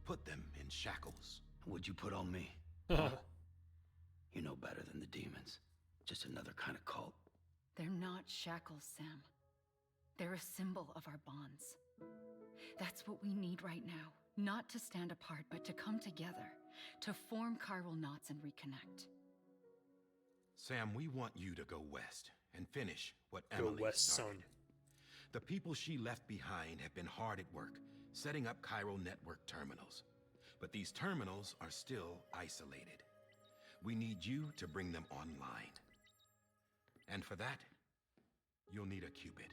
put them in shackles. What'd you put on me? You know better than the demons. Just another kind of cult. They're not shackles, Sam. They're a symbol of our bonds. That's what we need right now. Not to stand apart, but to come together, to form chiral knots and reconnect. Sam, we want you to go west and finish what Go Emily west, started. son. The people she left behind have been hard at work, setting up chiral network terminals. But these terminals are still isolated. We need you to bring them online. And for that, you'll need a Cupid.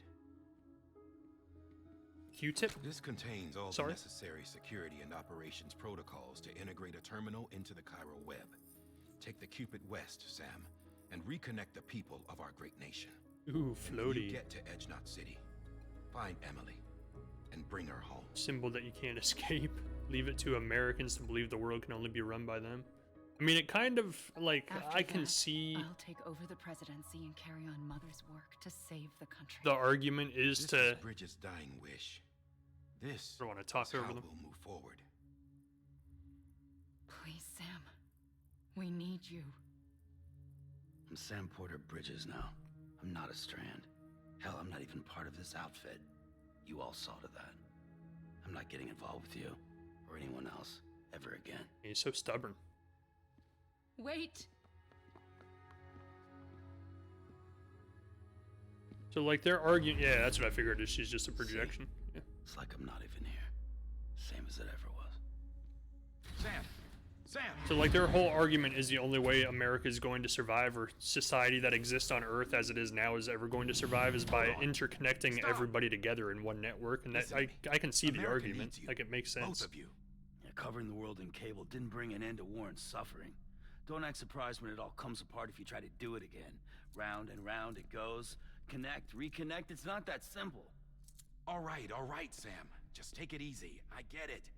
Q-tip? This contains all Sorry? the necessary security and operations protocols to integrate a terminal into the chiral web. Take the Cupid west, Sam, and reconnect the people of our great nation. Ooh, And when you floaty. get to Edge Knot City, find Emily and bring her home. Symbol that you can't escape. Leave it to Americans to believe the world can only be run by them. I mean, it kind of, like, After I can that, see I'll take over the presidency and carry on Mother's work to save the country. the argument is This to... is Bridget's dying wish. This I don't want to talk is over how them. we'll move forward. Please, Sam. We need you. I'm Sam Porter Bridges now. I'm not a Strand. Hell, I'm not even part of this outfit. You all saw to that. I'm not getting involved with you or anyone else ever again. He's so stubborn. Wait! So, like, they're arguing... Yeah, that's what I figured. Is she's just a projection. Yeah. It's like I'm not even here. Same as it ever was. Sam, Sam! So, like, their whole argument is the only way America is going to survive, or society that exists on Earth as it is now is ever going to survive, is by interconnecting everybody together in one network. And that I can see the argument. Like, it makes sense. Both of you. Yeah, covering the world in cable didn't bring an end to war and suffering. Don't act surprised when it all comes apart if you try to do it again. Round and round it goes. Connect, reconnect, it's not that simple. All right, Sam. Just take it easy. I get it.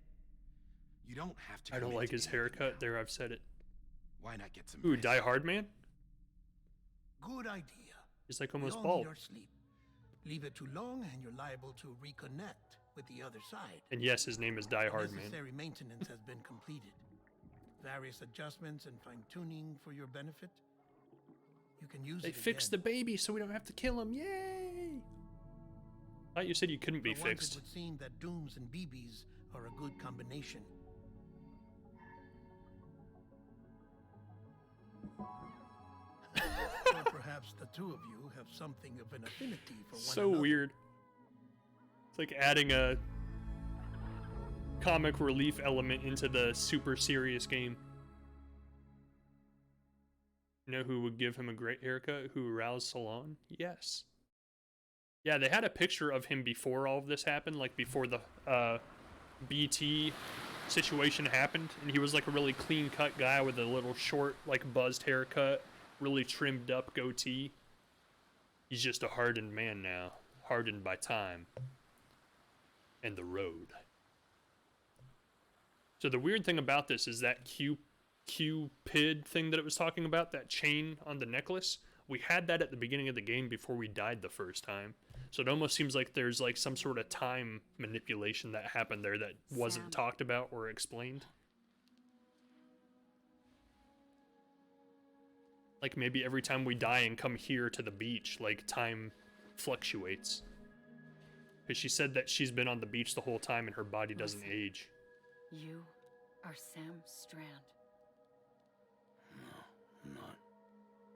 You don't have to. I don't like his haircut. There, I've said it. Why not get some? Ooh, Die Hard Man? Good idea. He's like almost We all bald. need our sleep. Leave it too long and you're liable to reconnect with the other side. And yes, his name is Die Hard Man. Necessary maintenance has been completed. Various adjustments and fine-tuning for your benefit. You can use They it fixed again. the baby so we don't have to kill him. Yay! I thought you said you couldn't be For once, fixed. it would seem that Dooms and BBs are a good combination. Or perhaps the two of you have something of an affinity for one So another. weird. It's like adding a comic relief element into the super serious game. You know who would give him a great haircut? Who aroused Salon? Yes. Yeah, they had a picture of him before all of this happened, like before the BT situation happened, and he was like a really clean-cut guy with a little short, like buzzed haircut, really trimmed up goatee. He's just a hardened man now, hardened by time and the road. So the weird thing about this is that Cupid thing that it was talking about, that chain on the necklace, we had that at the beginning of the game before we died the first time. So it almost seems like there's like some sort of time manipulation that happened there that wasn't talked about or explained. Like maybe every time we die and come here to the beach, like time fluctuates. Because she said that she's been on the beach the whole time and her body doesn't age. You are Sam Strand. No,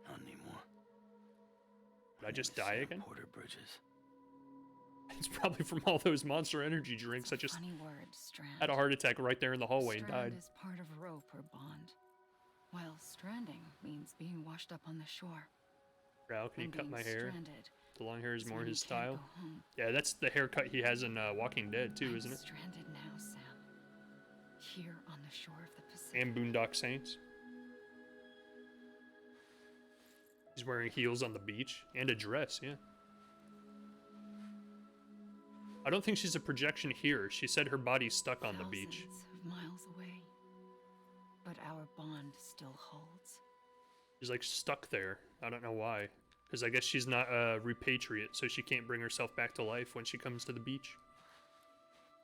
not anymore. Did I just die again? Porter Bridges. It's probably from all those Monster Energy drinks. I just Funny word, Strand. had a heart attack right there in the hallway and Strand died. is part of rope or bond, while stranding means being washed up on the shore. Ral, can you And cut my being hair? stranded The long hair is is more when his you can't style. go home. Yeah, that's the haircut he has in Walking Dead too, I'm isn't it? stranded now, Sam. Here on the shore of the Pacific. And Boondock Saints. He's wearing heels on the beach and a dress, yeah. I don't think she's a projection here. She said her body's stuck on the beach. Thousands of miles away, but our bond still holds. She's like stuck there. I don't know why. Because I guess she's not a repatriate, so she can't bring herself back to life when she comes to the beach.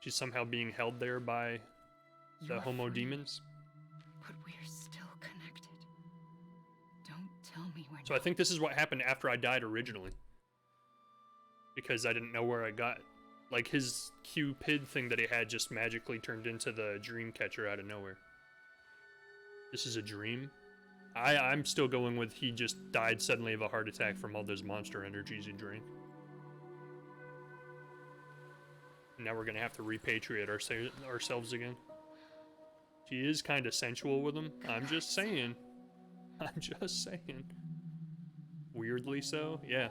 She's somehow being held there by the You're homo free, demons. but we're still connected. Don't tell me we're So I think this is what happened after I died originally. Because I didn't know where I got... Like, his Cupid thing that he had just magically turned into the dream catcher out of nowhere. This is a dream? I'm still going with he just died suddenly of a heart attack from all those Monster Energies he drank. Now we're gonna have to repatriate ourselves again. She is kind of sensual with him. I'm just saying. I'm just saying. Weirdly so, yeah.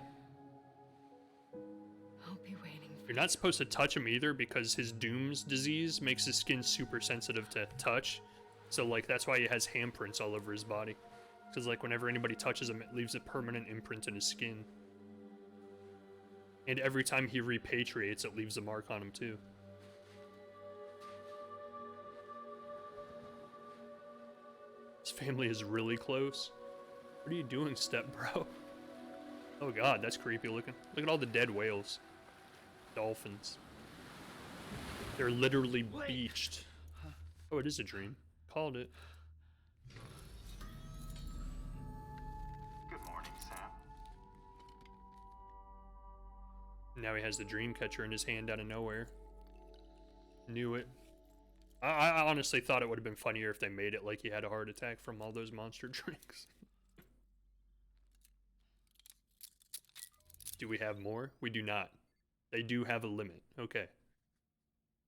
I'll be waiting. You're not supposed to touch him either because his Doom's disease makes his skin super sensitive to touch. So, like, that's why he has handprints all over his body. Because, like, whenever anybody touches him, it leaves a permanent imprint in his skin. And every time he repatriates, it leaves a mark on him, too. His family is really close. What are you doing, step bro? Oh god, that's creepy looking. Look at all the dead whales. Dolphins. They're literally beached. Oh, it is a dream. Called it. Good morning, Sam. Now he has the dream catcher in his hand out of nowhere. Knew it. I honestly thought it would have been funnier if they made it like he had a heart attack from all those monster drinks. Do we have more? We do not. They do have a limit. Okay.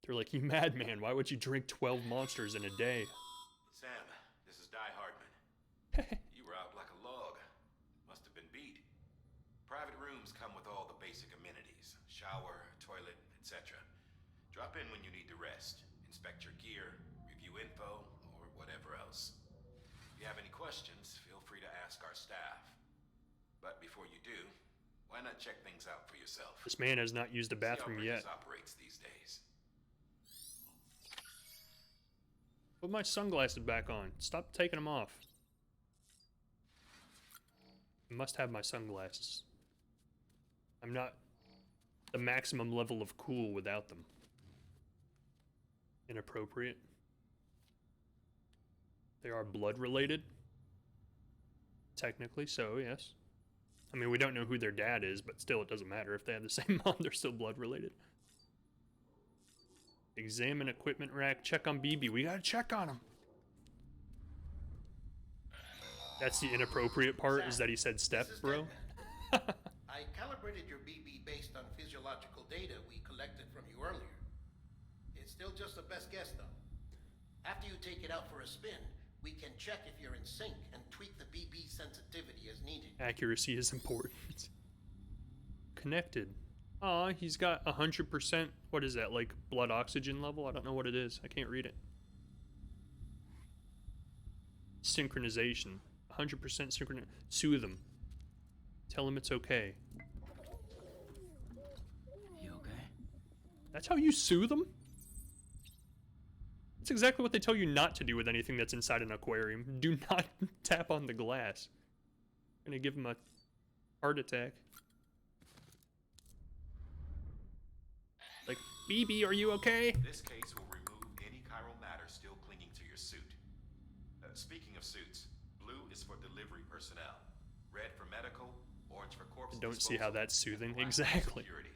They're like, you madman, why would you drink 12 monsters in a day? Sam, Private rooms come with all the basic amenities. Shower, toilet, etc. Drop in when you need to rest, inspect your gear, review info, or whatever else. If you have any questions, feel free to ask our staff. But before you do, why not check things out for yourself? This man has not used a bathroom See how yet. Bridges operates these days. Put my sunglasses back on. Stop taking them off. I must have my sunglasses. I'm not the maximum level of cool without them. Inappropriate. They are blood related. Technically, so yes. I mean, we don't know who their dad is, but still, it doesn't matter. If they have the same mom, they're still blood related. Examine equipment rack. Check on BB. We gotta check on him. That's the inappropriate part, is that he said step, bro. I calibrated your BB based on physiological data we collected from you earlier. It's still just a best guess, though. After you take it out for a spin, we can check if you're in sync and tweak the BB sensitivity as needed. Accuracy is important. Connected. Aw, he's got 100%, what is that, like blood oxygen level? I don't know what it is. I can't read it. Synchronization. 100% synchron. Soothe him. Tell him it's okay. You okay? That's how you soothe them? That's exactly what they tell you not to do with anything that's inside an aquarium. Do not tap on the glass. Gonna give him a heart attack. Like, BB, are you okay? This case will remove any chiral matter still clinging to your suit. Speaking of suits, blue is for delivery personnel, red for medical, orange for corpse I don't see disposal, how that's soothing. and black for Exactly. security.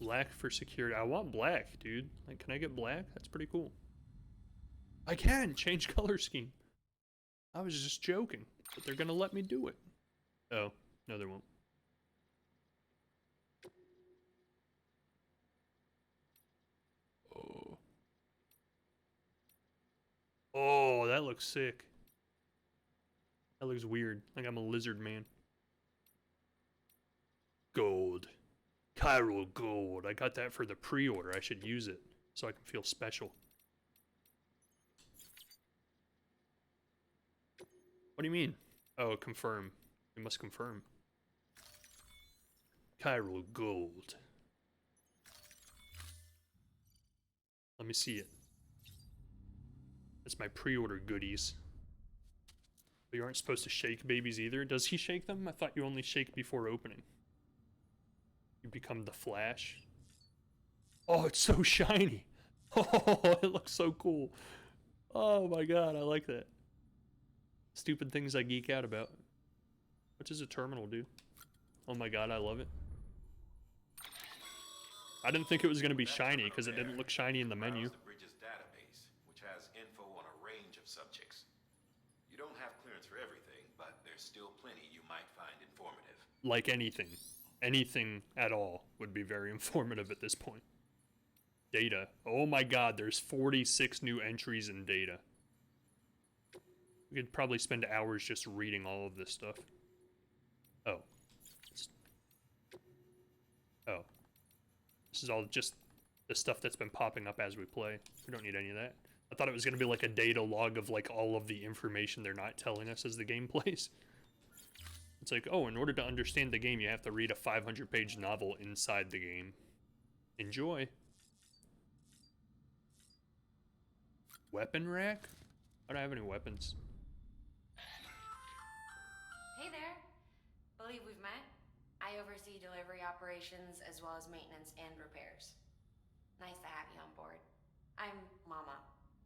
Black for security. I want black, dude. Like, can I get black? That's pretty cool. I can change color scheme. I was just joking, but they're gonna let me do it. Oh, no, they won't. Oh. Oh, that looks sick. That looks weird. Like I'm a lizard man. Gold. Chiral gold. I got that for the pre-order. I should use it so I can feel special. What do you mean? Oh, confirm. We must confirm. Chiral gold. Let me see it. That's my pre-order goodies. But you aren't supposed to shake babies either. Does he shake them? I thought you only shake before opening. You become the Flash. Oh, it's so shiny. Oh, it looks so cool. Oh my god, I like that. Stupid things I geek out about. What does a terminal do? Oh my god, I love it. I didn't think it was going to be shiny because it didn't look shiny in the menu. Browse the Bridges database, which has info on a range of subjects. You don't have clearance for everything, but there's still plenty you might find informative. Like anything. Anything at all would be very informative at this point. Data. Oh my god, there's 46 new entries in data. We could probably spend hours just reading all of this stuff. Oh. Oh. This is all just the stuff that's been popping up as we play. We don't need any of that. I thought it was going to be like a data log of like all of the information they're not telling us as the game plays. It's like, oh, in order to understand the game, you have to read a 500-page novel inside the game. Enjoy. Weapon rack? I don't have any weapons. Hey there. Believe we've met? I oversee delivery operations as well as maintenance and repairs. Nice to have you on board. I'm Mama,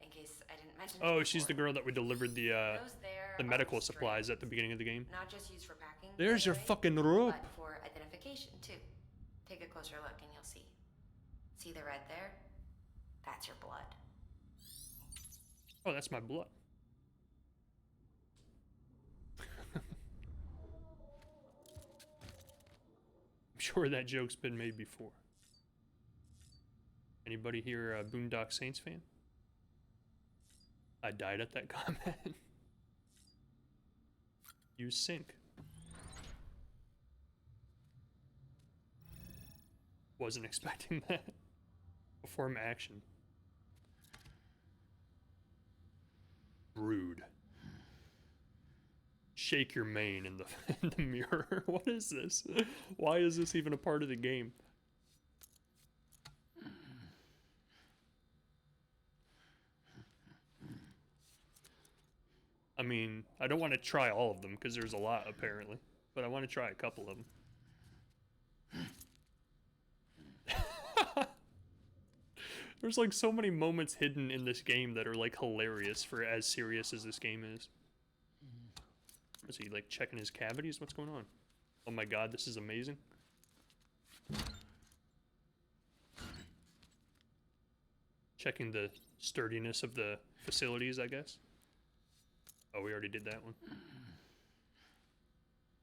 in case I didn't mention it Oh, before. she's the girl that we delivered the Those there medical are supplies at the strands. beginning of the game. Not just used for packing. There's by your the way, fucking rope. But for identification, too. Take a closer look and you'll see. See the red there? That's your blood. Oh, that's my blood. I'm sure that joke's been made before. Anybody here a Boondock Saints fan? I died at that comment. Use sync. Wasn't expecting that. Perform action. Rude. Shake your mane in the in the mirror. What is this? Why is this even a part of the game? I mean, I don't want to try all of them because there's a lot apparently, but I want to try a couple of them. There's like so many moments hidden in this game that are like hilarious for as serious as this game is. Is he like checking his cavities? What's going on? Oh my god, this is amazing. Checking the sturdiness of the facilities, I guess. Oh, we already did that one.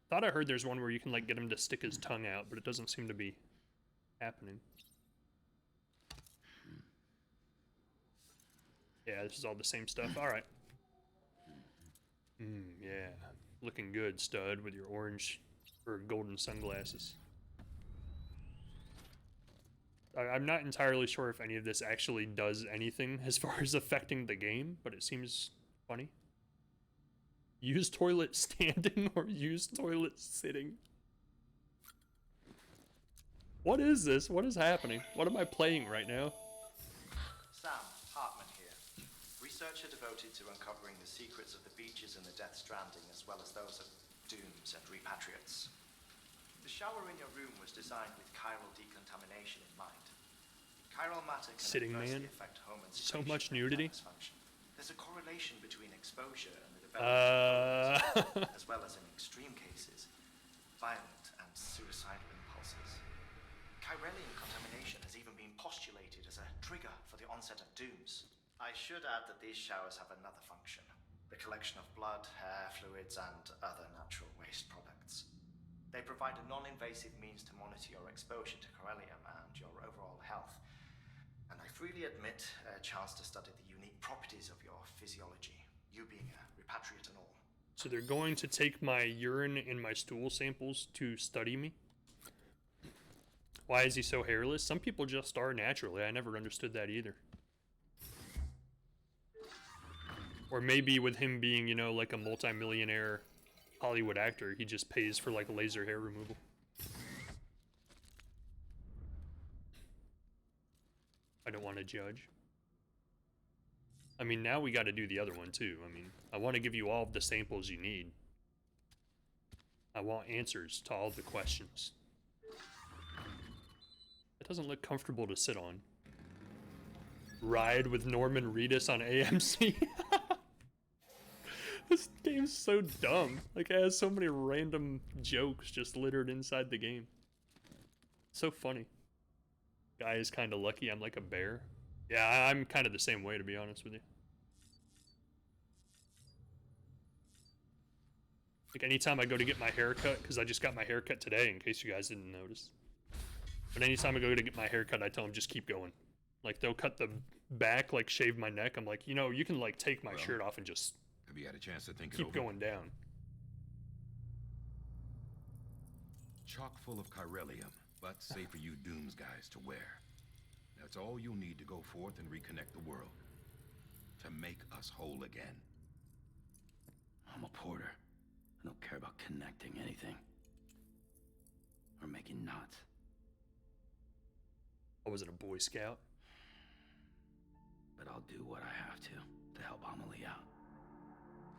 Thought I heard there's one where you can like get him to stick his tongue out, but it doesn't seem to be happening. Yeah, this is all the same stuff. Alright. Yeah. Looking good, stud, with your orange or golden sunglasses. I'm not entirely sure if any of this actually does anything as far as affecting the game, but it seems funny. Use toilet standing or use toilet sitting. What is this? What is happening? What am I playing right now? Sam Hartman here, researcher devoted to uncovering the secrets of the beaches in the Death Stranding, as well as those of dooms and repatriates. The shower in your room was designed with chiral decontamination in mind. Chiral matter can Sitting adversely man. affect hormone So secretion much and nudity. thymus function. There's a correlation between exposure and the development of hormones, as well as in extreme cases, violent and suicidal impulses. Chiralian contamination has even been postulated as a trigger for the onset of dooms. I should add that these showers have another function: the collection of blood, hair, fluids, and other natural waste products. They provide a non-invasive means to monitor your exposure to chiralium and your overall health. And I freely admit a chance to study the unique properties of your physiology, you being a repatriate and all. So they're going to take my urine and my stool samples to study me? Why is he so hairless? Some people just are naturally. I never understood that either. Or maybe with him being, you know, like a multi-millionaire Hollywood actor, he just pays for like laser hair removal. I don't want to judge. I mean, now we got to do the other one too. I mean, I want to give you all of the samples you need. I want answers to all the questions. It doesn't look comfortable to sit on. Ride with Norman Reedus on AMC. This game's so dumb. Like, it has so many random jokes just littered inside the game. So funny. Guy is kind of lucky I'm like a bear. Yeah, I'm kind of the same way, to be honest with you. Like, anytime I go to get my hair cut, because I just got my hair cut today, in case you guys didn't notice. But anytime I go to get my hair cut, I tell them just keep going. Like, they'll cut the back, like, shave my neck. I'm like, you know, you can, like, take my shirt off and just... Have you had a chance to think it keep over? going down. Chock full of chiralium, but safe for you dooms guys to wear. That's all you'll need to go forth and reconnect the world. To make us whole again. I'm a porter. I don't care about connecting anything. Or making knots. I wasn't a Boy Scout. But I'll do what I have to help Amelie out.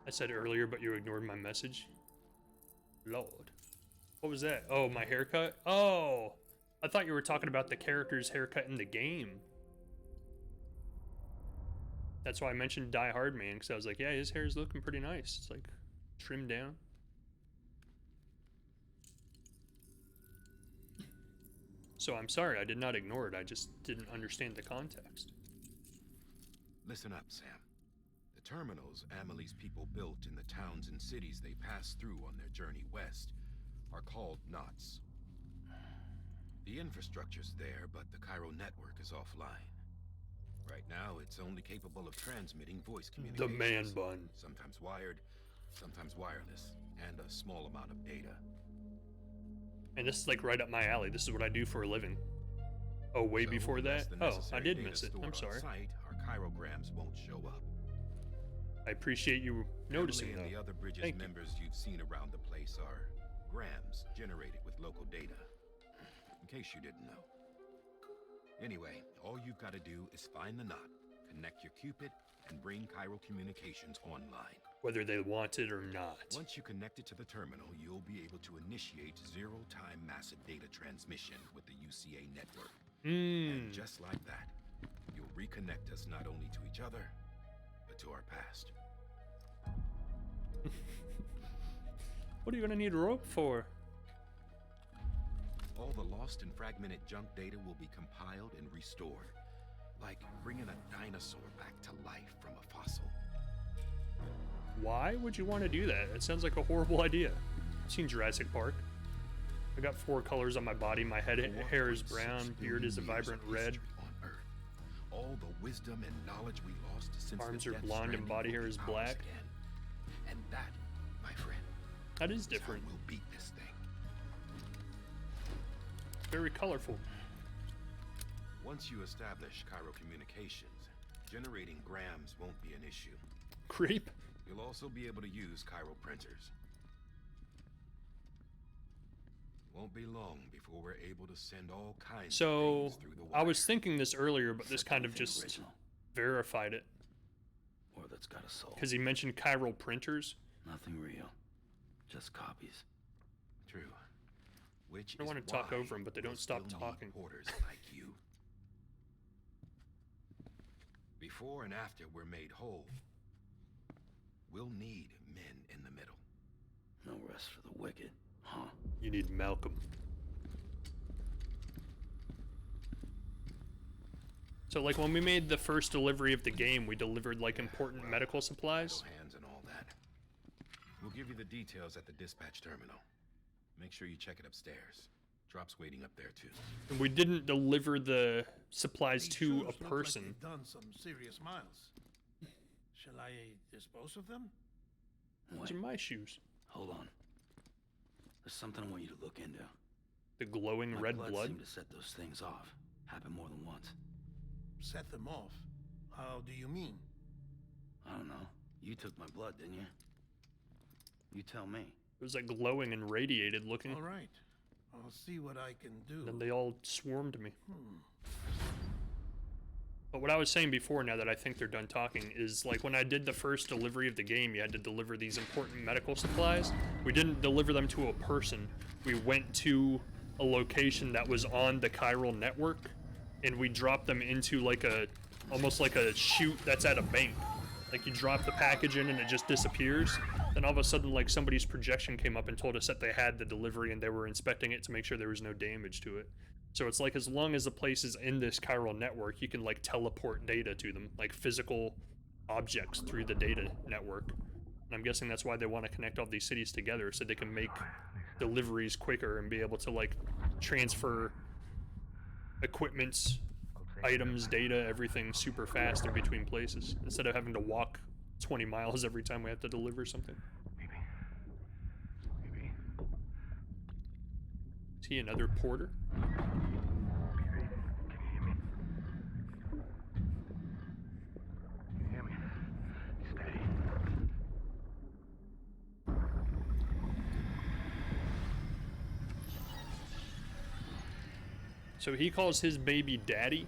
I said earlier, but you ignored my message. Lord. What was that? Oh, my haircut? Oh! I thought you were talking about the character's haircut in the game. That's why I mentioned Die Hard Man, because I was like, yeah, his hair's looking pretty nice. It's like trimmed down. So I'm sorry, I did not ignore it. I just didn't understand the context. Listen up, Sam. The terminals Amelie's people built in the towns and cities they passed through on their journey west are called knots. The infrastructure's there, but the Cairo network is offline. Right now, it's only capable of transmitting voice The communications. man bun. Sometimes wired, sometimes wireless, and a small amount of data. And this is like right up my alley. This is what I do for a living. Oh, way So before unless that? the Oh, I necessary did data miss it. stored I'm on sorry. Site, our chirograms won't show up. I appreciate you noticing, Emily and the though. other Bridges Thank you. members you've seen around the place are grams generated with local data. In case you didn't know. Anyway, all you've got to do is find the knot, connect your Cupid, and bring chiral communications online. Whether they want it or not. Once you connect it to the terminal, you'll be able to initiate zero-time massive data transmission with the UCA network. And just like that, you'll reconnect us not only to each other, but to our past. What are you gonna need a rope for? All the lost and fragmented junk data will be compiled and restored. Like bringing a dinosaur back to life from a fossil. Why would you want to do that? It sounds like a horrible idea. I've seen Jurassic Park. I got 4 colors on my body. My hair is brown, beard is a vibrant red. All the wisdom and knowledge we lost since Arms the are Death blonde and Stranding body will hair be is ours black. again. And that, my friend, That is different. we'll beat this thing. Very colorful. Once you establish chiral communications, generating grams won't be an issue. Creep. You'll also be able to use chiral printers. Won't be long before we're able to send all kinds of So, things through the I wire. was thinking this earlier, but this Except kind of anything just original, verified it. or that's got a soul. Because he mentioned chiral printers. Nothing real, just copies. True. Which I don't is want to talk why over them, but they don't we'll stop still need talking. porters like you. Before and after we're made whole, we'll need men in the middle. No rest for the wicked, huh? You need Malcolm. So, like, when we made the first delivery of the game, we delivered, like, important medical supplies. Idle hands and all that. We'll give you the details at the dispatch terminal. Make sure you check it upstairs. Drop's waiting up there too. And we didn't deliver the supplies These to shoes a look like person. they've done some serious miles. Shall I dispose of them? Those are my shoes. Hold on. There's something I want you to look into. The glowing My red blood? seemed to set those things off. Happened more than once. Set them off? How do you mean? I don't know. You took my blood, didn't you? You tell me. It was like glowing and radiated looking. All right. I'll see what I can do. And they all swarmed me. But what I was saying before, now that I think they're done talking, is like when I did the first delivery of the game, you had to deliver these important medical supplies. We didn't deliver them to a person. We went to a location that was on the chiral network, and we dropped them into like almost like a chute that's at a bank. Like you drop the package in and it just disappears. Then all of a sudden, like somebody's projection came up and told us that they had the delivery and they were inspecting it to make sure there was no damage to it. So it's like as long as the place is in this chiral network, you can like teleport data to them, like physical objects through the data network. And I'm guessing that's why they want to connect all these cities together so they can make deliveries quicker and be able to like transfer equipments, items, data, everything super fast in between places instead of having to walk 20 miles every time we have to deliver something. Is he another porter? So he calls his baby daddy,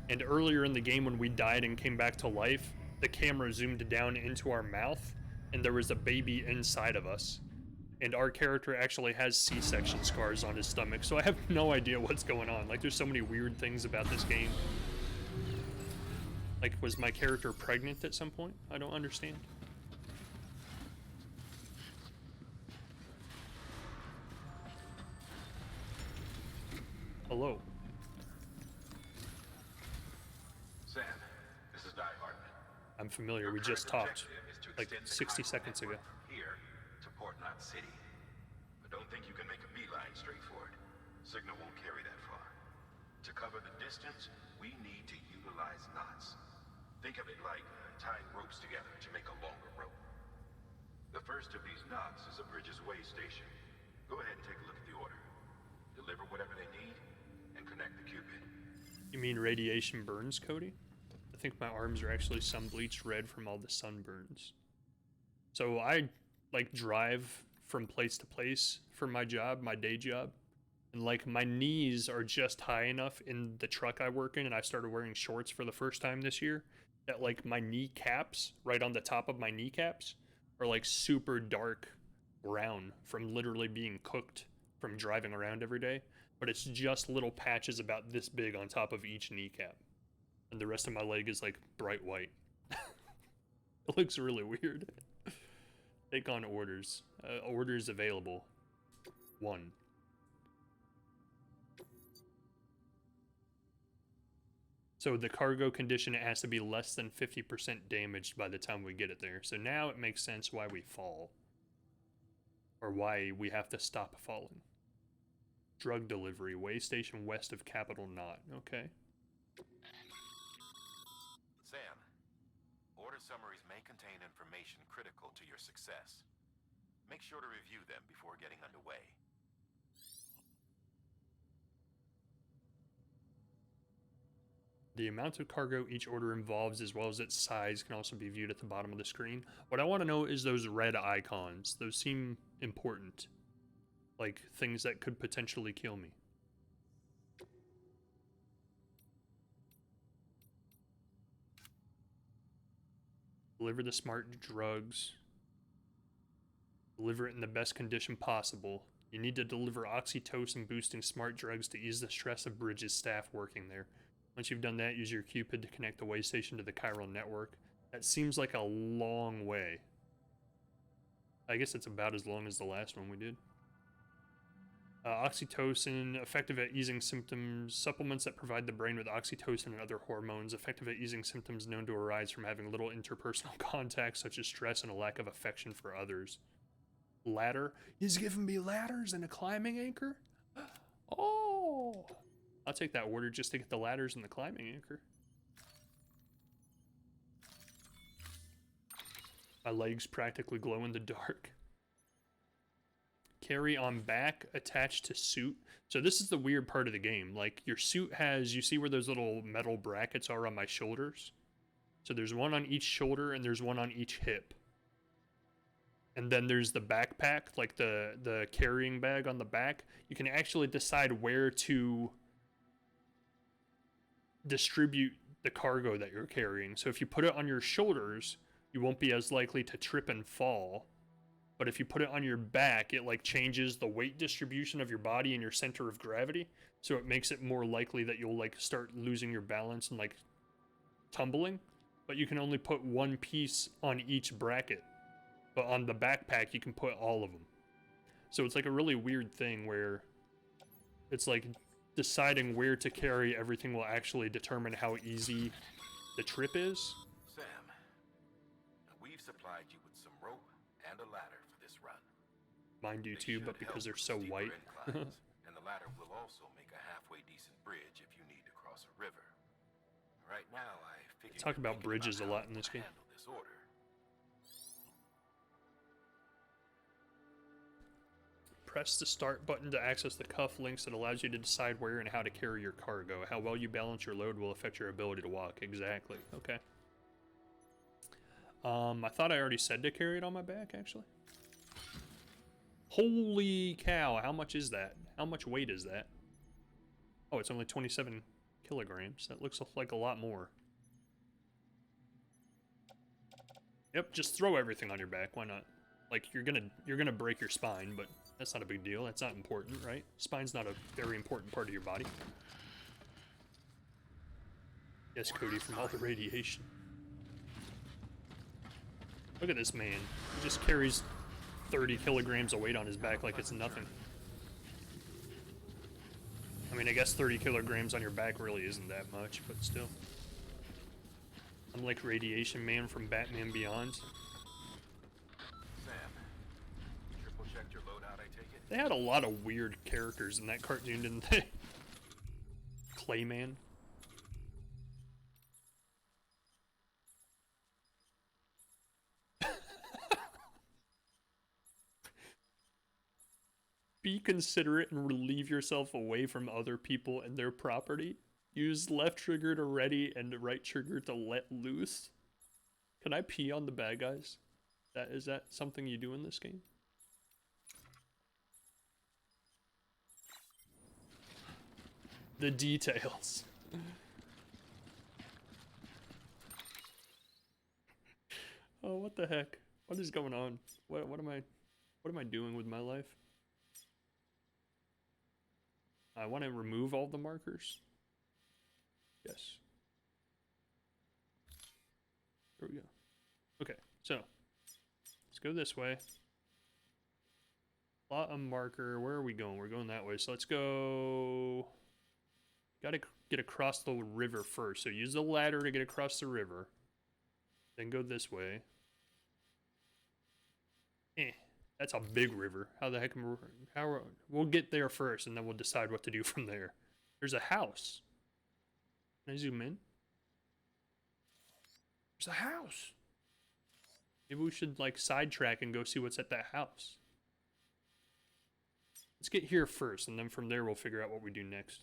and earlier in the game when we died and came back to life, the camera zoomed down into our mouth, and there was a baby inside of us. And our character actually has C-section scars on his stomach, so I have no idea what's going on. Like, there's so many weird things about this game. Like, was my character pregnant at some point? I don't understand. Hello. Sam, this is Di Hartman. I'm familiar, we just talked like 60 seconds ago. Here to Port Knot City. But don't think you can make a beeline straight for it. Signal won't carry that far. To cover the distance, we need to utilize knots. Think of it like tying ropes together to make a longer rope. The first of these knots is a Bridges Way station. Go ahead and take a look at the order. Deliver whatever they need, and connect the Cupid. You mean radiation burns, Cody? I think my arms are actually sun bleached red from all the sunburns. So I like drive from place to place for my job, my day job. And like my knees are just high enough in the truck I work in, and I started wearing shorts for the first time this year, that like my kneecaps, right on the top of my kneecaps, are like super dark brown from literally being cooked from driving around every day. But it's just little patches about this big on top of each kneecap. And the rest of my leg is like bright white. It looks really weird. Take on orders. Orders available. 1. So the cargo condition has to be less than 50% damaged by the time we get it there. So now it makes sense why we fall. Or why we have to stop falling. Drug delivery. Way station west of Capital Knot. Okay. Sam, order summaries may contain information critical to your success. Make sure to review them before getting underway. The amount of cargo each order involves, as well as its size, can also be viewed at the bottom of the screen. What I want to know is those red icons. Those seem important. Like things that could potentially kill me. Deliver the smart drugs. Deliver it in the best condition possible. You need to deliver oxytocin boosting smart drugs to ease the stress of Bridges staff working there. Once you've done that, use your Cupid to connect the way station to the chiral network. That seems like a long way. I guess it's about as long as the last one we did. Oxytocin, effective at easing symptoms. Supplements that provide the brain with oxytocin and other hormones, effective at easing symptoms known to arise from having little interpersonal contact, such as stress and a lack of affection for others. Ladder. He's giving me ladders and a climbing anchor? Oh! I'll take that order just to get the ladders and the climbing anchor. My legs practically glow in the dark. Carry on back, attached to suit. So this is the weird part of the game. Like, your suit has, you see where those little metal brackets are on my shoulders? So there's one on each shoulder and there's one on each hip. And then there's the backpack, like the carrying bag on the back. You can actually decide where to distribute the cargo that you're carrying. So if you put it on your shoulders, you won't be as likely to trip and fall. But if you put it on your back, it like changes the weight distribution of your body and your center of gravity. So it makes it more likely that you'll like start losing your balance and like tumbling. But you can only put one piece on each bracket. But on the backpack, you can put all of them. So it's like a really weird thing where it's like deciding where to carry everything will actually determine how easy the trip is. Sam, we've supplied you with some rope and a ladder for this run. Mine do too, but because they're so white. And the ladder will also make a halfway decent bridge if you need to cross a river. Right now, I figured Talk about bridges a lot in this game. this order. Press the start button to access the cuff links that allows you to decide where and how to carry your cargo. How well you balance your load will affect your ability to walk. Exactly. Okay. I thought I already said to carry it on my back, actually. Holy cow, how much is that? How much weight is that? Oh, it's only 27 kilograms. That looks like a lot more. Yep, just throw everything on your back. Why not? Like, you're gonna break your spine, but that's not a big deal. That's not important, right? Spine's not a very important part of your body. Yes, Cody, from all the radiation. Look at this man. He just carries 30 kilograms of weight on his back like it's nothing. I mean, I guess 30 kilograms on your back really isn't that much, but still. I'm like Radiation Man from Batman Beyond. Sam, you triple checked your loadout, I take it? They had a lot of weird characters in that cartoon, didn't they? Clayman. Be considerate and relieve yourself away from other people and their property. Use left trigger to ready and right trigger to let loose. Can I pee on the bad guys? Is that something you do in this game? The details. Oh, what the heck? What is going on? What am I doing with my life? I want to remove all the markers. Yes. There we go. Okay, so let's go this way. Plot a marker. Where are we going? We're going that way. So let's go. Gotta get across the river first. So use the ladder to get across the river. Then go this way. That's a big river. How the heck am we'll get there first and then we'll decide what to do from there. There's a house. Can I zoom in? There's a house. Maybe we should like sidetrack and go see what's at that house. Let's get here first and then from there we'll figure out what we do next.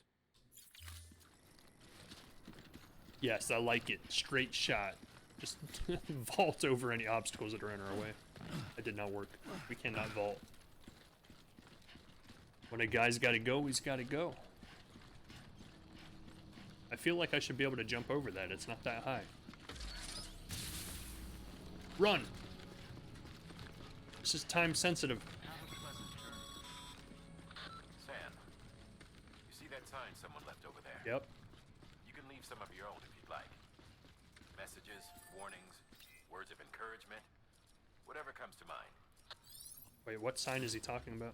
Yes, I like it. Straight shot. Just vault over any obstacles that are in our way. That did not work. We cannot vault. When a guy's gotta go, he's gotta go. I feel like I should be able to jump over that. It's not that high. Run! This is time sensitive. Sam, you see that sign someone left over there? Yep. You can leave some of your own if you'd like. Messages, warnings, words of encouragement, whatever comes to mind. Wait, what sign is he talking about?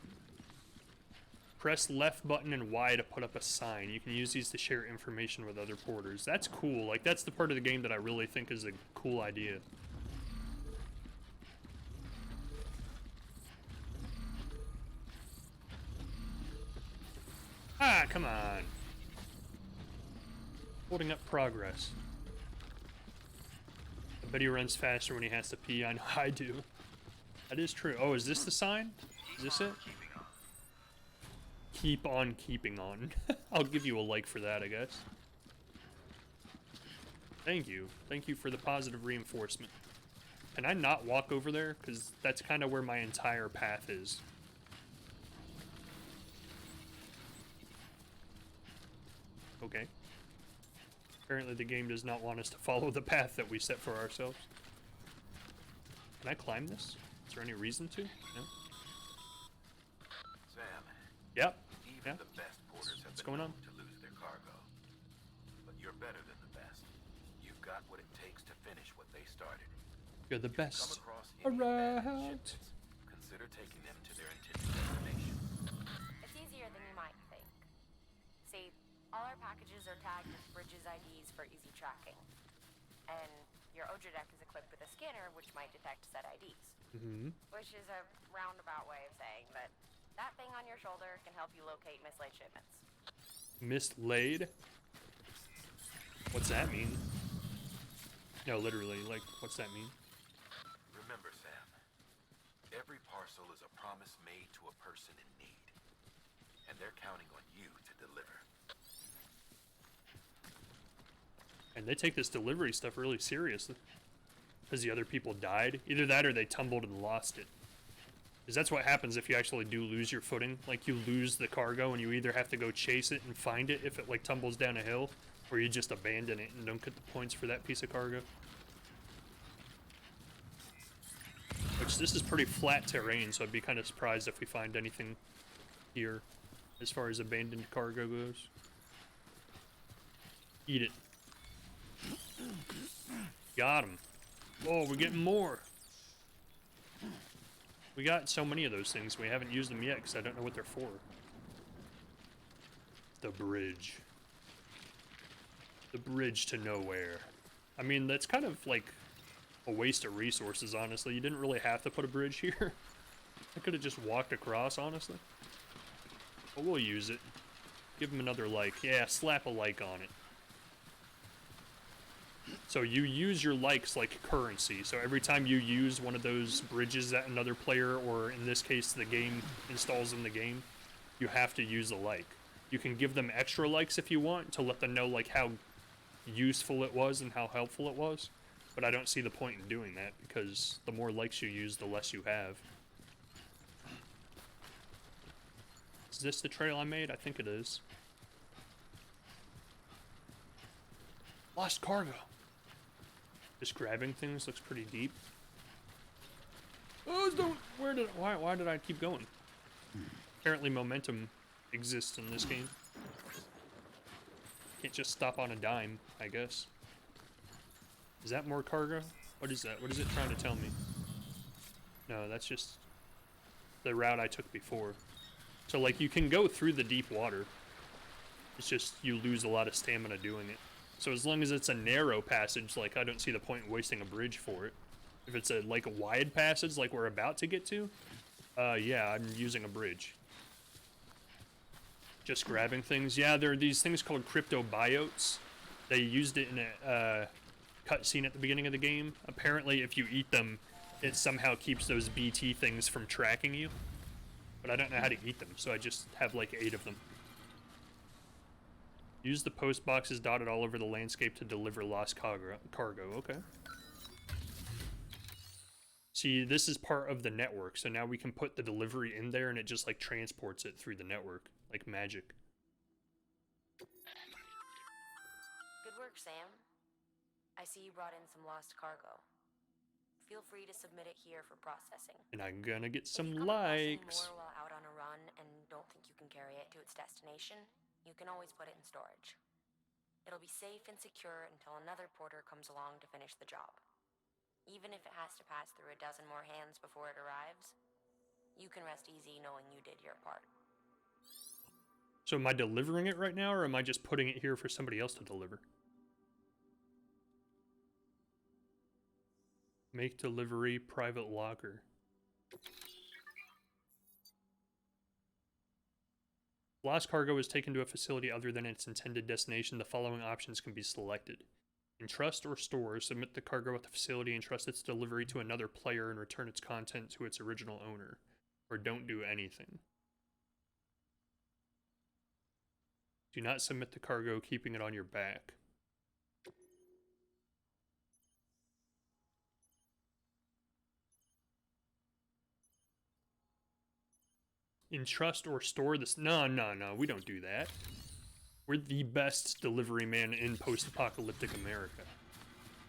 Press left button and Y to put up a sign. You can use these to share information with other porters. That's cool. Like, that's the part of the game that I really think is a cool idea. Ah, come on. Holding up progress. I bet he runs faster when he has to pee. I know I do. That is true. Oh, is this the sign? Is this it? Keep on keeping on. I'll give you a like for that, I guess. Thank you. Thank you for the positive reinforcement. Can I not walk over there? Because that's kind of where my entire path is. Okay. Apparently the game does not want us to follow the path that we set for ourselves. Can I climb this? Is there any reason to? No? Sam. Yep. Even the best porters have What's been going on? known to lose their cargo. But you're better than the best. You've got what it takes to finish what they started. You're the Come best across any around. shipments, consider taking them to their intended destination. It's easier than you might think. See, all our packages are tagged with Bridges IDs for easy tracking. And your Odra deck is equipped with a scanner which might detect said IDs. Mm-hmm. Which is a roundabout way of saying that that thing on your shoulder can help you locate mislaid shipments. Mislaid? What's that mean? No, literally, like, what's that mean? Remember, Sam, every parcel is a promise made to a person in need. And they're counting on you to deliver. And they take this delivery stuff really seriously. Because the other people died. Either that or they tumbled and lost it. Because that's what happens if you actually do lose your footing. Like, you lose the cargo and you either have to go chase it and find it if it, like, tumbles down a hill, or you just abandon it and don't get the points for that piece of cargo. Which, this is pretty flat terrain, so I'd be kind of surprised if we find anything here as far as abandoned cargo goes. Eat it. Got him. Oh, we're getting more. We got so many of those things. We haven't used them yet because I don't know what they're for. The bridge. The bridge to nowhere. I mean, that's kind of like a waste of resources, honestly. You didn't really have to put a bridge here. I could have just walked across, honestly. But we'll use it. Give him another like. Yeah, slap a like on it. So you use your likes like currency. So every time you use one of those bridges that another player, or in this case the game installs in the game, you have to use a like. You can give them extra likes if you want to let them know like how useful it was and how helpful it was. But I don't see the point in doing that because the more likes you use, the less you have. Is this the trail I made? I think it is. Lost cargo. Just grabbing things looks pretty deep. Oh, don't. Why did I keep going? Apparently momentum exists in this game. Can't just stop on a dime, I guess. Is that more cargo? What is that? What is it trying to tell me? No, that's just the route I took before. So like you can go through the deep water. It's just you lose a lot of stamina doing it. So as long as it's a narrow passage, like I don't see the point in wasting a bridge for it. If it's a like a wide passage like we're about to get to, yeah, I'm using a bridge. Just grabbing things. Yeah, there are these things called cryptobiotes. They used it in a cutscene at the beginning of the game. Apparently, if you eat them, it somehow keeps those BT things from tracking you. But I don't know how to eat them, so I just have like 8 of them. Use the post boxes dotted all over the landscape to deliver lost cargo. Okay. See, this is part of the network, so now we can put the delivery in there and it just like transports it through the network, like magic. Good work, Sam. I see you brought in some lost cargo. Feel free to submit it here for processing. And I'm gonna get some If you come across any likes. more while out on a run and don't think you can carry it to its destination, you can always put it in storage. It'll be safe and secure until another porter comes along to finish the job. Even if it has to pass through a dozen more hands before it arrives, you can rest easy knowing you did your part. So am I delivering it right now, or am I just putting it here for somebody else to deliver? Make delivery private locker. Lost cargo is taken to a facility other than its intended destination. The following options can be selected. Entrust or store. Submit the cargo at the facility, entrust its delivery to another player, and return its content to its original owner. Or don't do anything. Do not submit the cargo, keeping it on your back. Entrust or store this. No, we don't do that. We're the best delivery man in post-apocalyptic America.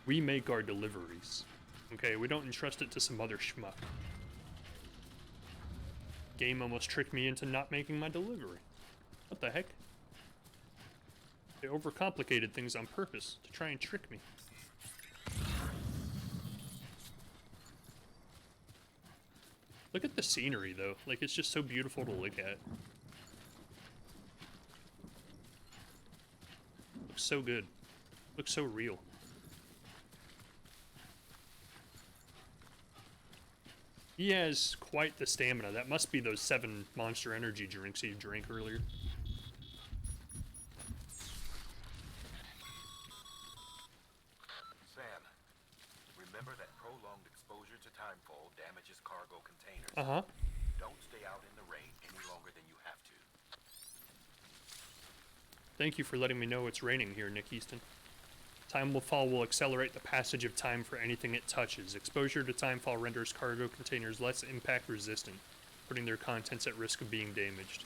We make our deliveries. Okay, we don't entrust it to some other schmuck. Game almost tricked me into not making my delivery. What the heck? They overcomplicated things on purpose to try and trick me. Look at the scenery, though. Like, it's just so beautiful to look at. Looks so good. Looks so real. He has quite the stamina. That must be those 7 Monster Energy drinks you drank earlier. Sam, remember that prolonged exposure to timefall damages cargo containers. Uh-huh. Don't stay out in the rain any longer than you have to. Thank you for letting me know it's raining here, Nick Easton. Timefall will accelerate the passage of time for anything it touches. Exposure to timefall renders cargo containers less impact resistant, putting their contents at risk of being damaged.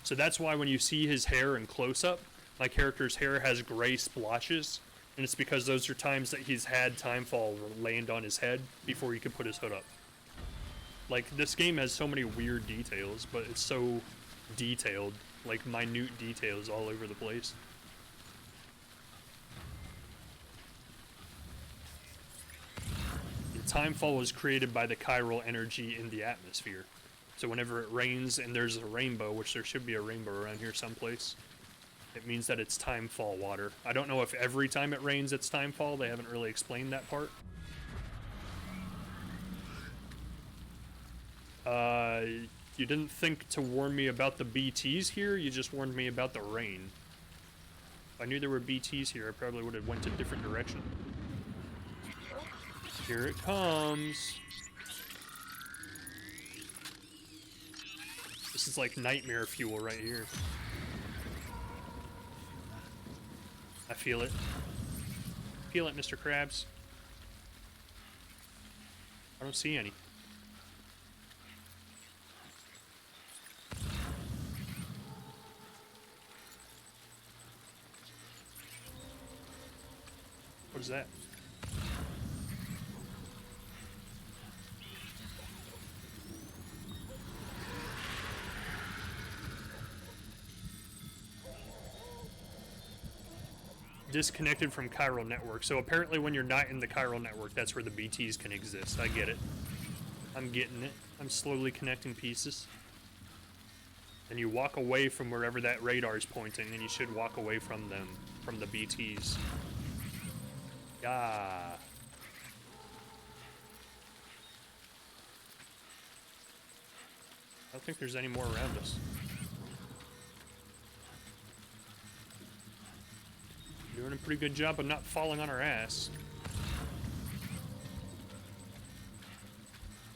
So that's why when you see his hair in close-up, my character's hair has gray splotches, and it's because those are times that he's had timefall land on his head before he could put his hood up. Like, this game has so many weird details, but it's so detailed, like minute details all over the place. Timefall was created by the chiral energy in the atmosphere. So whenever it rains and there's a rainbow, which there should be a rainbow around here someplace, it means that it's timefall water. I don't know if every time it rains it's timefall. They haven't really explained that part. You didn't think to warn me about the BTs here, you just warned me about the rain. If I knew there were BTs here, I probably would have went a different direction. Here it comes. This is like nightmare fuel right here. feel it. Feel it, Mr. Krabs. I don't see any. What is that? Disconnected from chiral network. So apparently when you're not in the chiral network, that's where the BTs can exist. I get it. I'm getting it. I'm slowly connecting pieces. And you walk away from wherever that radar is pointing, and you should walk away from them, from the BTs. Yeah. I don't think there's any more around us. Doing a pretty good job of not falling on our ass.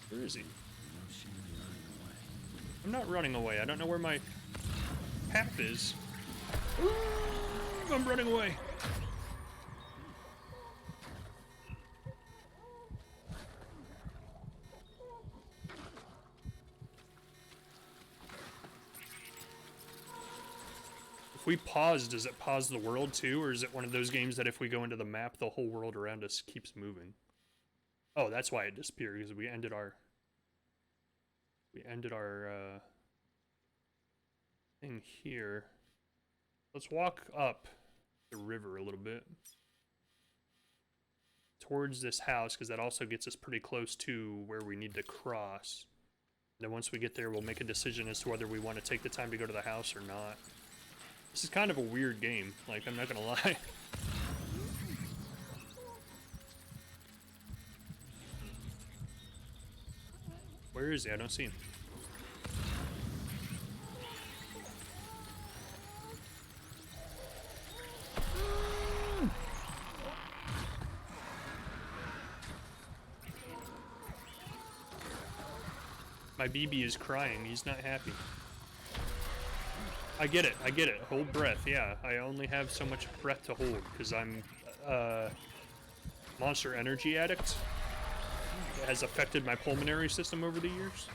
Where is he? I'm not running away. I don't know where my path is. Ooh, I'm running away. If we pause, does it pause the world too, or is it one of those games that if we go into the map, the whole world around us keeps moving? Oh, that's why it disappeared, because we ended our thing here. Let's walk up the river a little bit towards this house, because that also gets us pretty close to where we need to cross. And then once we get there, we'll make a decision as to whether we want to take the time to go to the house or not. This is kind of a weird game, like, I'm not gonna lie. Where is he? I don't see him. My BB is crying. He's not happy. I get it. I get it. Hold breath. Yeah, I only have so much breath to hold because I'm Monster Energy addict. It has affected my pulmonary system over the years.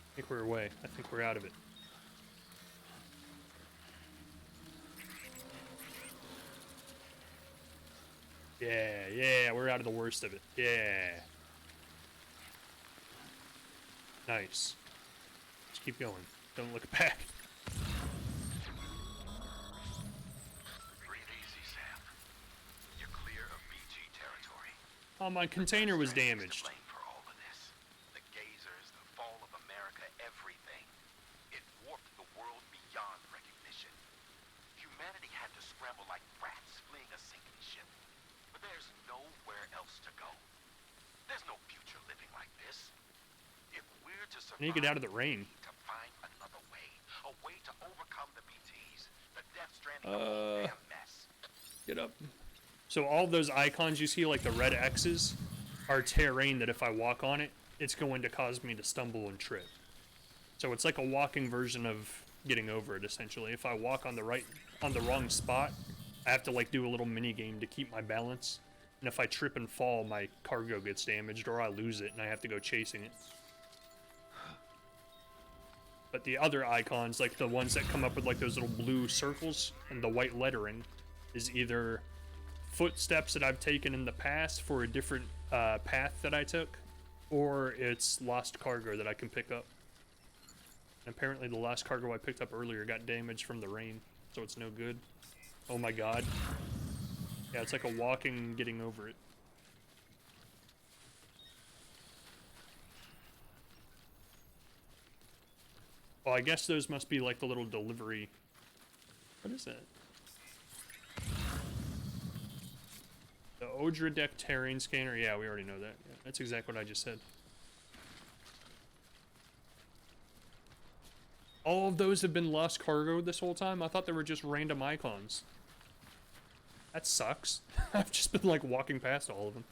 I think we're away. I think we're out of it. Yeah, yeah, we're out of the worst of it. Yeah. Nice. Just keep going. Don't look back. Breathe easy, Sam. You're clear of BG territory. Oh, my container was damaged. For all of this. The gazers, the fall of America, everything. It warped the world beyond recognition. Humanity had to scramble like rats fleeing a sinking ship. But there's nowhere else to go. There's no future living like this. If we're to survive, I need to get out of the rain. to find another way, a way to overcome the BTs, the Death Stranding, the whole damn mess. Get up. So all those icons you see, like the red X's, are terrain that if I walk on it, it's going to cause me to stumble and trip. So it's like a walking version of getting over it, essentially. If I walk on the wrong spot, I have to like do a little mini game to keep my balance. And if I trip and fall, my cargo gets damaged or I lose it and I have to go chasing it. But the other icons, like the ones that come up with like those little blue circles and the white lettering, is either footsteps that I've taken in the past for a different path that I took, or it's lost cargo that I can pick up. And apparently the last cargo I picked up earlier got damaged from the rain, so it's no good. Oh my god. Yeah, it's like a walking getting over it. Well, I guess those must be like the little delivery. What is that? The Odra Deck terrain scanner. Yeah, we already know that. Yeah, that's exactly what I just said. All of those have been lost cargo this whole time? I thought they were just random icons. That sucks. I've just been like walking past all of them.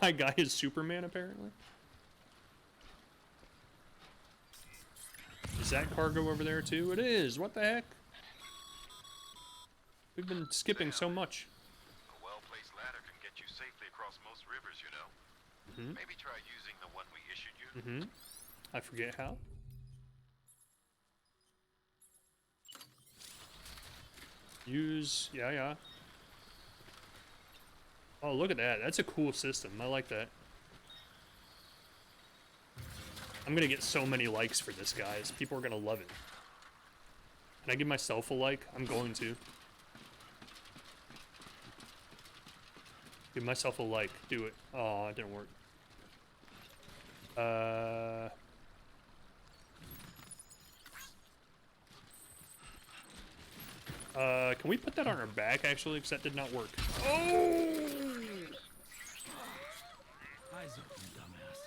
My guy is Superman, apparently. Is that cargo over there, too? It is! What the heck? We've been skipping so much. A well-placed ladder can get you safely across most rivers, you know. Mm-hmm. Maybe try using the one we issued you. Mm-hmm. I forget how. Use... yeah. Oh, look at that. That's a cool system. I like that. I'm gonna get so many likes for this, guys. People are gonna love it. Can I give myself a like? I'm going to. Give myself a like. Do it. Oh, it didn't work. Can we put that on our back, actually? Because that did not work. Oh! Eyes open, dumbass.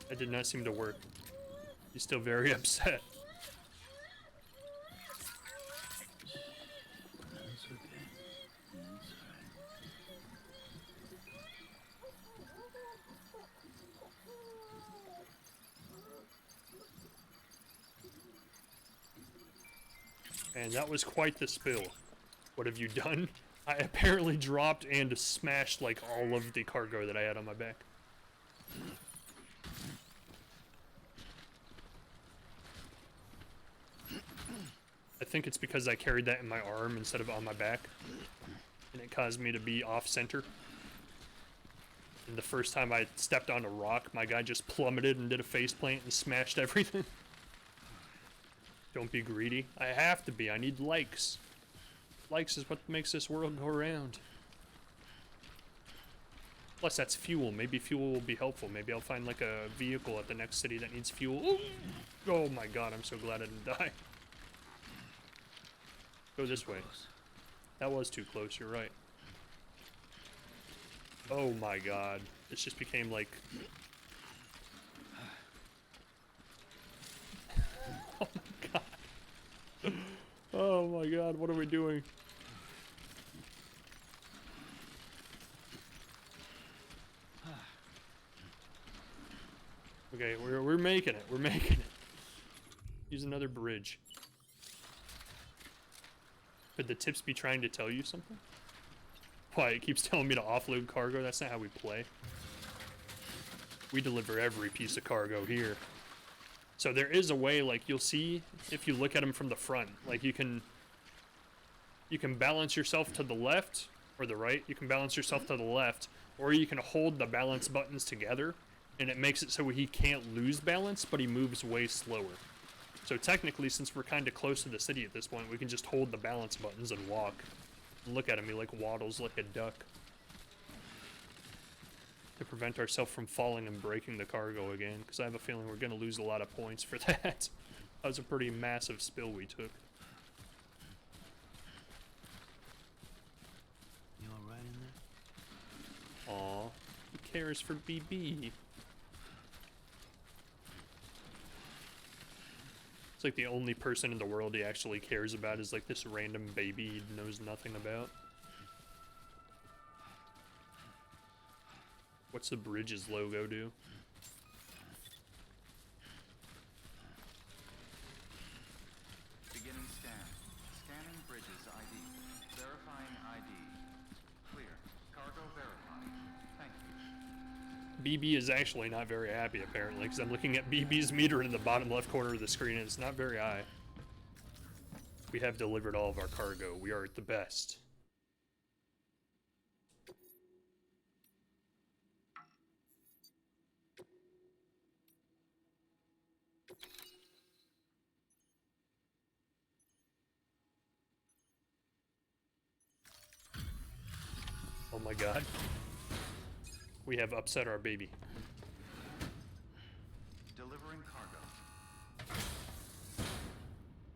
That did not seem to work. He's still very upset. That's okay. That's And that was quite the spill. What have you done? I apparently dropped and smashed like all of the cargo that I had on my back. I think it's because I carried that in my arm instead of on my back. And it caused me to be off-center. And the first time I stepped on a rock, my guy just plummeted and did a faceplant and smashed everything. Don't be greedy. I have to be. I need likes. Likes is what makes this world go around. Plus, that's fuel. Maybe fuel will be helpful. Maybe I'll find like a vehicle at the next city that needs fuel. Ooh! Oh my god, I'm so glad I didn't die. Go this way. That was too close, you're right. Oh my god. This just became like... Oh my god. Oh my god, what are we doing? Okay, we're making it. We're making it. Use another bridge. Could the tips be trying to tell you something? Why, it keeps telling me to offload cargo? That's not how we play. We deliver every piece of cargo here. So there is a way, like, you'll see if you look at them from the front. Like, you can balance yourself to the left or the right. You can balance yourself to the left, or you can hold the balance buttons together, and it makes it so he can't lose balance, but he moves way slower. So technically, since we're kind of close to the city at this point, we can just hold the balance buttons and walk. And look at him, he like waddles like a duck. To prevent ourselves from falling and breaking the cargo again, because I have a feeling we're going to lose a lot of points for that. That was a pretty massive spill we took. You alright in there? Aw, who cares for BB? It's like the only person in the world he actually cares about is like this random baby he knows nothing about. What's the bridge's logo do? Beginning scan. Scanning bridges ID. Verifying ID. Clear. Cargo verified. Thank you. BB is actually not very happy, apparently, because I'm looking at BB's meter in the bottom left corner of the screen, and it's not very high. We have delivered all of our cargo. We are at the best. Oh my god. We have upset our baby. Delivering cargo.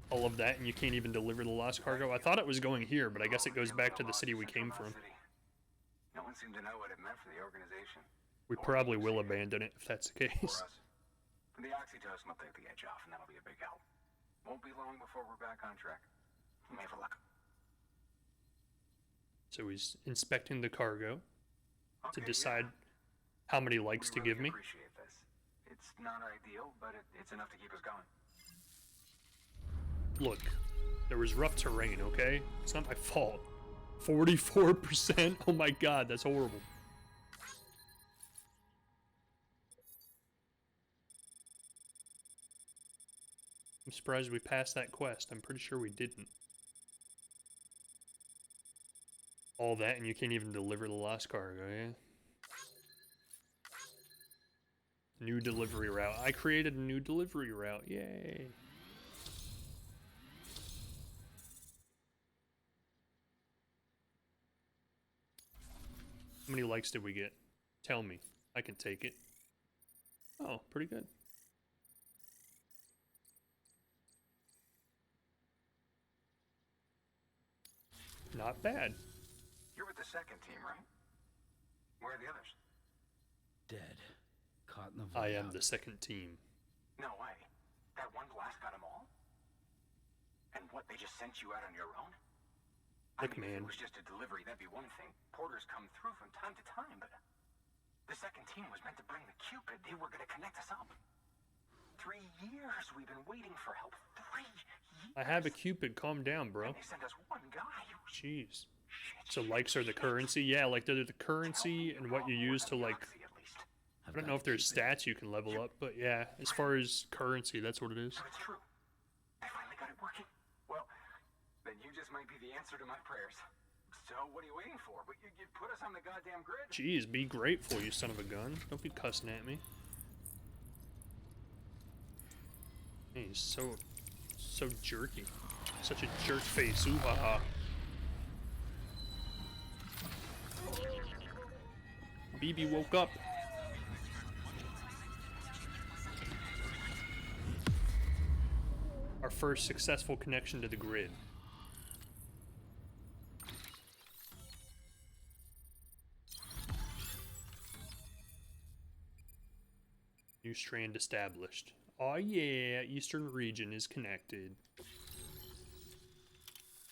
all of that, and you can't even deliver the lost cargo. I thought it was going here, but I guess it goes back to the city we came from. No one seemed to know what it meant for the organization. We probably will abandon it if that's the case. The oxytocin will take the edge off, and that'll be a big help. Won't be long before we're back on track. You may have a look. So he's inspecting the cargo to decide how many likes to give me. Appreciate this. It's not ideal, but it's enough to keep us going. Look, there was rough terrain, okay? It's not my fault. 44%? Oh my god, that's horrible. I'm surprised we passed that quest. I'm pretty sure we didn't. All that, and you can't even deliver the lost cargo, yeah? New delivery route. I created a new delivery route. Yay. How many likes did we get? Tell me. I can take it. Oh, pretty good. Not bad. You're with the second team, right? Where are the others? Dead. Caught in the void. I am the second team. No way. That one blast got them all? And what, they just sent you out on your own? Look, I mean, man. if it was just a delivery, that'd be one thing. Porters come through from time to time, but the second team was meant to bring the Cupid. They were gonna connect us up. 3 years we've been waiting for help. 3 years. I have a Cupid. Calm down, bro. And they sent us one guy. Jeez. So likes are the currency? Yeah, like they're the currency and what you use to like... I don't know if there's stats you can level up, but yeah, as far as currency, that's what it is. So it's true. They finally got it working. Well, then you just might be the answer to my prayers. So what are you waiting for? But you put us on the goddamn grid. Jeez, be grateful, you son of a gun. Don't be cussing at me. Hey, he's so jerky. Such a jerk face. Ooh ha ha. BB woke up. Our first successful connection to the grid. New strand established. Oh yeah, Eastern region is connected.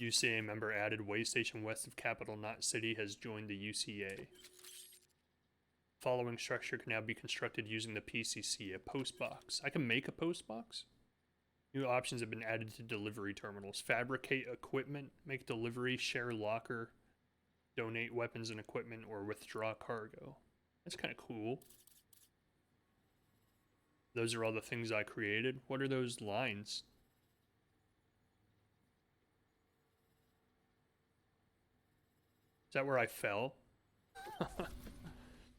UCA member added. Way station west of Capital Knot City has joined the UCA. Following structure can now be constructed using the PCC. A post box. I can make a post box? New options have been added to delivery terminals. Fabricate equipment, make delivery, share locker, donate weapons and equipment, or withdraw cargo. That's kind of cool. Those are all the things I created. What are those lines? Is that where I fell?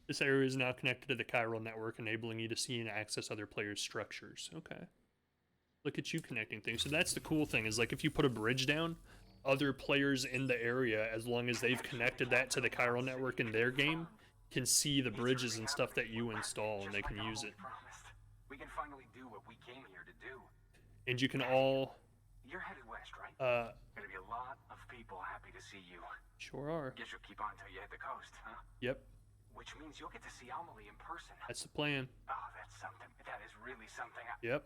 This area is now connected to the chiral network, enabling you to see and access other players' structures. Okay. Look at you connecting things. So that's the cool thing, is like if you put a bridge down, other players in the area, as long as they've connected that to the chiral network in their game, can see the bridges and stuff that you install, and they can use it. We can finally do what we came here to do. And you can all... You're headed west, right? Gonna be a lot of people happy to see you. Sure are. Guess you'll keep on till you hit the coast, huh? Yep. Which means you'll get to see Amelie in person. That's the plan. Oh, that's something. That is really something. Yep.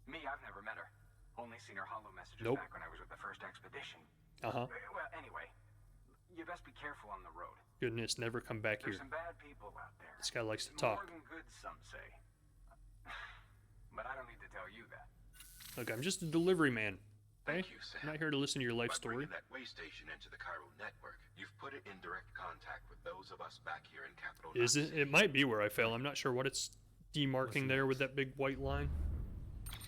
Me, I've never met her. Only seen her holo messages Nope. back when I was with the first expedition. Uh-huh. Well, anyway, you best be careful on the road. Goodness, never come back There's here. some bad people out there. This guy likes to talk. More than good, some say. But I don't need to tell you that. Look, I'm just a delivery man. Okay? Thank you, Sam. I'm not here to listen to your life By story. bringing that way station into the chiral network, you've put it in direct contact with those of us back here in Capital Knot Is it? City. It might be where I fell. I'm not sure what it's demarking there with that big white line.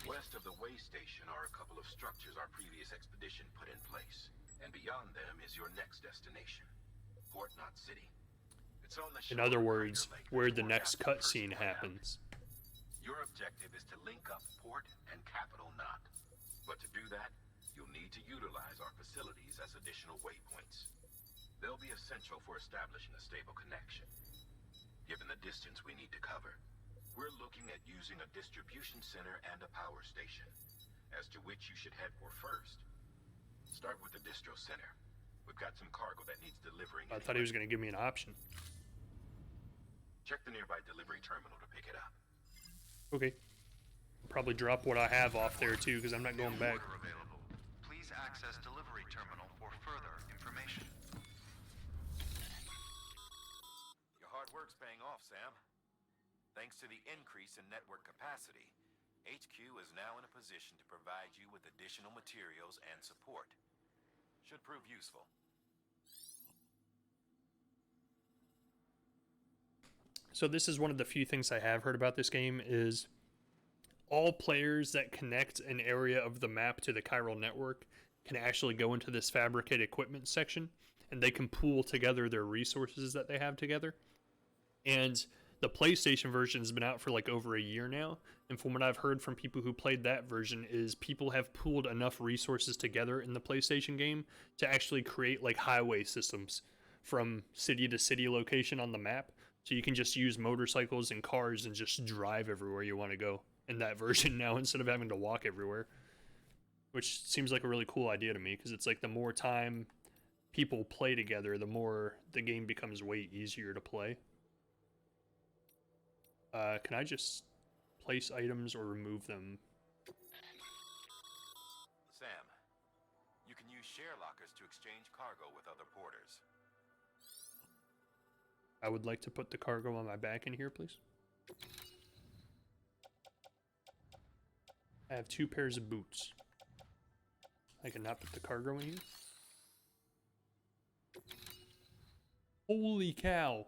West of the way station are a couple of structures our previous expedition put in place. And beyond them is your next destination, Port Knot City. It's on the In shore other of words, Crater Lake where that the Port next has the cutscene first hideout. happens. Your objective is to link up Port and Capital Knot. But to do that, you'll need to utilize our facilities as additional waypoints. They'll be essential for establishing a stable connection. Given the distance we need to cover, we're looking at using a distribution center and a power station. as to which you should head for first. Start with the distro center. We've got some cargo that needs delivering. I thought he was going to give me an option. Check the nearby delivery terminal to pick it up. Okay. I'll probably drop what I have off there too, because I'm not going back. Order available. Please access delivery terminal for further information. Your hard work's paying off, Sam. Thanks to the increase in network capacity, HQ is now in a position to provide you with additional materials and support. Should prove useful. So this is one of the few things I have heard about this game is all players that connect an area of the map to the chiral network can actually go into this fabricate equipment section, and they can pool together their resources that they have together. And the PlayStation version has been out for like over a year now, and from what I've heard from people who played that version is people have pooled enough resources together in the PlayStation game to actually create like highway systems from city to city location on the map. So you can just use motorcycles and cars and just drive everywhere you want to go in that version now instead of having to walk everywhere. Which seems like a really cool idea to me, because it's like the more time people play together, the more the game becomes way easier to play. Can I just place items or remove them? Sam, you can use share lockers to exchange cargo with other porters. I would like to put the cargo on my back in here, please. I have 2 pairs of boots. I cannot put the cargo in here. Holy cow!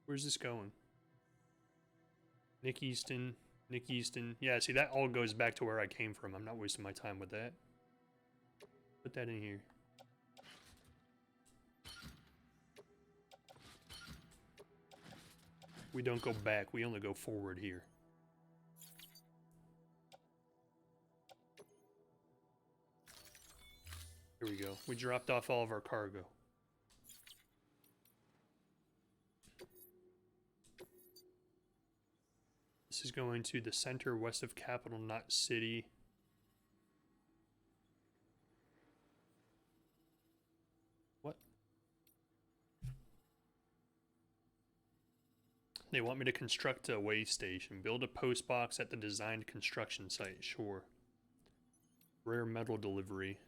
Where's this going? Nick Easton. Nick Easton. Yeah, see, that all goes back to where I came from. I'm not wasting my time with that. Put that in here. We don't go back. We only go forward here. Here we go. We dropped off all of our cargo. This is going to the center west of Capital Knot City. What? They want me to construct a way station. Build a post box at the designed construction site. Sure. Rare metal delivery.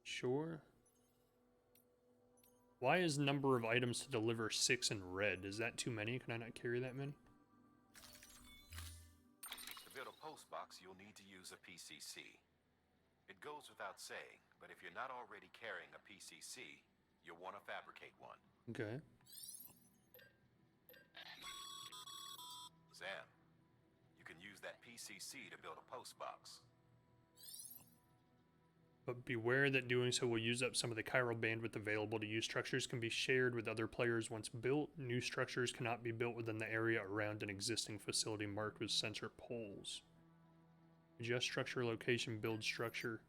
Sure. Why is number of items to deliver 6 in red? Is that too many? Can I not carry that many? To build a post box, you'll need to use a PCC. It goes without saying, but if you're not already carrying a PCC, you'll want to fabricate one. Okay. Sam, you can use that PCC to build a post box. But beware that doing so will use up some of the chiral bandwidth available to you. Structures can be shared with other players once built. New structures cannot be built within the area around an existing facility marked with sensor poles. Adjust structure location, build structure.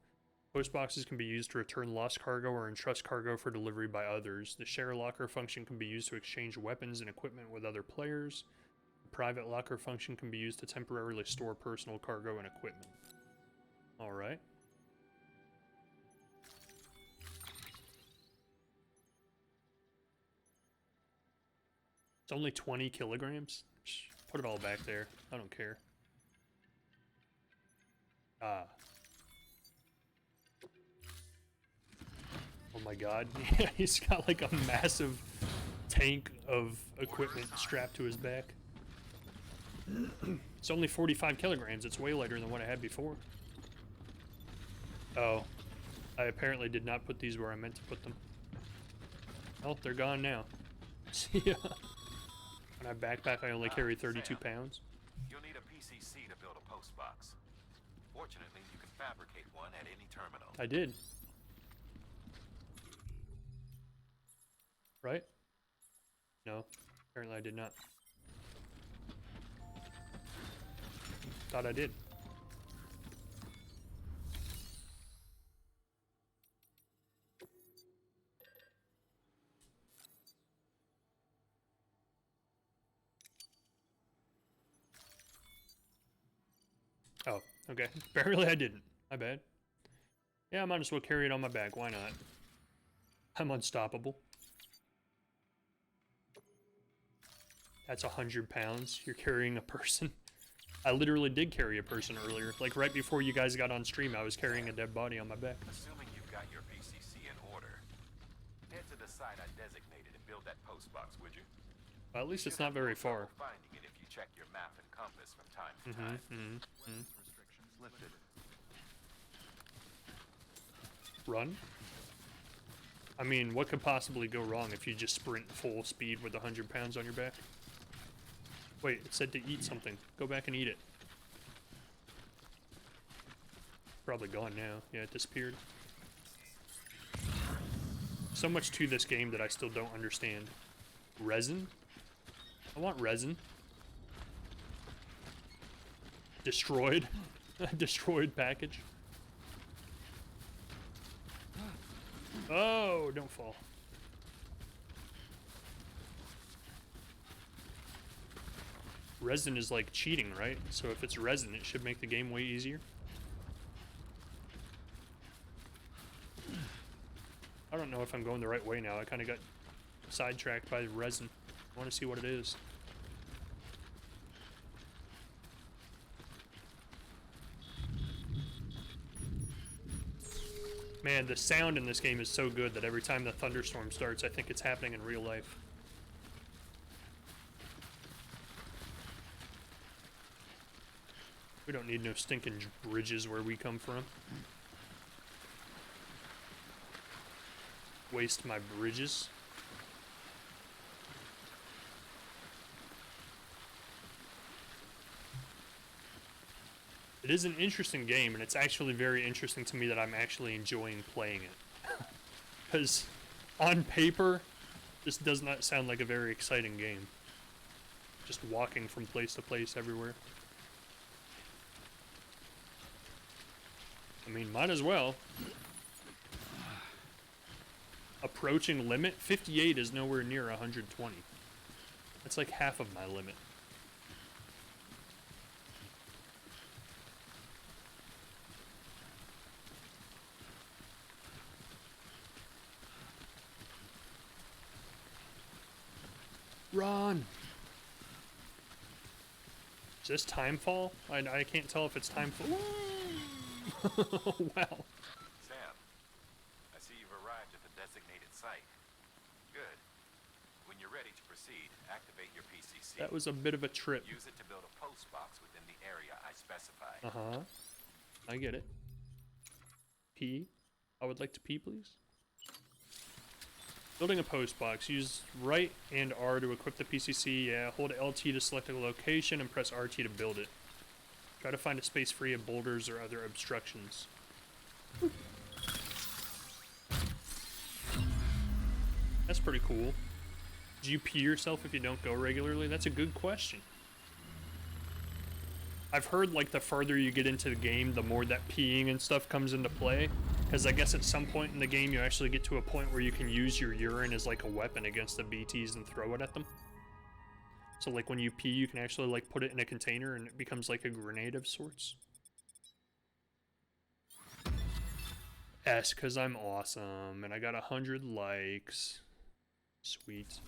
Post boxes can be used to return lost cargo or entrust cargo for delivery by others. The share locker function can be used to exchange weapons and equipment with other players. The private locker function can be used to temporarily store personal cargo and equipment. Alright. It's only 20 kilograms? Put it all back there. I don't care. Ah. Oh my god. Yeah, he's got like a massive tank of equipment strapped to his back. It's only 45 kilograms. It's way lighter than what I had before. Oh. I apparently did not put these where I meant to put them. Oh, they're gone now. See ya. When I backpack, I only carry 32 pounds. You'll need a PCC to build a post box. Fortunately, you can fabricate one at any terminal. I did. Right? No, apparently I did not. Thought I did. Oh, okay. Apparently I didn't. My bad. Yeah, I might as well carry it on my back. Why not? I'm unstoppable. That's 100 pounds. You're carrying a person. I literally did carry a person earlier. Like right before you guys got on stream, I was carrying a dead body on my back. Assuming you've got your PCC in order, head to the site I designated and build that post box, would you? Well, at least it's not very far. Finding it if you check your map and compass from time to time. Restrictions lifted. Run? I mean, what could possibly go wrong if you just sprint full speed with 100 pounds on your back? Wait, it said to eat something. Go back and eat it. Probably gone now. Yeah, it disappeared. So much to this game that I still don't understand. Resin? I want resin. Destroyed. Destroyed package. Oh, don't fall. Resin is like cheating, right? So if it's resin, it should make the game way easier. I don't know if I'm going the right way now. I kind of got sidetracked by the resin. I want to see what it is. Man, the sound in this game is so good that every time the thunderstorm starts, I think it's happening in real life. We don't need no stinking bridges where we come from. Waste my bridges. It is an interesting game, and it's actually very interesting to me that I'm actually enjoying playing it. Because on paper, this does not sound like a very exciting game. Just walking from place to place everywhere. I mean, might as well. Approaching limit? 58 is nowhere near 120. That's like half of my limit. Run! Is this Timefall? I can't tell if it's Timefall. Wow. Sam, I see you've arrived at the designated site. Good. When you're ready to proceed, activate your PCC. That was a bit of a trip. Use it to build a post box within the area I specified. Uh-huh. I get it. P. I would like to pee, please. Building a post box. Use right and R to equip the PCC. Yeah, hold LT to select a location and press RT to build it. Try to find a space free of boulders or other obstructions. That's pretty cool. Do you pee yourself if you don't go regularly? That's a good question. I've heard like the further you get into the game, the more that peeing and stuff comes into play. Because I guess at some point in the game you actually get to a point where you can use your urine as like a weapon against the BTs and throw it at them. So like when you pee, you can actually like put it in a container and it becomes like a grenade of sorts. S, because I'm awesome and I got 100 likes. Sweet.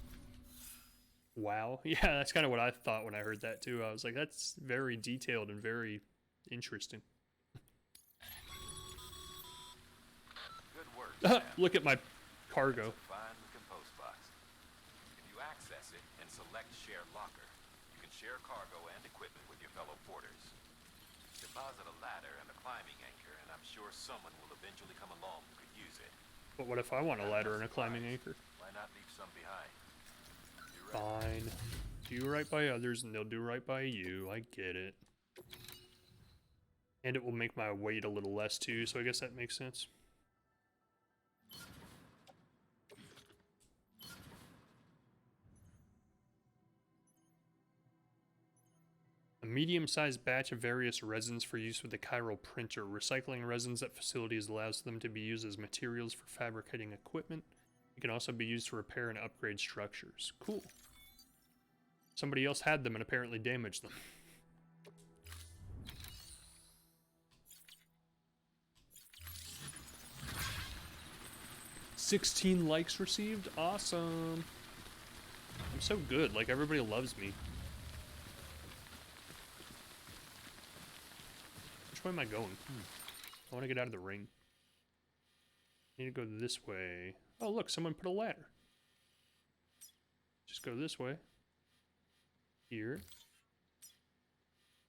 Wow. Yeah, that's kind of what I thought when I heard that too. I was like, that's very detailed and very interesting. Good work. Look at my cargo. Fine looking post box. If you access it and select Share Locker, you can share cargo and equipment with your fellow porters. Deposit a ladder and a climbing anchor, and I'm sure someone will eventually come along who could use it. But what if I want a ladder and a climbing anchor? Why not leave some behind? Fine. Do right by others and they'll do right by you. I get it. And it will make my weight a little less too, so I guess that makes sense. medium-sized batch of various resins for use with the chiral printer. Recycling resins at facilities allows them to be used as materials for fabricating equipment. It can also be used to repair and upgrade structures. Cool. Somebody else had them and apparently damaged them. "16 likes received? Awesome. I'm so good, like everybody loves me. Which way am I going? I want to get out of the ring. I need to go this way. Oh look, someone put a ladder. Just go this way. Here.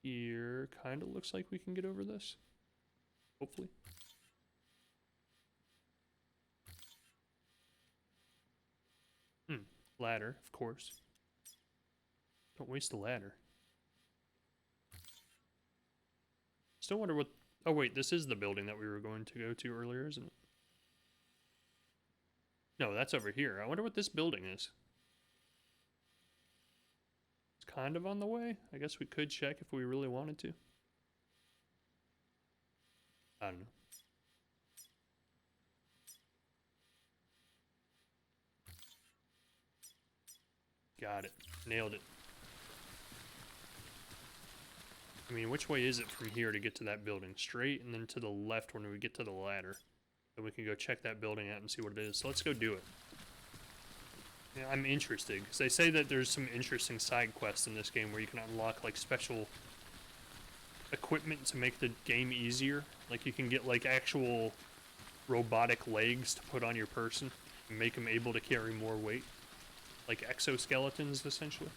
Here. Kind of looks like we can get over this. Hopefully. Ladder, of course. Don't waste the ladder. Still wonder what... Oh wait, this is the building that we were going to go to earlier, isn't it? No, that's over here. I wonder what this building is. It's kind of on the way. I guess we could check if we really wanted to. I don't know. Got it. Nailed it. I mean, which way is it from here to get to that building? Straight and then to the left when we get to the ladder. Then we can go check that building out and see what it is. So let's go do it. Yeah, I'm interested, because they say that there's some interesting side quests in this game where you can unlock, like, special equipment to make the game easier. Like, you can get, like, actual robotic legs to put on your person and make them able to carry more weight. Like exoskeletons, essentially.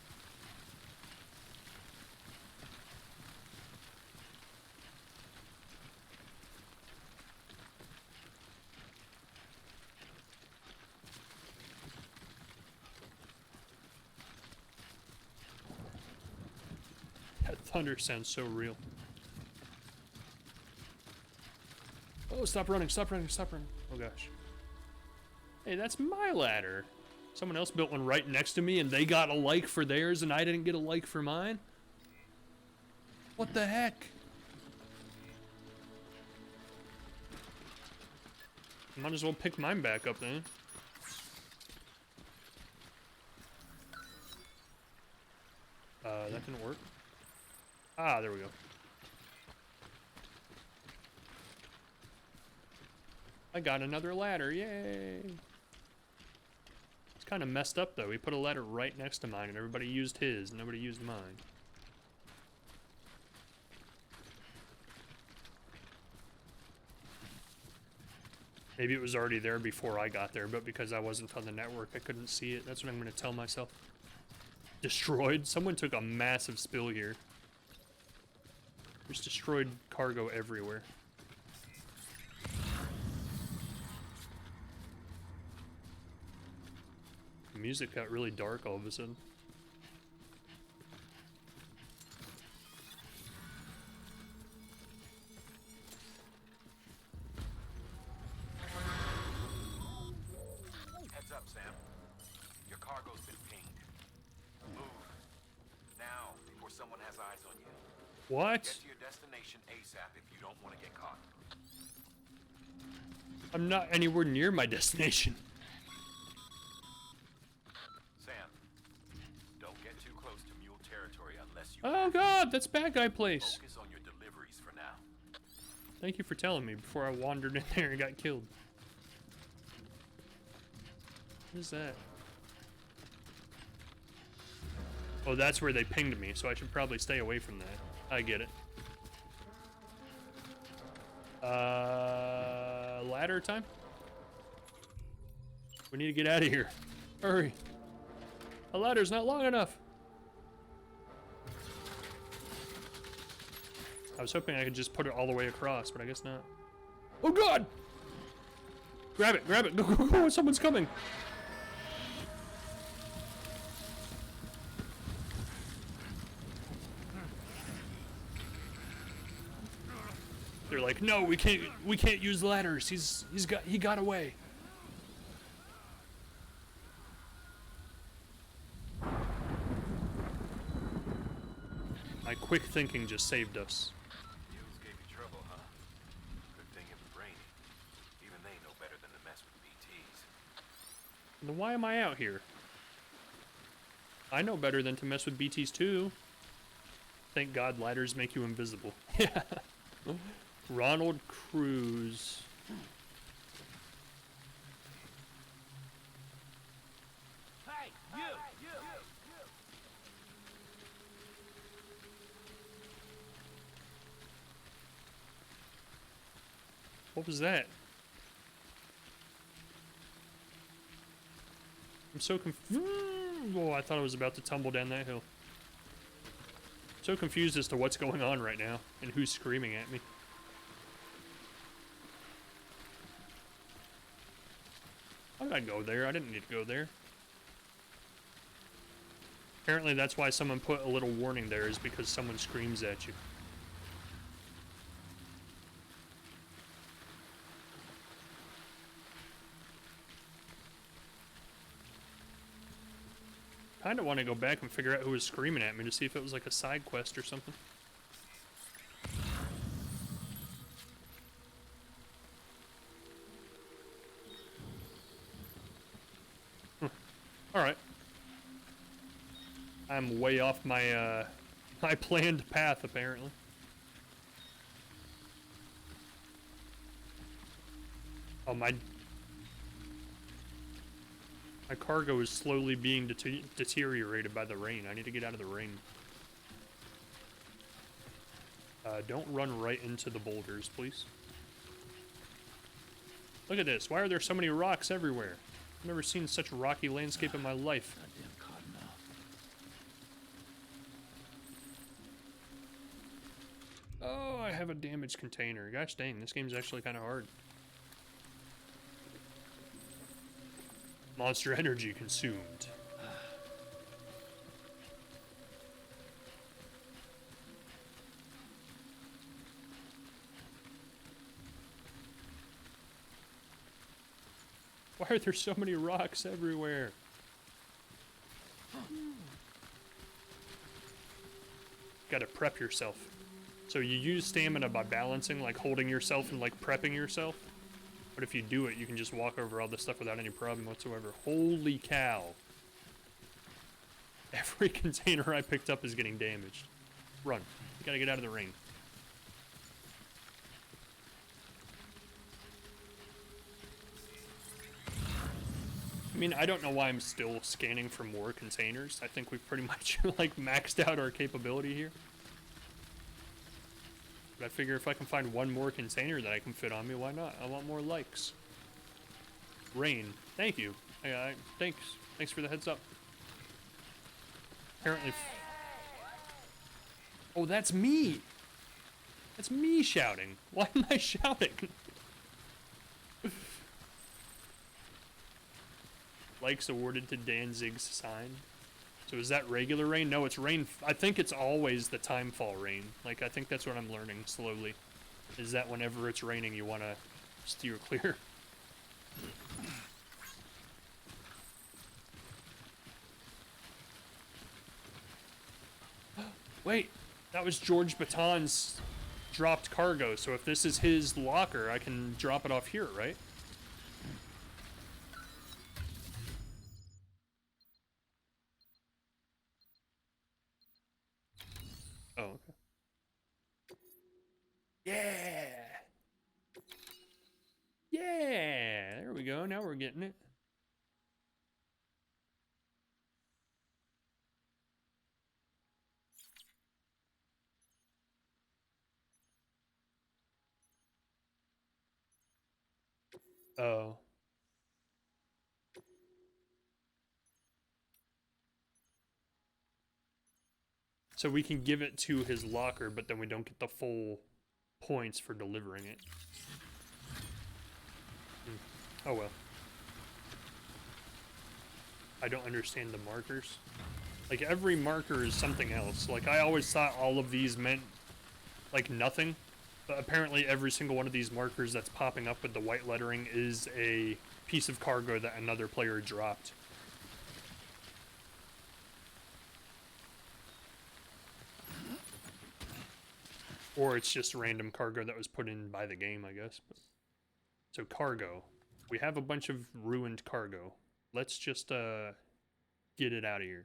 That thunder sounds so real. Oh, stop running, stop running, stop running. Oh gosh. Hey, that's my ladder. Someone else built one right next to me and they got a like for theirs and I didn't get a like for mine? What the heck? Might as well pick mine back up then. That didn't work. Ah, there we go. I got another ladder, yay! It's kind of messed up though. We put a ladder right next to mine and everybody used his, nobody used mine. Maybe it was already there before I got there, but because I wasn't on the network, I couldn't see it. That's what I'm going to tell myself. Destroyed? Someone took a massive spill here. There's destroyed cargo everywhere. The music got really dark all of a sudden. Heads up, Sam. Your cargo's been pinged. Move. Now, before someone has eyes on you. What? Get to your destination ASAP if you don't want to get caught. I'm not anywhere near my destination. Sam, don't get too close to mule territory unless you... Oh god, that's bad guy place. Focus on your deliveries for now. Thank you for telling me before I wandered in there and got killed. What is that? Oh, that's where they pinged me, so I should probably stay away from that. I get it. Ladder time? We need to get out of here. Hurry. A ladder's not long enough. I was hoping I could just put it all the way across, but I guess not. Oh god! Grab it, grab it. Go, go, go, someone's coming. They're like, no, we can't use ladders. He got away. My quick thinking just saved us. Mules gave you trouble, huh? Good thing it was raining. Even they know better than to mess with BTs. Then why am I out here? I know better than to mess with BTs too. Thank God ladders make you invisible. Yeah. Ronald Cruz. Hey, you! What was that? I'm so confused. Oh, I thought I was about to tumble down that hill. So confused as to what's going on right now and who's screaming at me. Why did I go there? I didn't need to go there. Apparently that's why someone put a little warning there, is because someone screams at you. I kinda want to go back and figure out who was screaming at me to see if it was like a side quest or something. Alright. I'm way off my, my planned path, apparently. Oh, my cargo is slowly being deteriorated by the rain. I need to get out of the rain. Don't run right into the boulders, please. Look at this. Why are there so many rocks everywhere? I've never seen such a rocky landscape in my life. Goddamn cottonmouth. Oh, I have a damaged container. Gosh dang, this game's actually kind of hard. Monster energy consumed. Why are there so many rocks everywhere? Gotta prep yourself. So you use stamina by balancing, like holding yourself and like prepping yourself. But if you do it, you can just walk over all this stuff without any problem whatsoever. Holy cow. Every container I picked up is getting damaged. Run. You gotta get out of the rain. I mean, I don't know why I'm still scanning for more containers. I think we've pretty much like maxed out our capability here. But I figure if I can find one more container that I can fit on me, why not? I want more likes. Rain. Thank you. Thanks. Thanks for the heads up. Apparently. Oh, that's me. That's me shouting. Why am I shouting? Likes awarded to Danzig's sign. So is that regular rain? No, it's rain. I think it's always the timefall rain. Like, I think that's what I'm learning slowly. Is that whenever it's raining, you want to steer clear. Wait, that was George Baton's dropped cargo. So if this is his locker, I can drop it off here, right? Oh, okay. Yeah! Yeah! There we go. Now we're getting it. Oh. So we can give it to his locker, but then we don't get the full points for delivering it. Oh well. I don't understand the markers. Like, every marker is something else. Like, I always thought all of these meant, like, nothing. But apparently every single one of these markers that's popping up with the white lettering is a piece of cargo that another player dropped. Or it's just random cargo that was put in by the game, I guess. But... So cargo. We have a bunch of ruined cargo. Let's just get it out of here.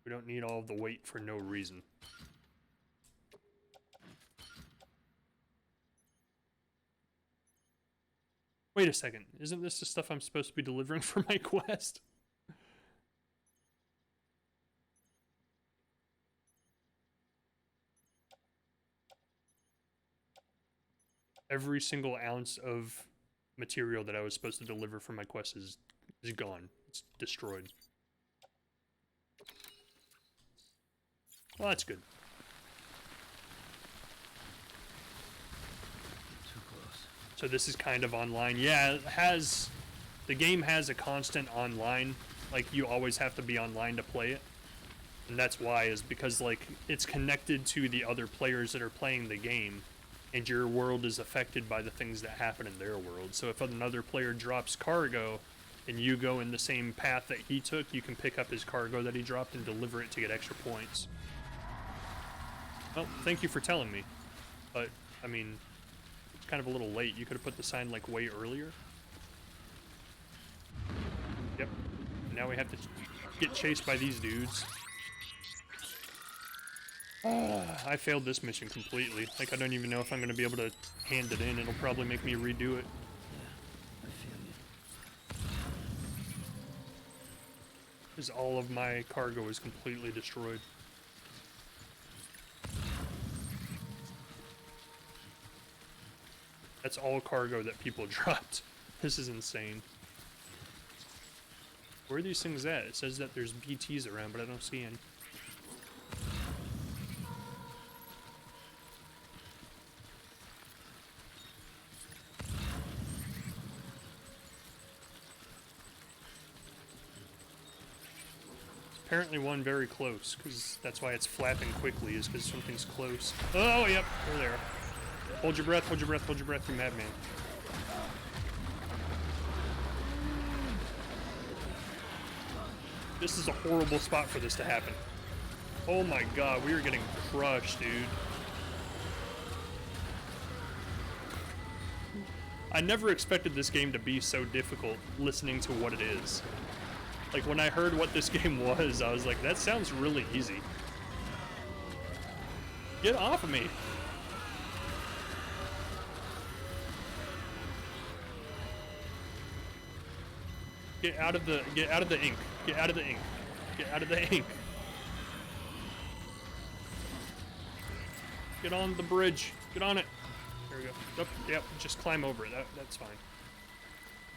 We don't need all of the weight for no reason. Wait a second. Isn't this the stuff I'm supposed to be delivering for my quest? Every single ounce of material that I was supposed to deliver for my quest is gone. It's destroyed. Well, that's good. Too close. So this is kind of online. Yeah, it has... The game has a constant online. Like, you always have to be online to play it. And that's why, is because, like, it's connected to the other players that are playing the game. And your world is affected by the things that happen in their world. So if another player drops cargo, and you go in the same path that he took, you can pick up his cargo that he dropped and deliver it to get extra points. Well, thank you for telling me. But, I mean, it's kind of a little late. You could have put the sign, like, way earlier. Yep. Now we have to get chased by these dudes. I failed this mission completely. Like, I don't even know if I'm going to be able to hand it in. It'll probably make me redo it. Yeah, I feel you. Because all of my cargo is completely destroyed. That's all cargo that people dropped. This is insane. Where are these things at? It says that there's BTs around, but I don't see any. Apparently one very close, because that's why it's flapping quickly, is because something's close. Oh, yep, they're there. Hold your breath, hold your breath, hold your breath, you madman. This is a horrible spot for this to happen. Oh my god, we are getting crushed, dude. I never expected this game to be so difficult, listening to what it is. Like, when I heard what this game was, I was like, that sounds really easy. Get off of me! Get out of the ink. Get out of the ink. Get out of the ink. Get on the bridge. Get on it. There we go. Yep, yep, just climb over it. That's fine.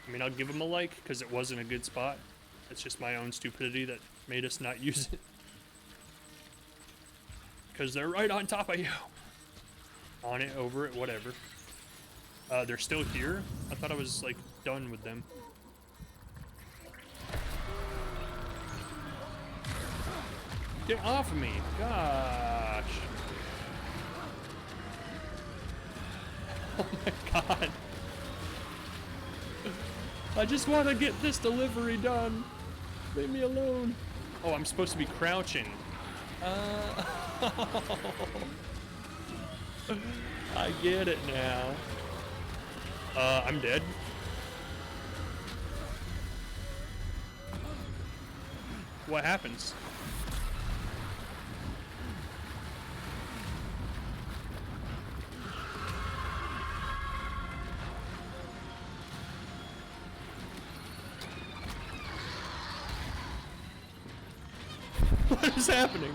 I mean, I'll give him a like, because it wasn't a good spot. It's just my own stupidity that made us not use it. Because they're right on top of you. On it, over it, whatever. They're still here? I thought I was, like, done with them. Get off of me! Gosh! Oh my god! I just want to get this delivery done! Leave me alone! Oh, I'm supposed to be crouching. I get it now. I'm dead. What happens? What is happening?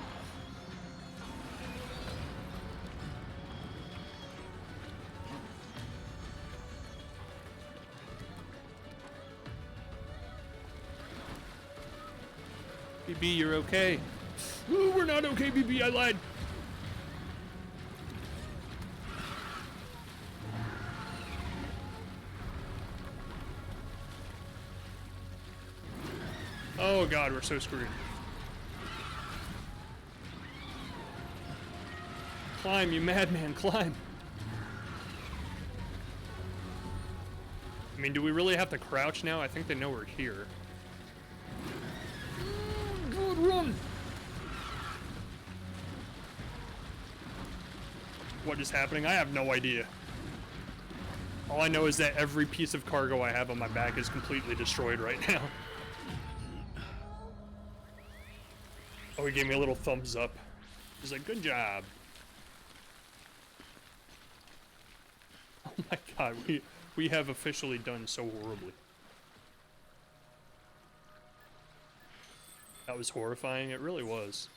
BB, you're okay. Ooh, we're not okay, BB, I lied. Oh god, we're so screwed. Climb, you madman, climb. I mean, do we really have to crouch now? I think they know we're here. Run! What is happening? I have no idea. All I know is that every piece of cargo I have on my back is completely destroyed right now. Oh, he gave me a little thumbs up. He's like, good job. Oh my god, we have officially done so horribly. That was horrifying, it really was.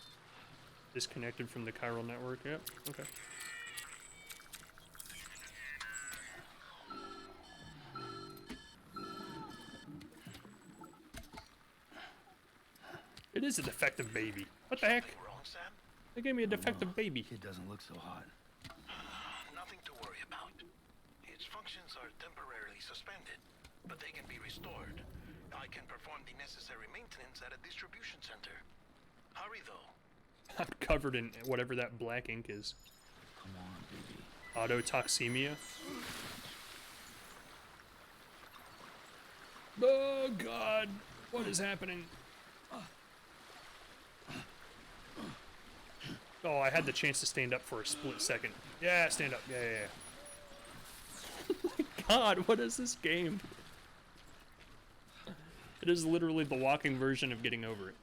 Disconnected from the chiral network, yep, okay. It is a defective baby. What the heck? Wrong, Sam? They gave me a defective baby. It doesn't look so hot. Nothing to worry about. Its functions are temporarily suspended, but they can be restored. I can perform the necessary maintenance at a distribution center. Hurry, though. I'm covered in whatever that black ink is. Come on, baby. Autotoxemia. Oh god, what is happening? Oh, I had the chance to stand up for a split second. Yeah, stand up. Yeah, yeah, yeah. Oh my god, what is this game? It is literally the walking version of getting over it.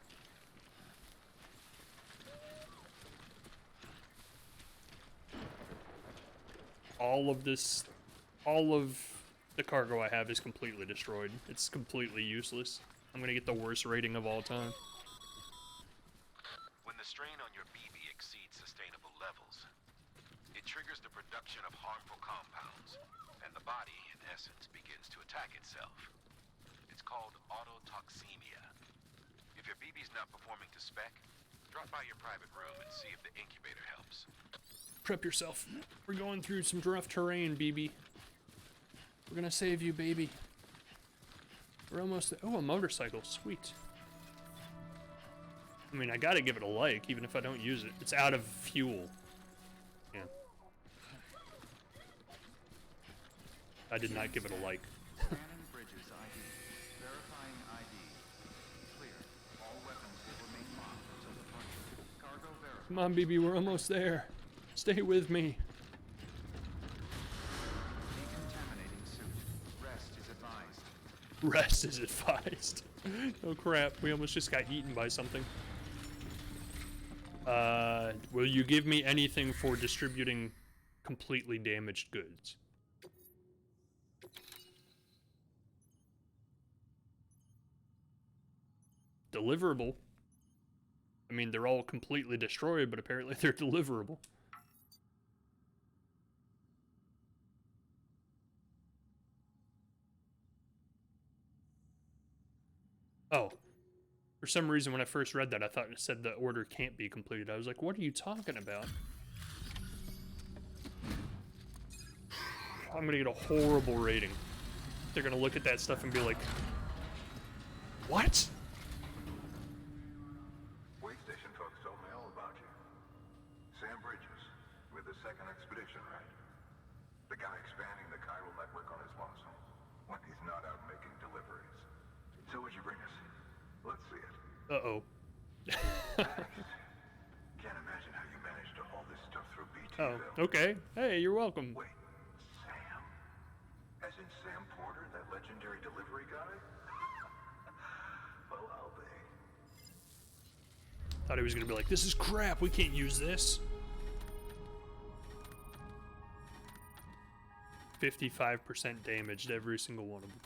All of the cargo I have is completely destroyed. It's completely useless. I'm gonna get the worst rating of all time. When the strain on your BB exceeds sustainable levels, it triggers the production of harmful compounds, and the body, in essence, begins to attack itself. It's called autotoxemia. If your BB's not performing to spec, drop by your private room and see if the incubator helps. Prep yourself. We're going through some rough terrain, BB. We're gonna save you, baby. We're almost there. Oh, a motorcycle. Sweet. I mean, I gotta give it a like, even if I don't use it. It's out of fuel. Yeah. I did not give it a like. Scanning Bridges ID. Verifying ID. Clear. All weapons will remain locked until departure. Cargo verified. Come on, BB, we're almost there. Stay with me. Decontaminating suit. Rest is advised. Rest is advised. Oh crap, we almost just got eaten by something. Will you give me anything for distributing completely damaged goods? Deliverable. I mean, they're all completely destroyed, but apparently they're deliverable. Oh. For some reason, when I first read that, I thought it said the order can't be completed. I was like, what are you talking about? I'm gonna get a horrible rating. They're gonna look at that stuff and be like, what? Wait station folks told me all about you. Sam Bridges, with the second expedition, right? The guy expanding the chiral network on his lonesome, when he's not out making deliveries. So what'd you bring us? Let's see it. Uh-oh. Thanks. Can't imagine how you managed to haul this stuff through BT. Oh, okay. Hey, you're welcome. Wait, Sam? As in Sam Porter, that legendary delivery guy? Well, I'll be. Thought he was gonna be like, this is crap, we can't use this. 55% damaged, every single one of them.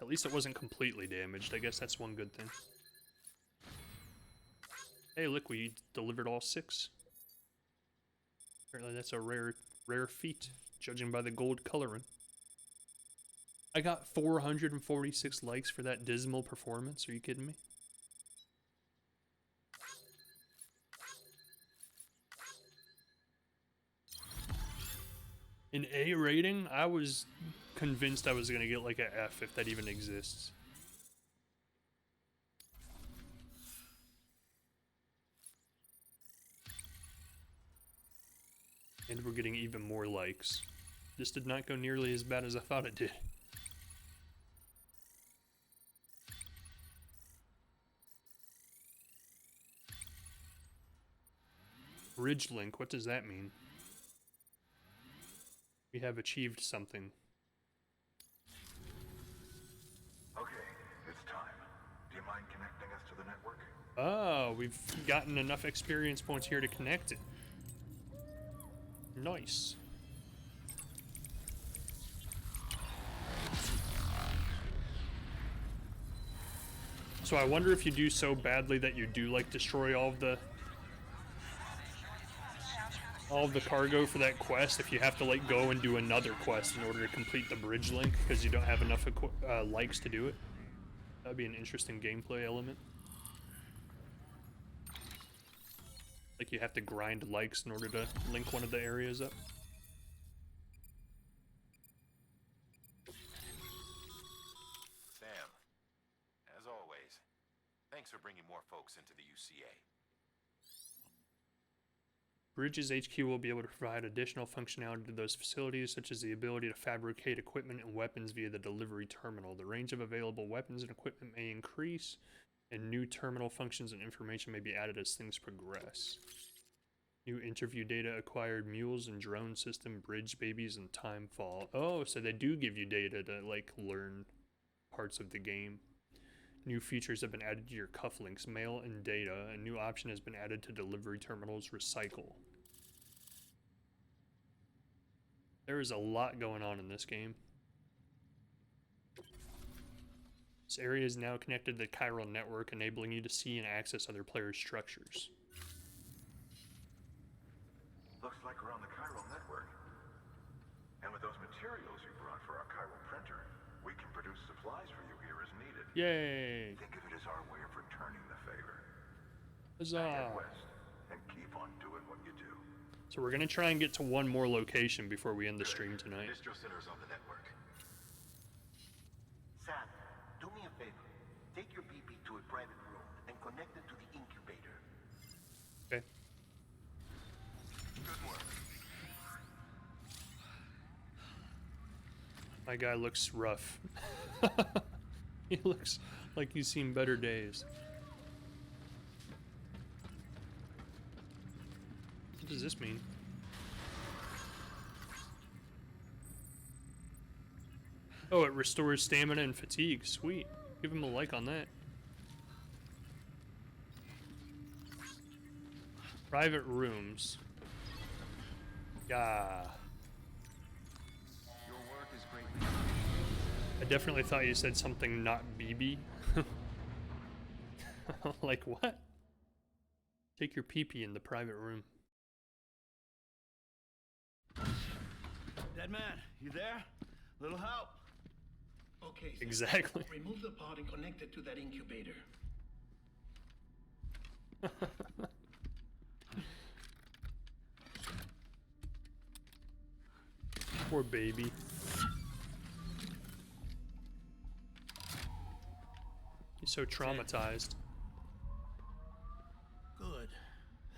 At least it wasn't completely damaged. I guess that's one good thing. Hey, look, we delivered all 6. Apparently that's a rare feat, judging by the gold coloring. I got 446 likes for that dismal performance. Are you kidding me? An A rating? I was convinced I was gonna get like a F, if that even exists. And we're getting even more likes. This did not go nearly as bad as I thought it did. Bridge link, what does that mean? We have achieved something. Okay, it's time. Do you mind connecting us to the network? Oh, we've gotten enough experience points here to connect it. Nice. So I wonder if you do so badly that you do like destroy all of the cargo for that quest, if you have to like go and do another quest in order to complete the bridge link because you don't have enough likes to do it. That'd be an interesting gameplay element. Like you have to grind likes in order to link one of the areas up. Sam, as always, thanks for bringing more folks into the UCA. Bridges HQ will be able to provide additional functionality to those facilities, such as the ability to fabricate equipment and weapons via the delivery terminal. The range of available weapons and equipment may increase, and new terminal functions and information may be added as things progress. New interview data acquired: mules and drone system, bridge babies, and timefall. Oh, so they do give you data to like learn parts of the game. New features have been added to your cufflinks, mail, and data. A new option has been added to delivery terminals: recycle. There is a lot going on in this game. This area is now connected to the chiral network, enabling you to see and access other players' structures. Looks like we're on the chiral network. And with those materials you brought for our chiral printer, we can produce supplies for you here as needed. Yay! Think of it as our way of returning the favor. Huzzah! Head west and keep on doing what you do. So we're gonna try and get to one more location before we end the stream tonight. Distro center's on the network. Sam, do me a favor. Take your BB to a private room and connect it to the incubator. Okay. Good work. My guy looks rough. He looks like he's seen better days. What does this mean? Oh, it restores stamina and fatigue. Sweet. Give him a like on that. Private rooms. Yeah. Your work is greatly. I definitely thought you said something not BB. Like what? Take your pee-pee in the private room. Dead man, you there? Little help? Okay, Sam. Exactly. Remove the pod and connect it to that incubator. Poor baby. He's so traumatized. Good.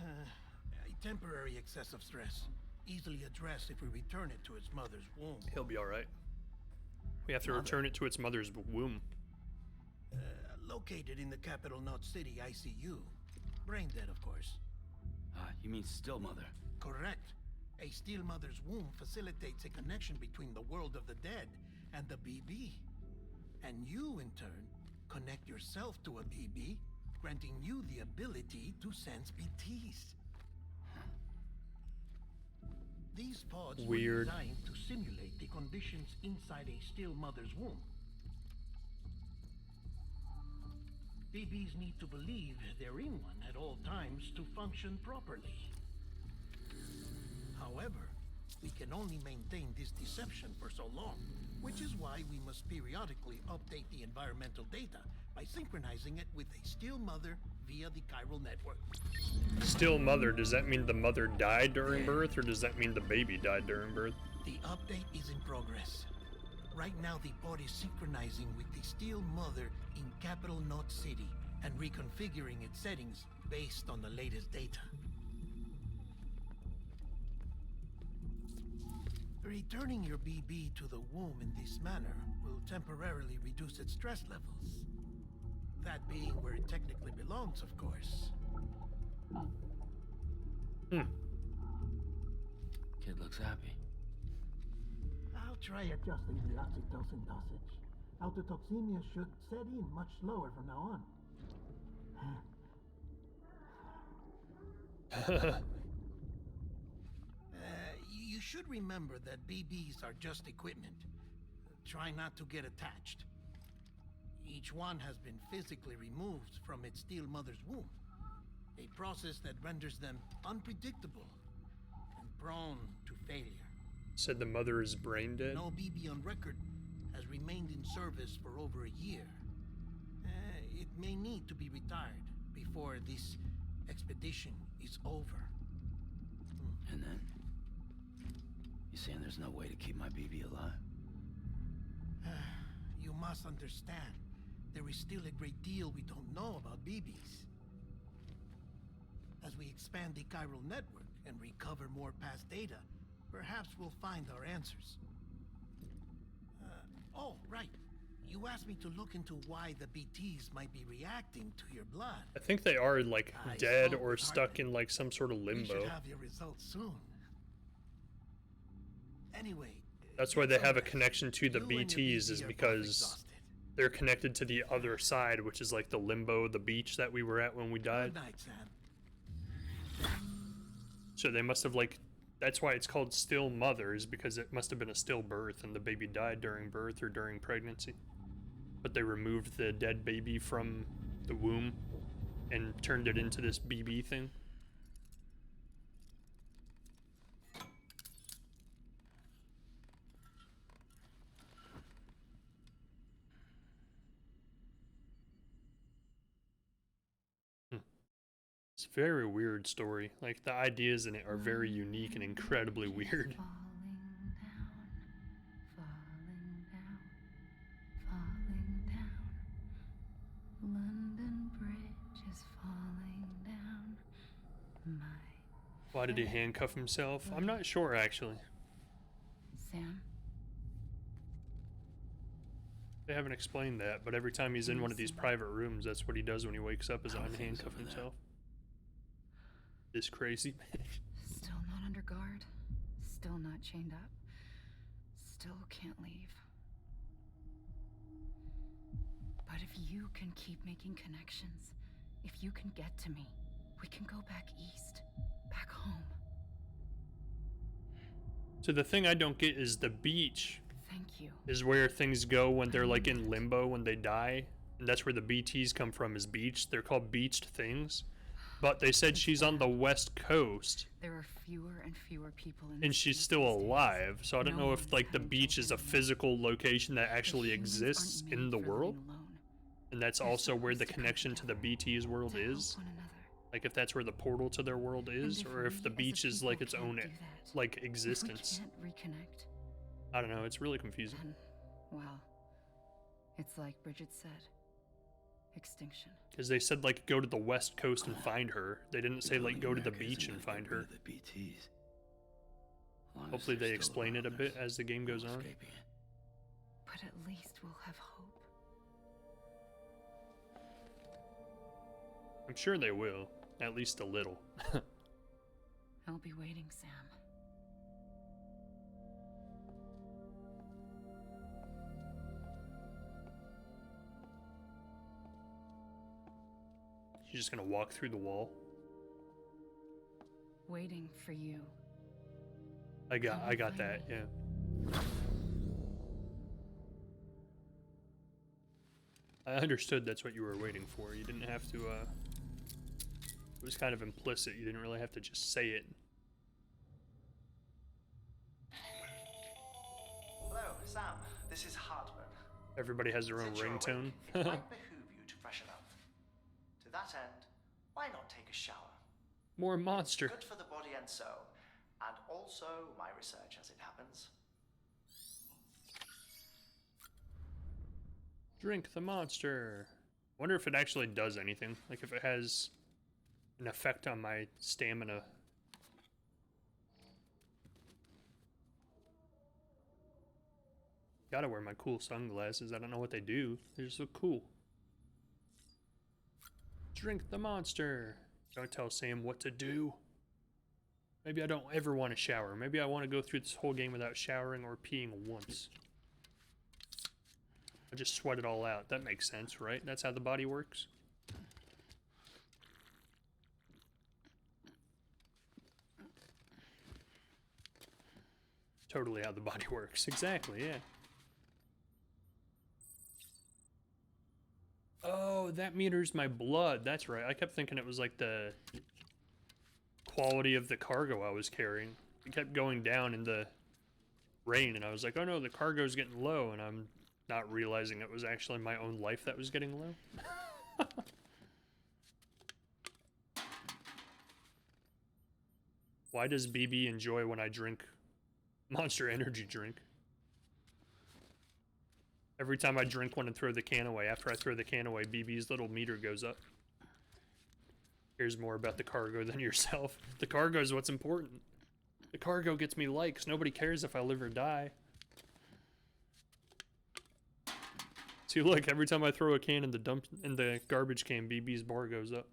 A temporary excessive stress. Easily addressed if we return it to its mother's womb. He'll be alright. We have to return it to its mother's womb. Located in the capital Knot City ICU. Brain dead, of course. You mean still mother? Correct. A still mother's womb facilitates a connection between the world of the dead and the BB. And you, in turn, connect yourself to a BB, granting you the ability to sense BTs. These pods Weird. were designed to simulate the conditions inside a still mother's womb. BBs need to believe they're in one at all times to function properly. However, we can only maintain this deception for so long, which is why we must periodically update the environmental data by synchronizing it with a still mother via the chiral network. Still mother, does that mean the mother died during birth, or does that mean the baby died during birth? The update is in progress. Right now, the pod is synchronizing with the still mother in capital Knot City and reconfiguring its settings based on the latest data. Returning your BB to the womb in this manner will temporarily reduce its stress levels. That being where it technically belongs, of course. Kid looks happy. I'll try adjusting the oxytocin dosage. Autotoxemia should set in much slower from now on. You should remember that BBs are just equipment. Try not to get attached. Each one has been physically removed from its steel mother's womb. A process that renders them unpredictable and prone to failure. Said the mother is brain dead? No BB on record has remained in service for over a year. It may need to be retired before this expedition is over. And then? You saying there's no way to keep my BB alive? You must understand, there is still a great deal we don't know about BBs. As we expand the chiral network and recover more past data, perhaps we'll find our answers. Oh, right. You asked me to look into why the BTs might be reacting to your blood. I think they are like dead or stuck in like some sort of You limbo. should have your results soon. Anyway, That's why they have a connection to the BTs, is because they're connected to the other side, which is like the limbo, the beach that we were at when we died. Good night, Sam. So they must have like, that's why it's called still mothers, because it must have been a stillbirth and the baby died during birth or during pregnancy. But they removed the dead baby from the womb and turned it into this BB thing. It's a very weird story. Like, the ideas in it are very unique and incredibly weird. Falling down. London Bridge is falling down. Why did he handcuff himself? I'm not sure, actually. Sam? They haven't explained that, but every time he's in one of these private rooms, that's what he does when he wakes up, is unhandcuff himself. This crazy man. Still not under guard. Still not chained up. Still can't leave. But if you can keep making connections, if you can get to me, we can go back east. Back home. So the thing I don't get is the beach. Thank you. Is where things go when they're like in limbo, when they die. And that's where the BTs come from, is beach. They're called beached things. But they said she's on the west coast. There are fewer and fewer people in And she's still alive. So I don't know if like the beach is a physical location that actually exists in the world. And that's also where the connection to the BT's world is. Like if that's where the portal to their world is, or if the beach is like its own like existence. We can't reconnect. I don't know, it's really confusing. Well, it's like Bridget said. Extinction. Because they said like go to the west coast and find her. They didn't say like go to the beach and find her. The BTs. Hopefully they explain it a bit as the game goes on. But at least we'll have hope. I'm sure they will. At least a little. I'll be waiting, Sam. She's just gonna walk through the wall. Waiting for you. I got that, yeah. I understood that's what you were waiting for. You didn't have to, it was kind of implicit. You didn't really have to just say it. Hello, Sam. This is Hartman. Everybody has their own Since you're ringtone. awake, it might behoove you to freshen up. To that end, why not take a shower? More monster. Good for the body and soul, and also my research as it happens. Drink the monster. Wonder if it actually does anything. Like if it has an effect on my stamina. Gotta wear my cool sunglasses. I don't know what they do. They just look cool. Drink the monster. Don't tell Sam what to do. Maybe I don't ever want to shower. Maybe I want to go through this whole game without showering or peeing once. I just sweat it all out. That makes sense, right? That's how the body works. Totally how the body works. Exactly, yeah. Oh, that meters my blood. That's right. I kept thinking it was like the quality of the cargo I was carrying. It kept going down in the rain, and I was like, oh no, the cargo's getting low, and I'm not realizing it was actually my own life that was getting low. Why does BB enjoy when I drink Monster Energy drink? Every time I drink one and throw the can away, after I throw the can away, BB's little meter goes up. Here's more about the cargo than yourself. The cargo is what's important. The cargo gets me likes. Nobody cares if I live or die. See, look, every time I throw a can in the garbage can, BB's bar goes up.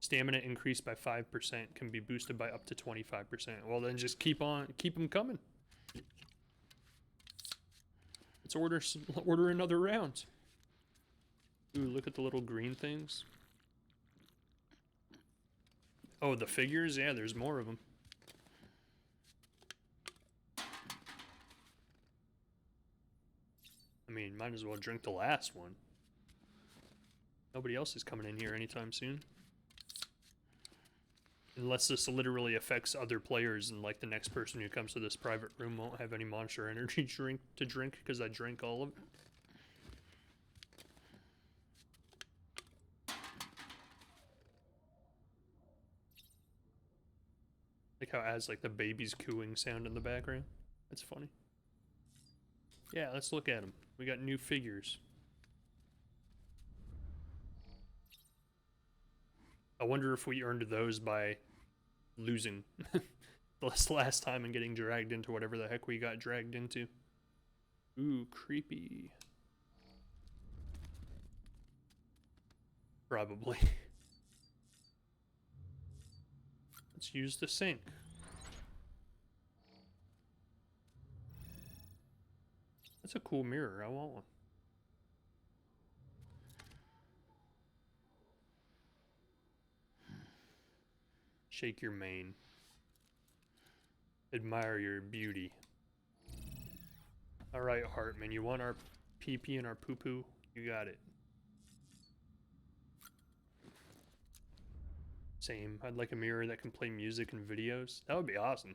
Stamina increased by 5%, can be boosted by up to 25%. Well, then just keep them coming. Let's order another round. Ooh, look at the little green things. Oh, the figures? Yeah, there's more of them. I mean, might as well drink the last one. Nobody else is coming in here anytime soon. Unless this literally affects other players, and like the next person who comes to this private room won't have any Monster Energy drink to drink because I drank all of it. Like how it has like the baby's cooing sound in the background. That's funny. Yeah, let's look at them. We got new figures. I wonder if we earned those by losing this last time and getting dragged into whatever the heck we got dragged into. Ooh, creepy. Probably. Let's use the sink. That's a cool mirror. I want one. Shake your mane. Admire your beauty. Alright, Hartman, you want our pee-pee and our poo-poo? You got it. Same. I'd like a mirror that can play music and videos. That would be awesome.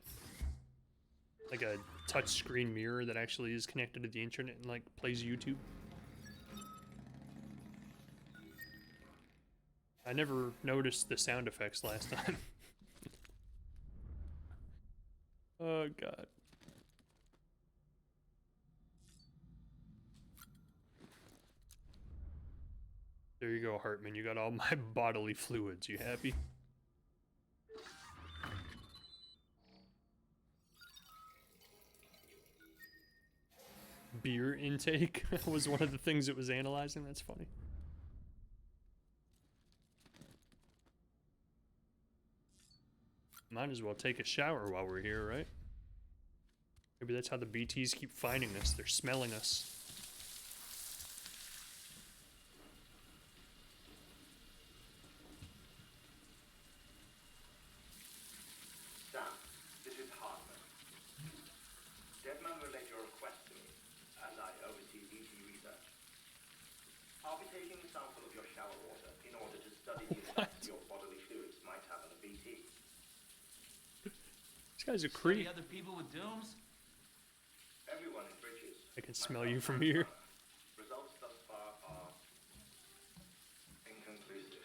Like a touchscreen mirror that actually is connected to the internet and like plays YouTube. I never noticed the sound effects last time. Oh god. There you go, Hartman. You got all my bodily fluids. You happy? Beer intake was one of the things it was analyzing. That's funny. Might as well take a shower while we're here, right? Maybe that's how the BTs keep finding us. They're smelling us. Sam, this is Hartman. Deadman relayed your request to me, as I oversee BT research. I'll be taking a sample of your shower water in order to study the effects your bodily fluids might have on a BT. This guy's a creep. Other people with dooms? Everyone in Bridges. I can smell you from here. Results thus far are inconclusive.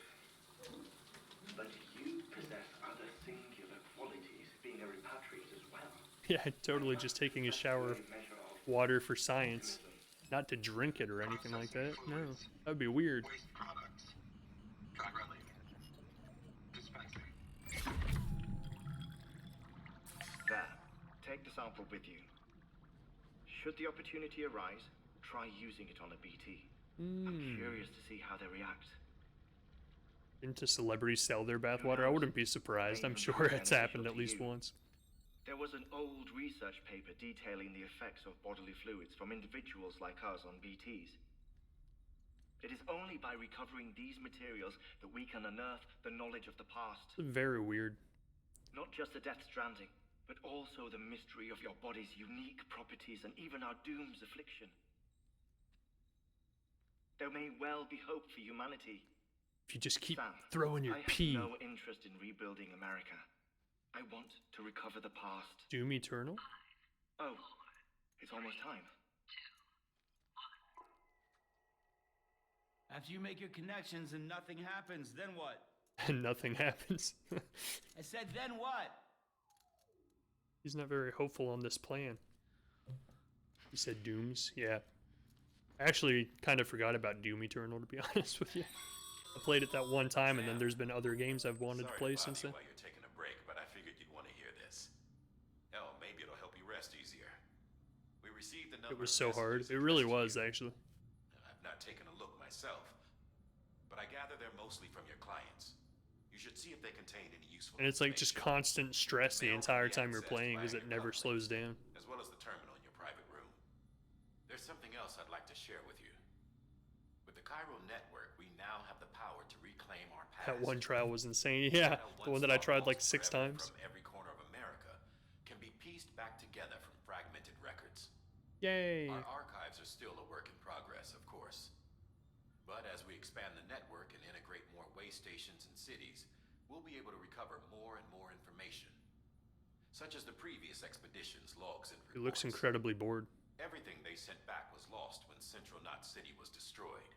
But you possess other singular qualities, being a repatriate as well. Yeah, totally just taking a shower of water for science. Not to drink it or anything like that. No, that would be weird. There. Take the sample with you. Should the opportunity arise, try using it on a BT. I'm curious to see how they react. Didn't celebrities sell their bathwater? I wouldn't be surprised. I'm sure it's happened at least once. There was an old research paper detailing the effects of bodily fluids from individuals like us on BTs. It is only by recovering these materials that we can unearth the knowledge of the past. It's very weird. Not just the Death Stranding, but also the mystery of your body's unique properties and even our doom's affliction. There may well be hope for humanity. If you just keep Sam, throwing your I pee. have no interest in rebuilding America. I want to recover the past. Doom Eternal? Oh, it's almost time. After you make your connections and nothing happens, then what? And nothing happens. I said, then what? He's not very hopeful on this plan. He said Dooms, yeah. I actually kind of forgot about Doom Eternal, to be honest with you. I played it that one time, and then there's been other games I've wanted to play since then. While you're taking a break, but I figured you'd want to hear this. Hell, maybe it'll help you rest easier. We received a number It was of so hard. It really was, actually. I've not taken a look myself, but I gather they're mostly from your clients. You should see if they contain any useful And it's like just constant stress the entire time you're playing because it never slows down. as well as the terminal in your private room. There's something else I'd like to share with you. With the Chiral network, we now have the power to reclaim our past. That one trial was insane. Yeah, the one that I tried like 6 times. From every corner of America can be pieced back together from fragmented records. Yay! Our archives are still a work in progress, of course. But as we expand the network and integrate more way stations and cities, we'll be able to recover more and more information, such as the previous expedition's logs and reports. He looks incredibly bored. Everything they sent back was lost when Central Knot City was destroyed.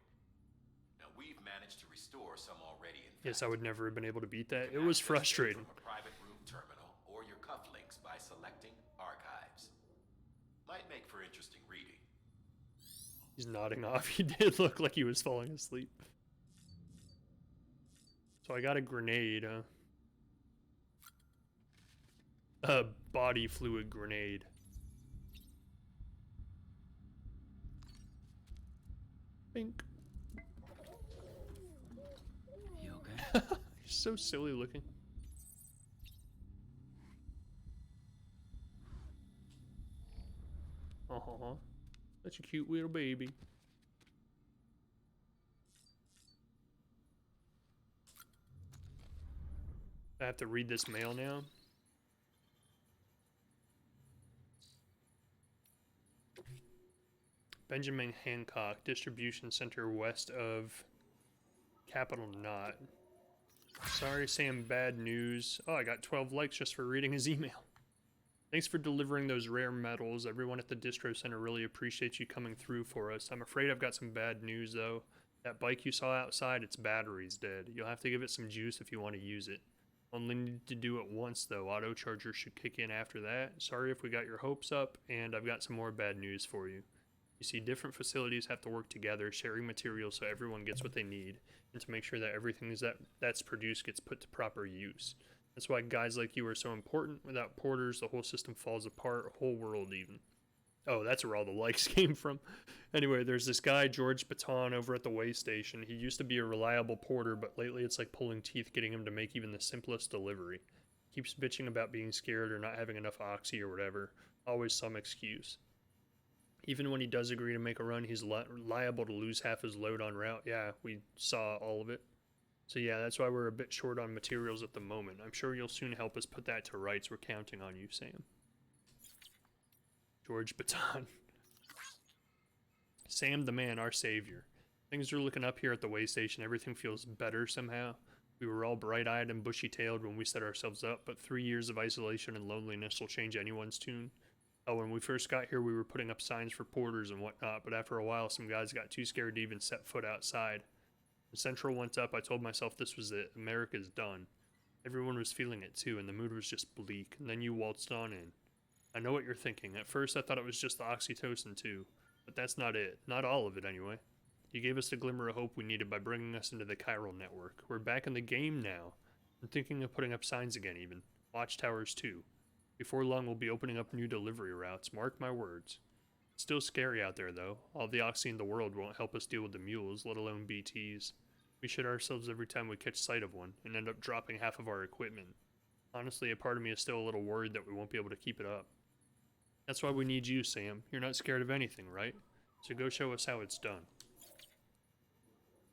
Now we've managed to restore some already. Yes, I would never have been able to beat that. It was frustrating. From a private room terminal or your cufflinks by selecting archives. Might make for interesting reading. He's nodding off. He did look like he was falling asleep. So I got a grenade, a body fluid grenade. Bink. You okay? He's so silly looking. Uh-huh. Such a cute little baby. I have to read this mail now. Benjamin Hancock, distribution center west of Capital Knot. Sorry, Sam, bad news. Oh, I got 12 likes just for reading his email. Thanks for delivering those rare metals. Everyone at the distro center really appreciates you coming through for us. I'm afraid I've got some bad news, though. That bike you saw outside, its battery's dead. You'll have to give it some juice if you want to use it. Only need to do it once, though. Auto charger should kick in after that. Sorry if we got your hopes up, and I've got some more bad news for you. You see, different facilities have to work together, sharing materials so everyone gets what they need, and to make sure that everything that's produced gets put to proper use. That's why guys like you are so important. Without porters, the whole system falls apart, whole world even. Oh, that's where all the likes came from. Anyway, there's this guy, George Baton, over at the way station. He used to be a reliable porter, but lately it's like pulling teeth getting him to make even the simplest delivery. Keeps bitching about being scared or not having enough oxy or whatever. Always some excuse. Even when he does agree to make a run, he's liable to lose half his load on route. Yeah, we saw all of it. So yeah, that's why we're a bit short on materials at the moment. I'm sure you'll soon help us put that to rights. We're counting on you, Sam. George Baton. Sam the man, our savior. Things are looking up here at the way station. Everything feels better somehow. We were all bright-eyed and bushy-tailed when we set ourselves up, but 3 years of isolation and loneliness will change anyone's tune. Oh, when we first got here, we were putting up signs for porters and whatnot, but after a while, some guys got too scared to even set foot outside. When Central went up, I told myself this was it. America's done. Everyone was feeling it too, and the mood was just bleak, and then you waltzed on in. I know what you're thinking. At first, I thought it was just the oxytocin too, but that's not it. Not all of it, anyway. You gave us the glimmer of hope we needed by bringing us into the chiral network. We're back in the game now. I'm thinking of putting up signs again, even. Watchtowers too. Before long, we'll be opening up new delivery routes. Mark my words. It's still scary out there, though. All the oxy in the world won't help us deal with the mules, let alone BTs. We shit ourselves every time we catch sight of one, and end up dropping half of our equipment. Honestly, a part of me is still a little worried that we won't be able to keep it up. That's why we need you, Sam. You're not scared of anything, right? So go show us how it's done.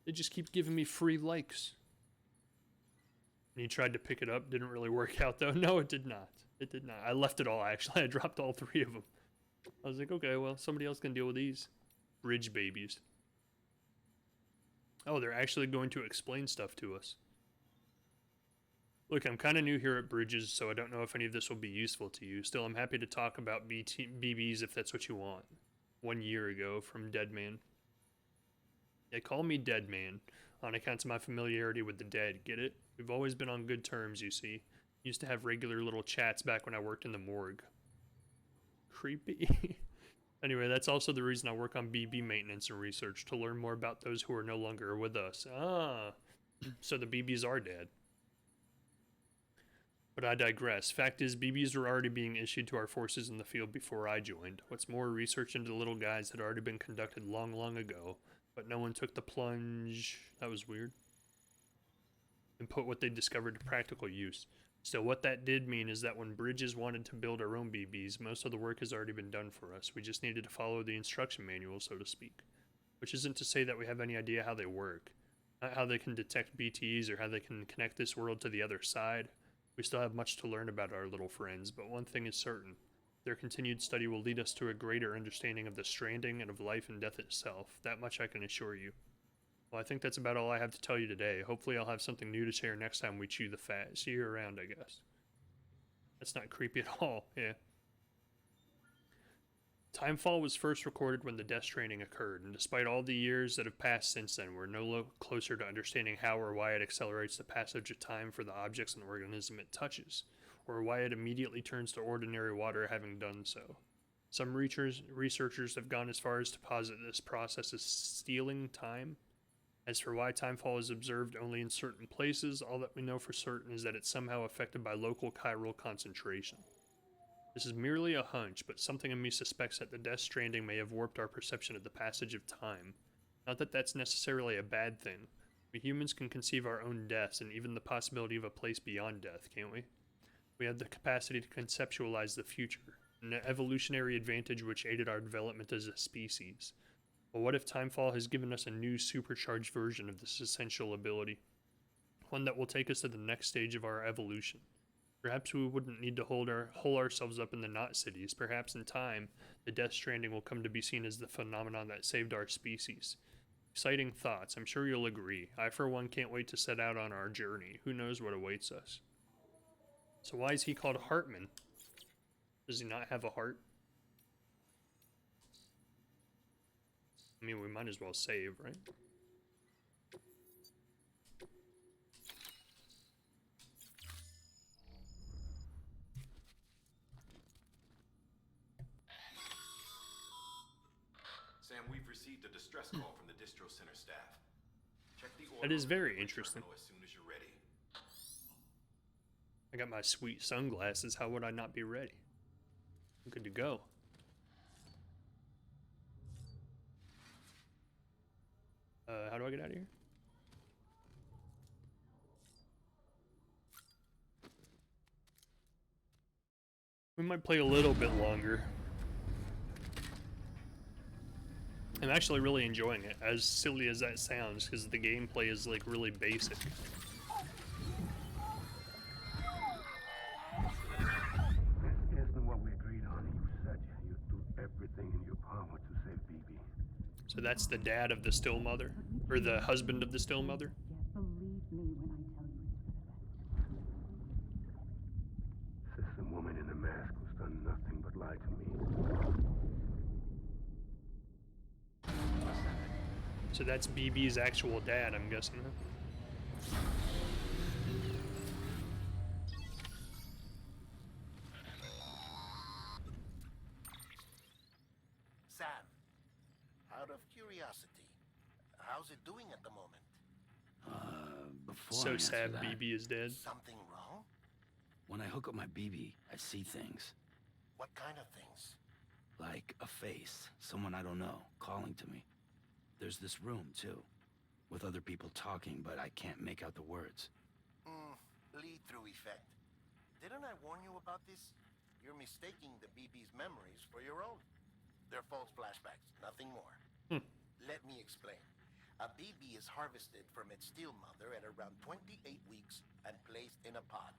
They just keep giving me free likes. And he tried to pick it up, didn't really work out though. No, it did not. It did not. I left it all, actually. I dropped all 3 of them. I was like, okay, well, somebody else can deal with these. Bridge babies. Oh, they're actually going to explain stuff to us. Look, I'm kind of new here at Bridges, so I don't know if any of this will be useful to you. Still, I'm happy to talk about BBs if that's what you want. 1 year ago from Deadman. They call me Deadman on account of my familiarity with the dead, get it? We've always been on good terms, you see. Used to have regular little chats back when I worked in the morgue. Creepy. Anyway, that's also the reason I work on BB maintenance and research, to learn more about those who are no longer with us. Ah, so the BBs are dead. But I digress. Fact is, BBs were already being issued to our forces in the field before I joined. What's more, research into the little guys had already been conducted long, long ago, but no one took the plunge. That was weird. And put what they discovered to practical use. So what that did mean is that when Bridges wanted to build our own BBs, most of the work has already been done for us. We just needed to follow the instruction manual, so to speak. Which isn't to say that we have any idea how they work. Not how they can detect BTs or how they can connect this world to the other side. We still have much to learn about our little friends, but one thing is certain. Their continued study will lead us to a greater understanding of the Stranding and of life and death itself. That much I can assure you. Well, I think that's about all I have to tell you today. Hopefully I'll have something new to share next time we chew the fat. See you around, I guess. That's not creepy at all, yeah. Timefall was first recorded when the Death Stranding occurred, and despite all the years that have passed since then, we're no closer to understanding how or why it accelerates the passage of time for the objects and organism it touches, or why it immediately turns to ordinary water having done so. Some researchers have gone as far as to posit this process as stealing time. As for why timefall is observed only in certain places, all that we know for certain is that it's somehow affected by local chiral concentration. This is merely a hunch, but something in me suspects that the Death Stranding may have warped our perception of the passage of time. Not that that's necessarily a bad thing. We humans can conceive our own deaths and even the possibility of a place beyond death, can't we? We have the capacity to conceptualize the future, an evolutionary advantage which aided our development as a species. But what if timefall has given us a new supercharged version of this essential ability? One that will take us to the next stage of our evolution. Perhaps we wouldn't need to hole ourselves up in the knot cities. Perhaps in time, the Death Stranding will come to be seen as the phenomenon that saved our species. Exciting thoughts, I'm sure you'll agree. I for one can't wait to set out on our journey. Who knows what awaits us? So why is he called Hartman? Does he not have a heart? I mean, we might as well save, right? Sam, we've received a distress call from the distro center staff. Check the order. That is very interesting. As soon as you're ready. I got my sweet sunglasses. How would I not be ready? I'm good to go. How do I get out of here? We might play a little bit longer. I'm actually really enjoying it, as silly as that sounds, because the gameplay is like really basic. This isn't what we agreed on. You said you'd do everything in your power to save BB. So that's the dad of the still mother? Or the husband of the still mother? Believe me when I tell you it's for the best. Says some woman in a mask who's done nothing but lie to me. So that's BB's actual dad, I'm guessing, huh? Sam, out of curiosity, how's it doing at the moment? Before I So answer sad that, BB is dead. Something wrong? when I hook up my BB, I see things. What kind of things? Like a face, someone I don't know, calling to me. There's this room, too. with other people talking, but I can't make out the words. Lead-through effect. Didn't I warn you about this? You're mistaking the BB's memories for your own. They're false flashbacks, nothing more. Let me explain. A BB is harvested from its steel mother at around 28 weeks and placed in a pod.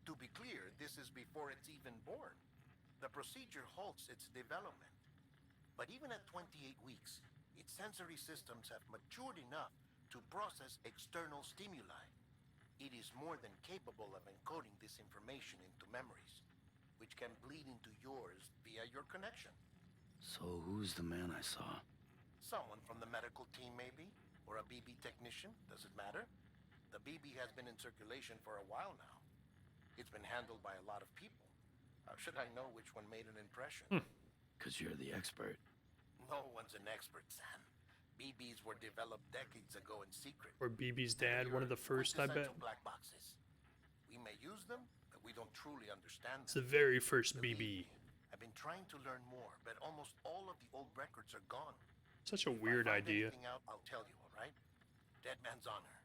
To be clear, this is before it's even born. The procedure halts its development. But even at 28 weeks, its sensory systems have matured enough to process external stimuli. It is more than capable of encoding this information into memories, which can bleed into yours via your connection. So who's the man I saw? Someone from the medical team, maybe? Or a BB technician? Does it matter? The BB has been in circulation for a while now. It's been handled by a lot of people. How should I know which one made an impression? 'Cause you're the expert. No one's an expert, Sam. BBs were developed decades ago in secret. Or BB's dad, one of the first, I bet. Black boxes. We may use them, but we don't truly understand It's them. the very first BB. I've been trying to learn more, but almost all of the old records are gone. Such a weird idea. Anything out, I'll tell you, all right? Dead man's honor.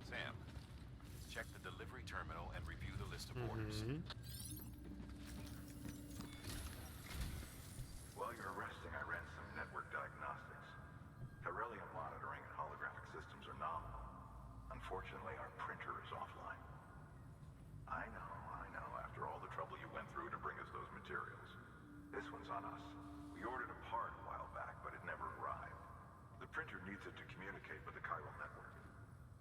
Sam, check the delivery terminal and review the list of orders. While you're resting, I ran some network diagnostics. Beryllium monitoring and holographic systems are nominal. Unfortunately, our printer is offline. I know. After all the trouble you went through to bring us those materials. This one's on us. We ordered a part a while back, but it never arrived. The printer needs it to communicate with the chiral network.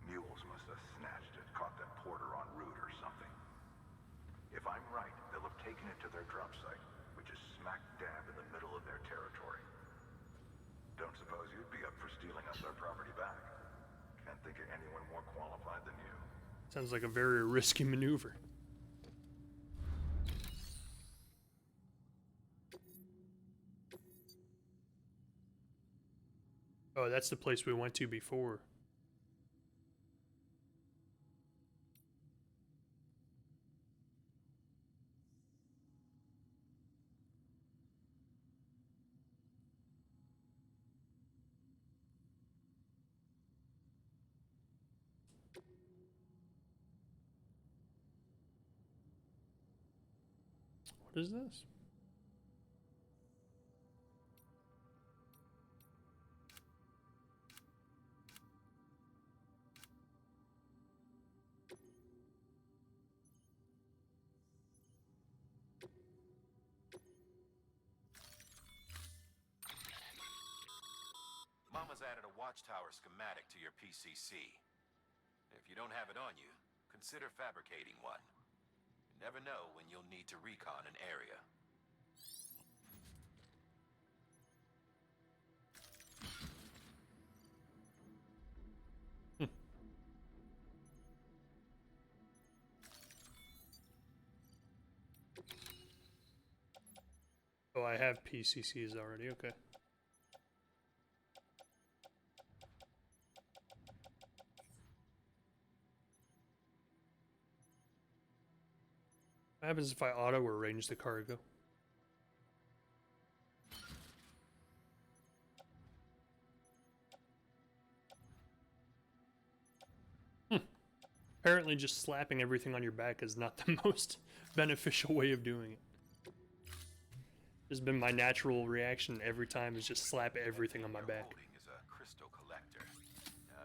Mules must have snatched it, caught that porter en route or something. If I'm right, they'll have taken it to their drop site, which is smack dab in the middle of their territory. Don't suppose you'd be up for stealing us our property back? Can't think of anyone more qualified than you. Sounds like a very risky maneuver. Oh, that's the place we went to before. What is this? Mama's added a watchtower schematic to your PCC. If you don't have it on you, consider fabricating one. You never know when you'll need to recon an area. Oh, I have PCCs already, okay. What happens if I auto-arrange the cargo? Apparently just slapping everything on your back is not the most beneficial way of doing it. This has been my natural reaction every time, is just slap everything on my back. Is a crystal collector.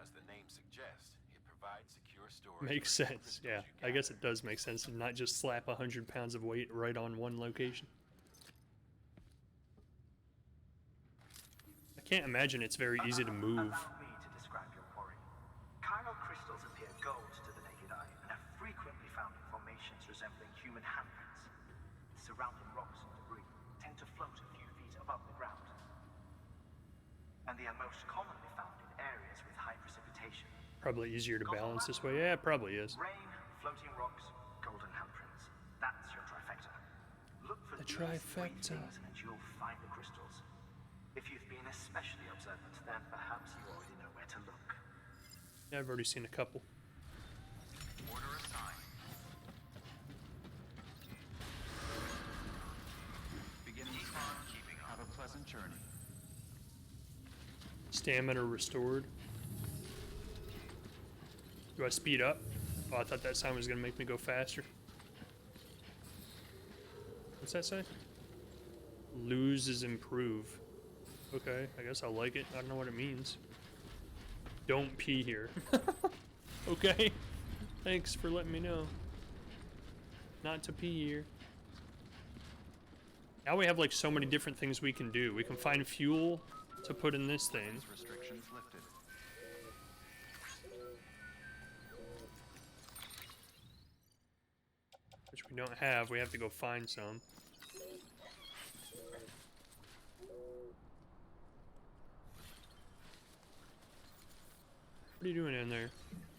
As the name suggests, it provides secure storage. Makes sense, yeah. I guess it does make sense to not just slap 100 pounds of weight right on one location. I can't imagine it's very easy to move. Allow me to describe your quarry. Chiral crystals appear gold to the naked eye and are frequently found in formations resembling human handprints. Surrounding rocks and debris tend to float a few feet above the ground. And they are most commonly found in areas with high precipitation. Probably easier to balance this way. Yeah, it probably is. Rain, floating rocks, golden handprints. That's your trifecta. Look for The these three trifecta. things and you'll find the crystals. If you've been especially observant, then perhaps you already know where to look. Yeah, I've already seen a couple. Order assigned. Begin the keeping. Have a pleasant journey. Stamina restored. Do I speed up? Oh, I thought that sound was gonna make me go faster. What's that say? Lose is improve. Okay, I guess I'll like it. I don't know what it means. Don't pee here. Okay. Thanks for letting me know. Not to pee here. Now we have like so many different things we can do. We can find fuel to put in this thing. Restrictions lifted. Which we don't have. We have to go find some. What are you doing in there?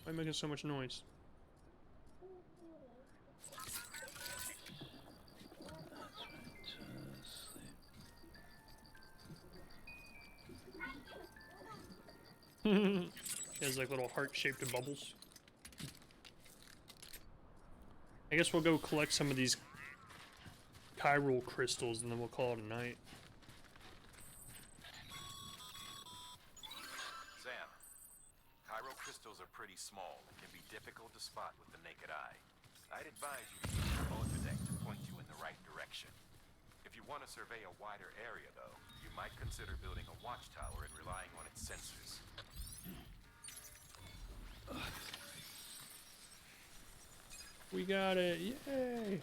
Why are you making so much noise? It has like little heart-shaped bubbles. I guess we'll go collect some of these chiral crystals and then we'll call it a night. Sam, chiral crystals are pretty small and can be difficult to spot with the naked eye. I'd advise you to use your Ultradeck to point you in the right direction. If you want to survey a wider area, though, you might consider building a watchtower and relying on its sensors. We got it, yay!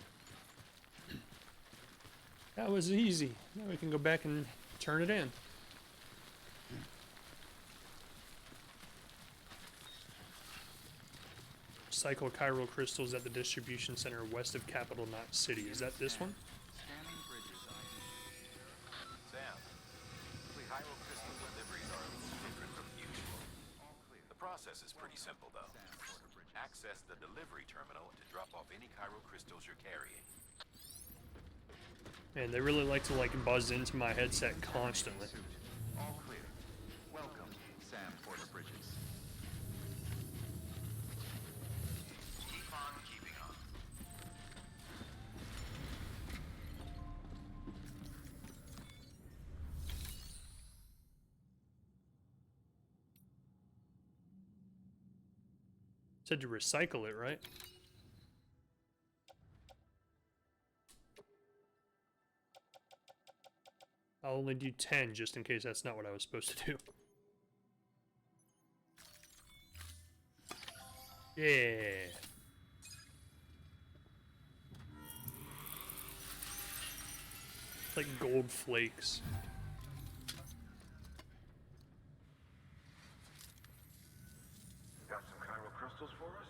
That was easy. Now we can go back and turn it in. Recycle chiral crystals at the distribution center west of Capital Knot City. Is that this one? Sam, the chiral crystal deliveries are a little different from usual. The process is pretty simple, though. Access the delivery terminal to drop off any chiral crystals you're carrying. Man, they really like to like buzz into my headset constantly. All clear. Welcome, Sam Porter Bridges. Keep on keeping on. Said to recycle it, right? I'll only do 10 just in case that's not what I was supposed to do. Yeah. It's like gold flakes. Got some chiral crystals for us?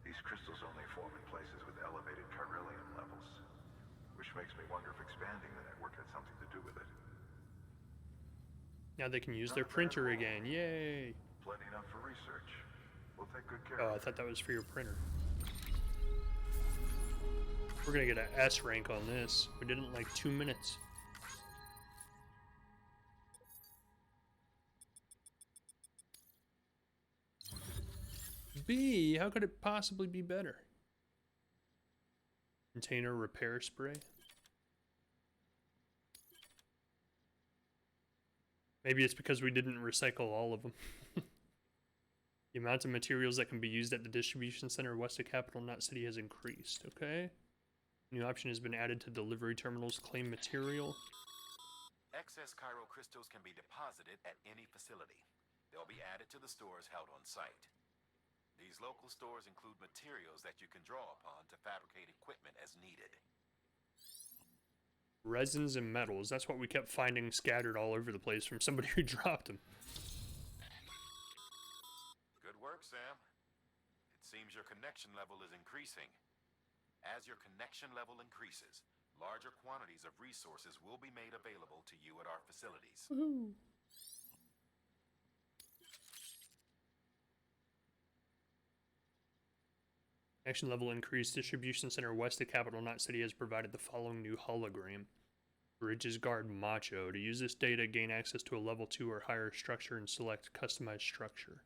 These crystals only form in places with elevated chiralium levels, which makes me wonder if expanding the network had something to do with it. Now they can use their printer again. Yay! Plenty enough for research. We'll take good care Oh, of I it. thought that was for your printer. We're gonna get an S rank on this. We did it in like 2 minutes. B, how could it possibly be better? Container repair spray. Maybe it's because we didn't recycle all of them. The amount of materials that can be used at the distribution center west of Capital Knot City has increased. Okay. New option has been added to delivery terminals. Claim material. Excess chiral crystals can be deposited at any facility. They'll be added to the stores held on site. These local stores include materials that you can draw upon to fabricate equipment as needed. Resins and metals. That's what we kept finding scattered all over the place from somebody who dropped them. Good work, Sam. It seems your connection level is increasing. As your connection level increases, larger quantities of resources will be made available to you at our facilities. Woohoo! Action level increased. Distribution center west of Capital Knot City has provided the following new hologram. Bridges guard Macho. To use this data, gain access to a level 2 or higher structure and select customized structure.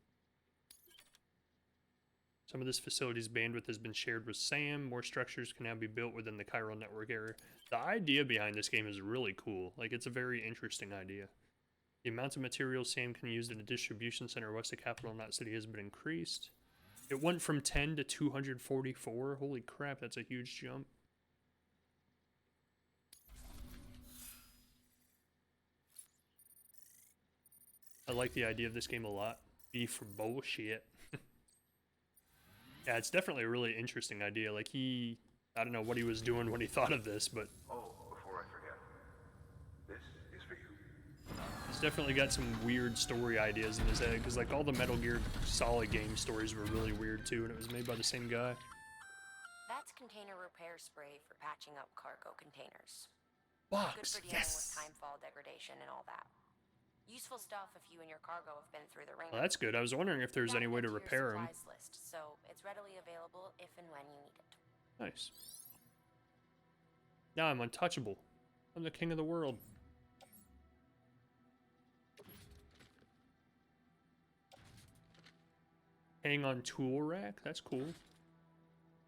Some of this facility's bandwidth has been shared with Sam. More structures can now be built within the chiral network area. The idea behind this game is really cool. Like, it's a very interesting idea. The amount of materials Sam can use in a distribution center west of capital in that city has been increased. It went from 10 to 244. Holy crap, that's a huge jump. I like the idea of this game a lot. Beef for bullshit. Yeah, it's definitely a really interesting idea. Like I don't know what he was doing when he thought of this, but Oh, before I forget, this is for you. he's definitely got some weird story ideas in his head. Because like all the Metal Gear Solid game stories were really weird too, and it was made by the same guy. That's container repair spray for patching up cargo containers. Box, Good for dealing with yes. timefall degradation and all that. Useful stuff if you and your cargo have been through the ringer. Well, that's good. I was wondering if there's any way to repair him. List, so it's readily available if and when you need it. Nice. Now I'm untouchable. I'm the king of the world. Hang on tool rack. That's cool.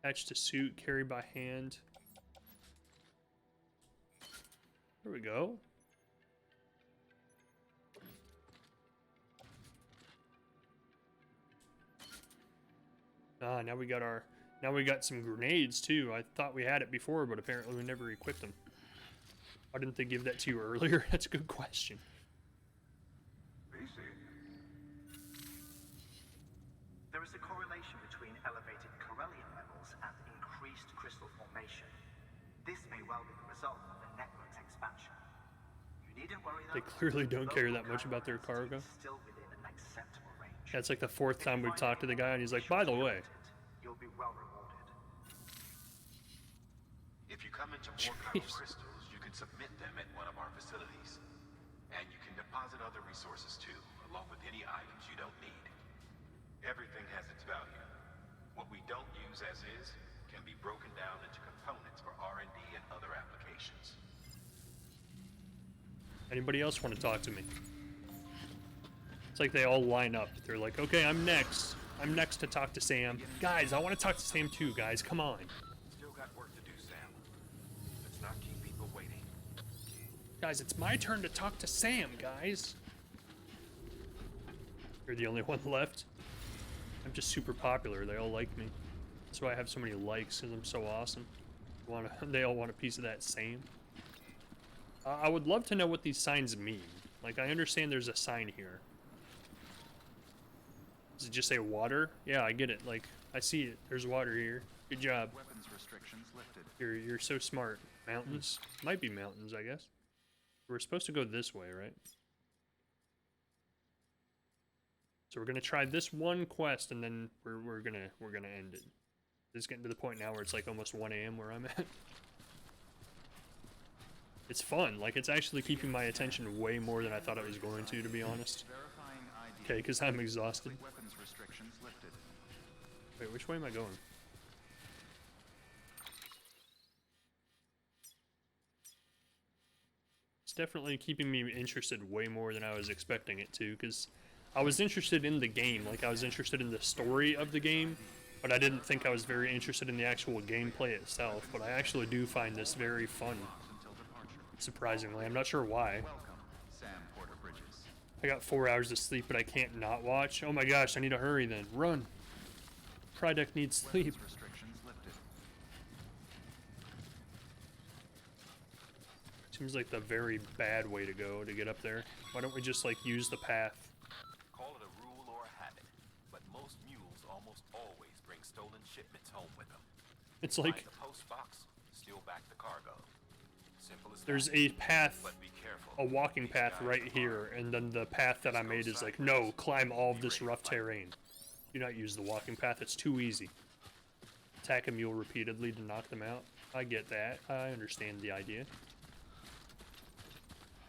Attach to suit. Carry by hand. There we go. Ah, now we got some grenades too. I thought we had it before, but apparently we never equipped them. Why didn't they give that to you earlier? That's a good question. There is a correlation between elevated Corellian levels and increased crystal formation. This may well be the result of the network's expansion. You needn't worry though. They clearly don't care that much about their cargo. Still within an acceptable range. That's like the 4th time we've talked to the guy, and he's like, by the way. You'll be well rewarded. If you come into more power crystals, you can submit them at one of our facilities. And you can deposit other resources too, along with any items you don't need. Everything has its value. What we don't use as is can be broken down into components for R&D and other applications. Anybody else want to talk to me? It's like they all line up. They're like, okay, I'm next. I'm next to talk to Sam. Guys, I want to talk to Sam too, guys. Come on. Still got work to do, Sam. Let's not keep people waiting. Guys, it's my turn to talk to Sam, guys. You're the only one left. I'm just super popular. They all like me. That's why I have so many likes, because I'm so awesome. They all want a piece of that Sam. I would love to know what these signs mean. Like, I understand there's a sign here. Does it just say water? Yeah, I get it. Like, I see it. There's water here. Good job. Weapons restrictions lifted. You're so smart. Mountains? Might be mountains, I guess. We're supposed to go this way, right? So we're gonna try this one quest, and then we're gonna end it. It's getting to the point now where it's like almost 1 AM where I'm at. It's fun. Like, it's actually keeping my attention way more than I thought it was going to be honest. Okay, because I'm exhausted. Weapons restrictions lifted. Wait, which way am I going? It's definitely keeping me interested way more than I was expecting it to, because I was interested in the game, like I was interested in the story of the game, but I didn't think I was very interested in the actual gameplay itself, but I actually do find this very fun. Surprisingly, I'm not sure why. I got 4 hours of sleep, but I can't not watch. Oh my gosh, I need to hurry then. Run! Prydeck needs sleep. Seems like the very bad way to go to get up there. Why don't we just like use the path? Call it a rule or a habit, but most mules almost always bring stolen shipments home with them. It's like Find the post box, steal back the cargo. Simple as there's that. a path, But be careful. a walking path right here, and then the path that I made is like, no, climb all of this rough terrain. Do not use the walking path, it's too easy. Attack a mule repeatedly to knock them out. I get that, I understand the idea.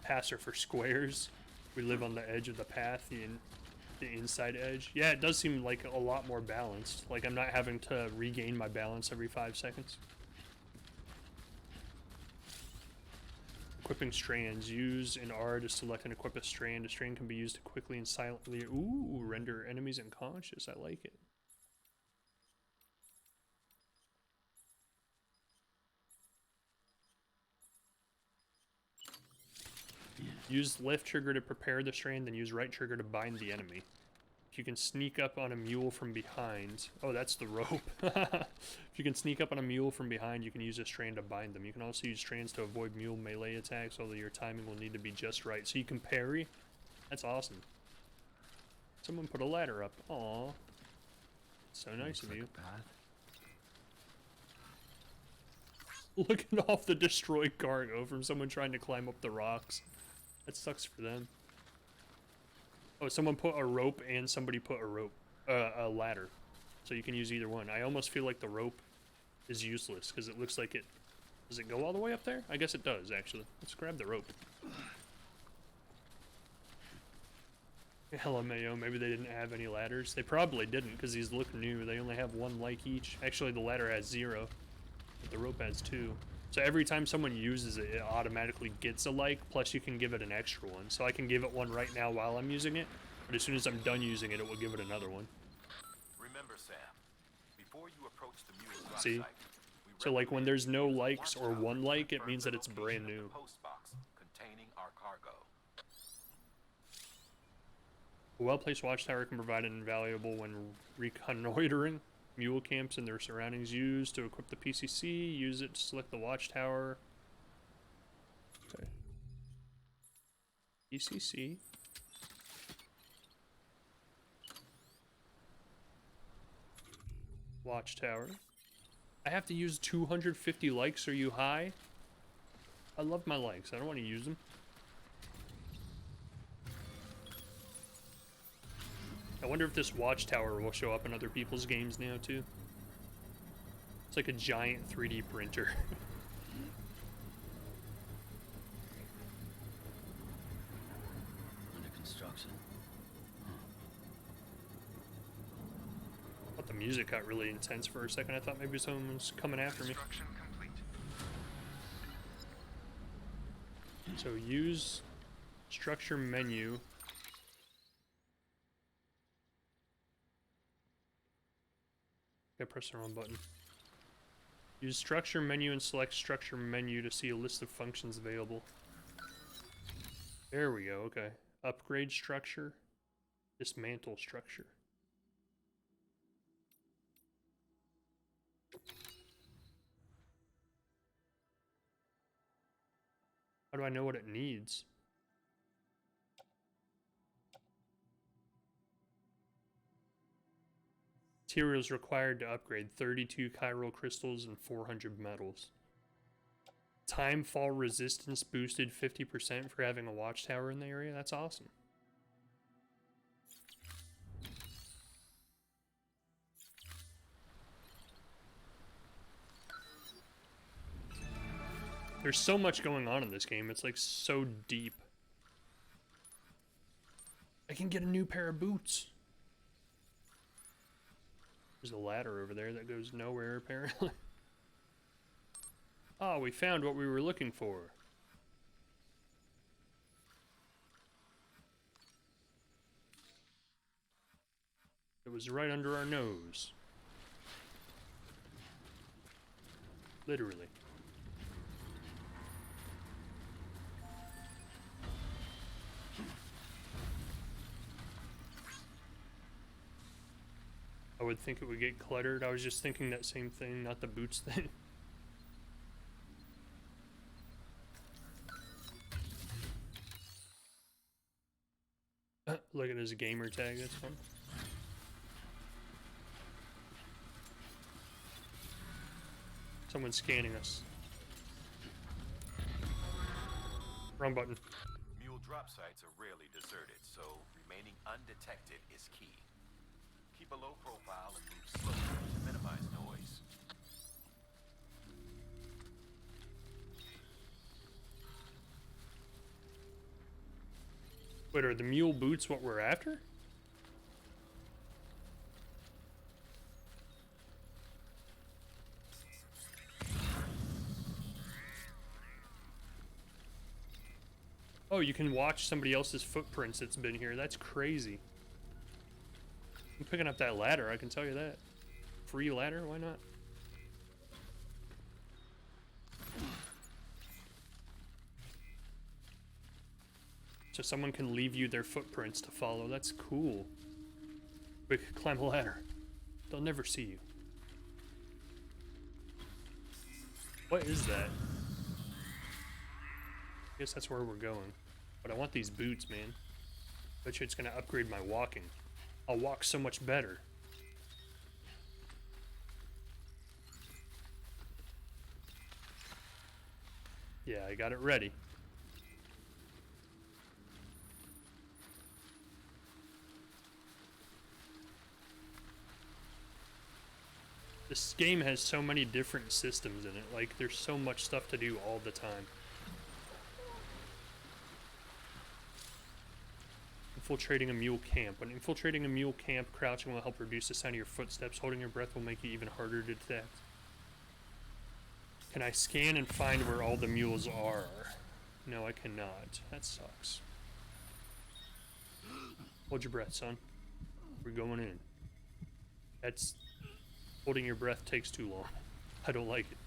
Paths are for squares. We live on the edge of the path, the inside edge. Yeah, it does seem like a lot more balanced. Like I'm not having to regain my balance every 5 seconds. Equipping strands. Use an R to select and equip a strand. A strand can be used to quickly and silently, render enemies unconscious. I like it. Use left trigger to prepare the strand, then use right trigger to bind the enemy. If you can sneak up on a mule from behind... Oh, that's the rope. If you can sneak up on a mule from behind, you can use a strand to bind them. You can also use strands to avoid mule melee attacks, although your timing will need to be just right. So you can parry. That's awesome. Someone put a ladder up. Aww. So nice of you. Looking off the destroyed cargo from someone trying to climb up the rocks. That sucks for them. Oh, someone put a rope and somebody put a ladder. So you can use either one. I almost feel like the rope is useless because it looks like it... Does it go all the way up there? I guess it does, actually. Let's grab the rope. LMAO, maybe they didn't have any ladders. They probably didn't because these look new. They only have 1 like each. Actually, the ladder has 0. But the rope has 2. So every time someone uses it, it automatically gets a like, plus you can give it an extra one. So I can give it one right now while I'm using it, but as soon as I'm done using it, it will give it another one. Remember, Sam, before you approach the mule drop See? site, So like when there's no likes or 1 like, it means that it's brand new. post box containing our cargo. A well-placed watchtower can provide an invaluable when reconnoitering mule camps and their surroundings. Used to equip the PCC. Use it to select the watchtower. Okay. PCC. Watchtower. I have to use 250 likes. Are you high? I love my likes. I don't want to use them. I wonder if this watchtower will show up in other people's games now, too. It's like a giant 3D printer. Under construction. I thought the music got really intense for a second. I thought maybe someone was coming after me. So use structure menu. I pressed the wrong button. Use structure menu and select structure menu to see a list of functions available. There we go, okay. Upgrade structure. Dismantle structure. How do I know what it needs? Materials required to upgrade 32 chiral crystals and 400 metals. Time fall resistance boosted 50% for having a watchtower in the area. That's awesome. There's so much going on in this game. It's like so deep. I can get a new pair of boots. There's a ladder over there that goes nowhere, apparently. Oh, we found what we were looking for. It was right under our nose. Literally. I would think it would get cluttered. I was just thinking that same thing, not the boots thing. Look at his gamer tag, that's fun. Someone's scanning us. Wrong button. Mule drop sites are rarely deserted, so remaining undetected is key. Keep a low profile and move slowly to minimize noise. Wait, are the mule boots what we're after? Oh, you can watch somebody else's footprints that's been here. That's crazy. I'm picking up that ladder, I can tell you that. Free ladder, why not? So someone can leave you their footprints to follow. That's cool. Quick, climb a ladder. They'll never see you. What is that? I guess that's where we're going. But I want these boots, man. Bet you it's gonna upgrade my walking. I'll walk so much better. Yeah, I got it ready. This game has so many different systems in it. Like, there's so much stuff to do all the time. Infiltrating a mule camp. When infiltrating a mule camp, crouching will help reduce the sound of your footsteps. Holding your breath will make it even harder to detect. Can I scan and find where all the mules are? No, I cannot. That sucks. Hold your breath, son. We're going in. That's... Holding your breath takes too long. I don't like it.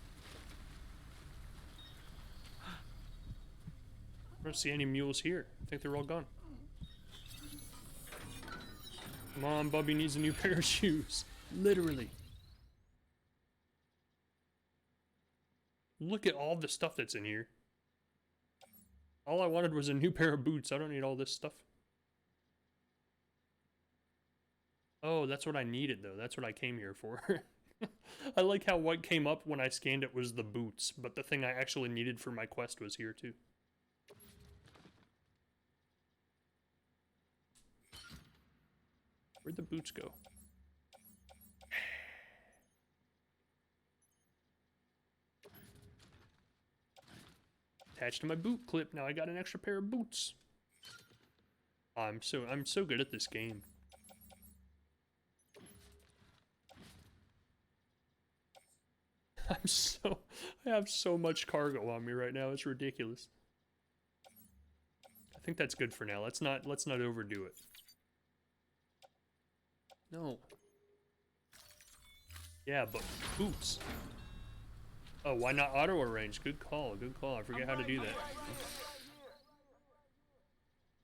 I don't see any mules here. I think they're all gone. Come on, Bubby needs a new pair of shoes. Literally. Look at all the stuff that's in here. All I wanted was a new pair of boots. I don't need all this stuff. Oh, that's what I needed, though. That's what I came here for. I like how what came up when I scanned it was the boots, but the thing I actually needed for my quest was here, too. Where'd the boots go? Attached to my boot clip. Now I got an extra pair of boots. I'm so good at this game. I have so much cargo on me right now. It's ridiculous. I think that's good for now. Let's not overdo it. No. Yeah, but boots. Oh, why not auto arrange? Good call, good call. I forget how to do that.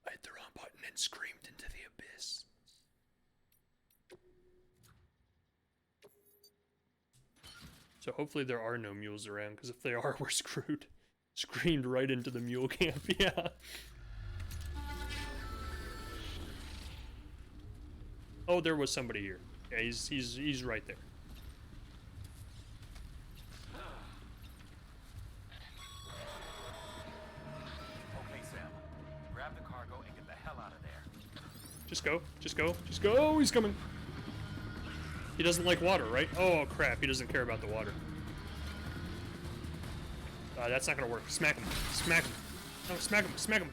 I hit the wrong button and screamed into the abyss. So hopefully there are no mules around, because if they are, we're screwed. Screamed right into the mule camp, yeah. Oh, there was somebody here. Yeah, he's right there. Okay, Sam. Grab the cargo and get the hell out of there. Just go, just go, just go. Oh, he's coming. He doesn't like water, right? Oh, crap. He doesn't care about the water. That's not gonna work. Smack him. Smack him. No, smack him. Smack him.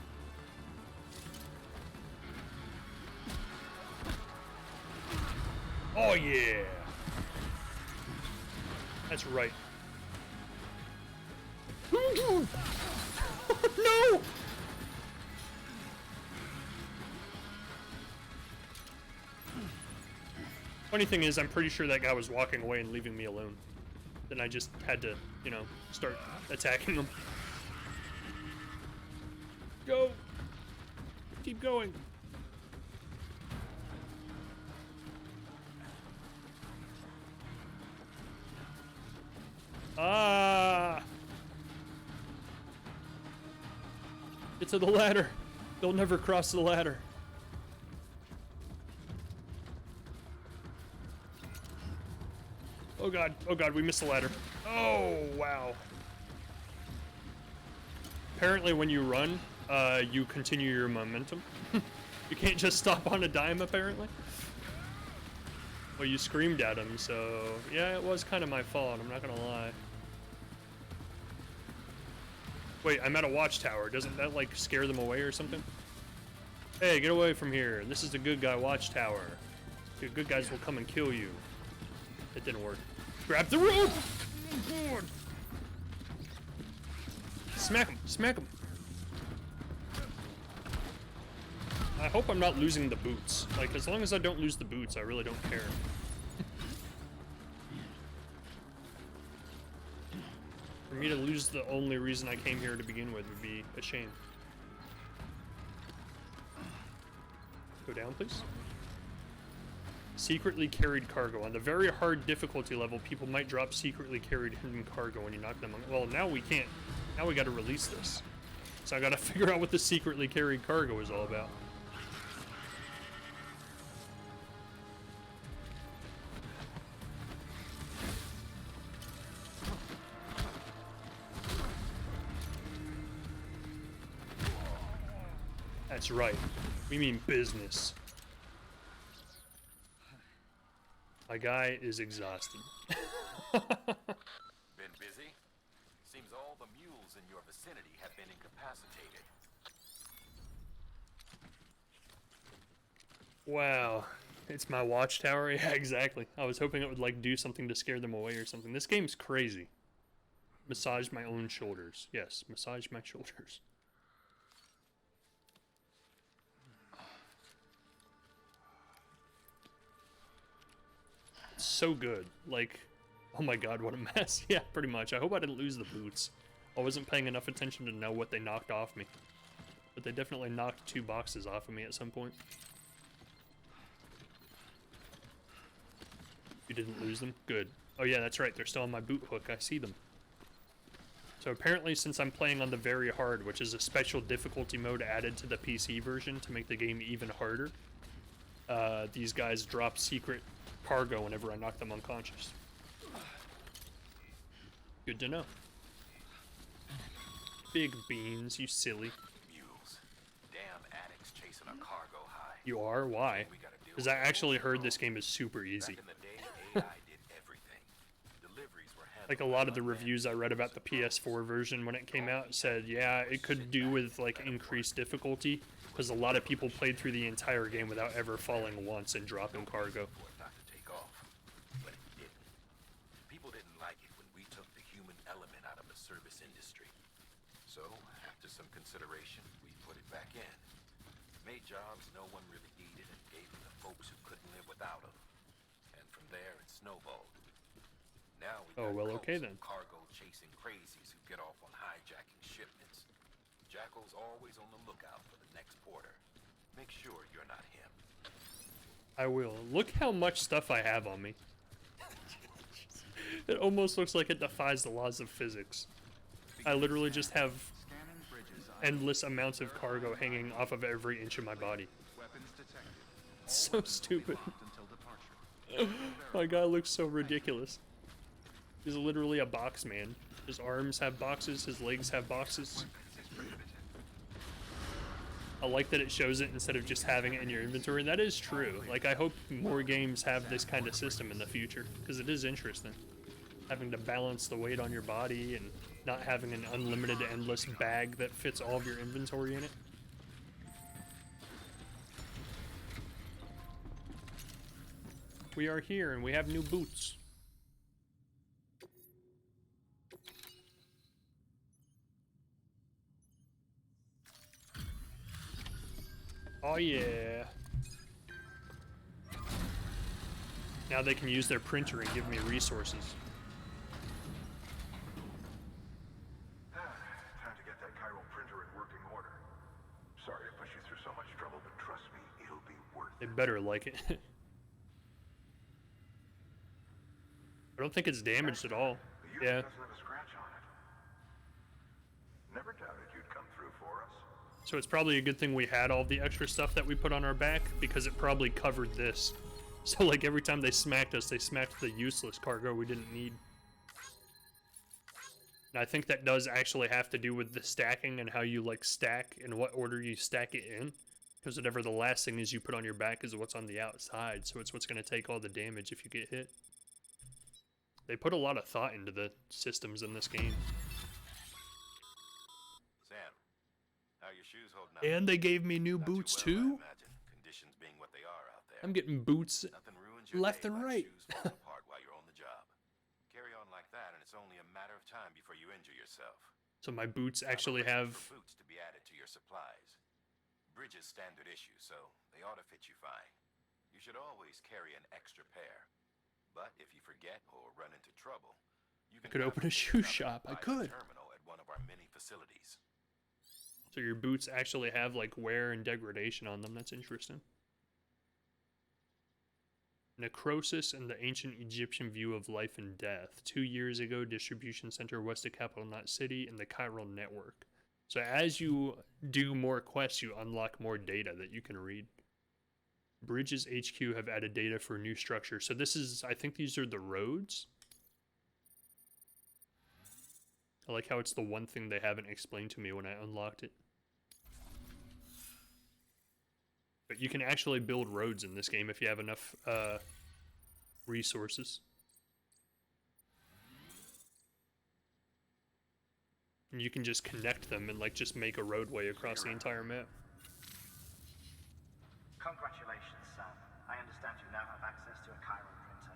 Oh, yeah. That's right. No! Funny thing is, I'm pretty sure that guy was walking away and leaving me alone. Then I just had to, you know, start attacking him. Go! Keep going. Ah! Get to the ladder. They'll never cross the ladder. Oh god, we missed the ladder. Oh, wow. Apparently when you run, you continue your momentum. You can't just stop on a dime, apparently. Well, you screamed at him, so... Yeah, it was kind of my fault, I'm not gonna lie. Wait, I'm at a watchtower. Doesn't that, like, scare them away or something? Hey, get away from here. This is the good guy watchtower. The good guys will come and kill you. It didn't work. Grab the rope! Oh, God. Smack him! Smack him! I hope I'm not losing the boots. Like, as long as I don't lose the boots, I really don't care. For me to lose the only reason I came here to begin with would be a shame. Go down, please. Secretly carried cargo. On the very hard difficulty level, people might drop secretly carried hidden cargo when you knock them on. Well, now we can't. Now we gotta release this. So I gotta figure out what the secretly carried cargo is all about. That's right. We mean business. My guy is exhausted. Been busy? Seems all the mules in your vicinity have been incapacitated. Wow. It's my watchtower? Yeah, exactly. I was hoping it would, like, do something to scare them away or something. This game's crazy. Massage my own shoulders. Yes, massage my shoulders. It's so good. Like, oh my god, what a mess. Yeah, pretty much. I hope I didn't lose the boots. I wasn't paying enough attention to know what they knocked off me. But they definitely knocked 2 boxes off of me at some point. You didn't lose them? Good. Oh yeah, that's right. They're still on my boot hook. I see them. So apparently, since I'm playing on the very hard, which is a special difficulty mode added to the PC version to make the game even harder, these guys drop secret cargo whenever I knock them unconscious. Good to know. Big beans, you silly. Mules. Damn addicts chasing a cargo high. You are? Why? Because I actually heard this game is super easy. Back in the day, AI did everything. Deliveries were handled. Like a lot of the reviews I read about the PS4 version when it came out said, yeah, it could do with like increased difficulty because a lot of people played through the entire game without ever falling once and dropping cargo. Not to take off, but it didn't. People didn't like it when we took the human element out of the service industry. So, after some consideration, we put it back in. Made jobs no one really needed and gave them to folks who couldn't live without them. And from there, it snowballed. Now we got okay then. Cargo chasing crazies who get off on hijacking shipments. Jackal's always on the lookout for the next porter. Make sure you're not him. I will. Look how much stuff I have on me. It almost looks like it defies the laws of physics. I literally just have endless amounts of cargo hanging off of every inch of my body. It's so stupid. My guy looks so ridiculous. He's literally a box man. His arms have boxes, his legs have boxes. I like that it shows it instead of just having it in your inventory. That is true. Like, I hope more games have this kind of system in the future, because it is interesting. Having to balance the weight on your body and not having an unlimited, endless bag that fits all of your inventory in it. We are here, and we have new boots. Oh yeah. Now they can use their printer and give me resources. Time to get that chiral printer in working order. Sorry to push you through so much trouble, but trust me, it'll be worth it. They better like it. I don't think it's damaged at all. The unit Yeah. doesn't have a scratch on it. Never doubted you'd come through for us. So it's probably a good thing we had all the extra stuff that we put on our back, because it probably covered this. So like every time they smacked us, they smacked the useless cargo we didn't need. And I think that does actually have to do with the stacking and how you like stack and what order you stack it in. Because whatever the last thing is you put on your back is what's on the outside, so it's what's going to take all the damage if you get hit. They put a lot of thought into the systems in this game. Sam, how are your shoes holding up? And they gave me new boots too? Conditions being what they are out there. I'm getting boots left and right. Apart while you're on the job. Carry on like that, and it's only a matter of time before you injure yourself. So my boots actually have... Boots to be added to your supplies. Bridges standard issue, so they ought to fit you fine. You should always carry an extra pair. But if you forget or run into trouble, you I could open a shoe shop. I could. Terminal at one of our many facilities. So your boots actually have like wear and degradation on them. That's interesting. Necrosis and the ancient Egyptian view of life and death. 2 years ago, distribution center west of Capital Knot City and the chiral network. So as you do more quests, you unlock more data that you can read. Bridges HQ have added data for new structure. So this is, I think these are the roads. I like how it's the one thing they haven't explained to me when I unlocked it. But you can actually build roads in this game if you have enough resources. And you can just connect them and like just make a roadway across the entire map. Congratulations, Sam. I understand you now have access to a chiral printer.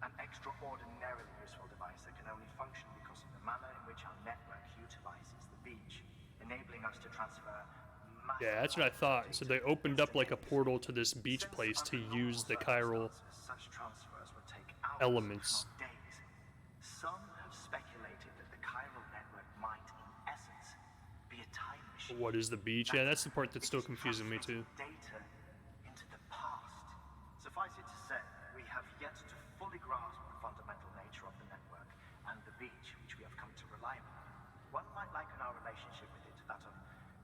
An extraordinarily useful device that can only function because of the manner in which our network utilizes the beach, enabling us to transfer massive. Yeah, that's what I thought. So they opened up like a portal to this beach place to use the chiral such transfers would take elements. days. Some have speculated that the chiral network might, in essence, be a time machine. What is the beach? Yeah, that's the part that's still confusing me too. Data into the past. Suffice it to say, we have yet to fully grasp the fundamental nature of the network and the beach which we have come to rely on. One might liken our relationship with it to that of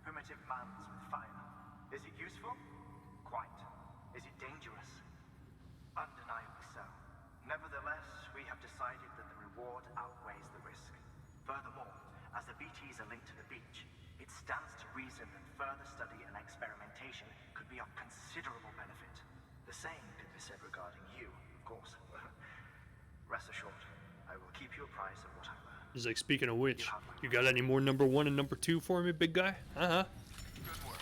primitive mans with fire. Is it useful? Quite. Is it dangerous? Undeniably so. Nevertheless, we have decided that the reward outweighs the risk. Furthermore, as the BTs are linked to the beach, it stands to reason that further study and experimentation could be of considerable benefit. The same could be said regarding you, of course. Rest assured, I will keep you apprised of what I learn. He's like, speaking of which, you got any more number 1 and number 2 for me, big guy? Uh-huh. Good work.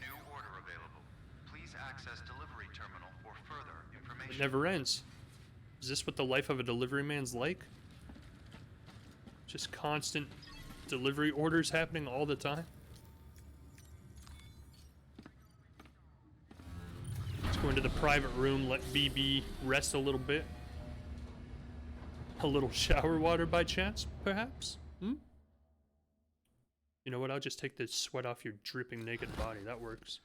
New order available. Please access delivery terminal for further information. It never ends. Is this what the life of a delivery man's like? Just constant delivery orders happening all the time? Let's go into the private room, let BB rest a little bit. A little shower water by chance, perhaps? Hmm? You know what, I'll just take the sweat off your dripping naked body, that works.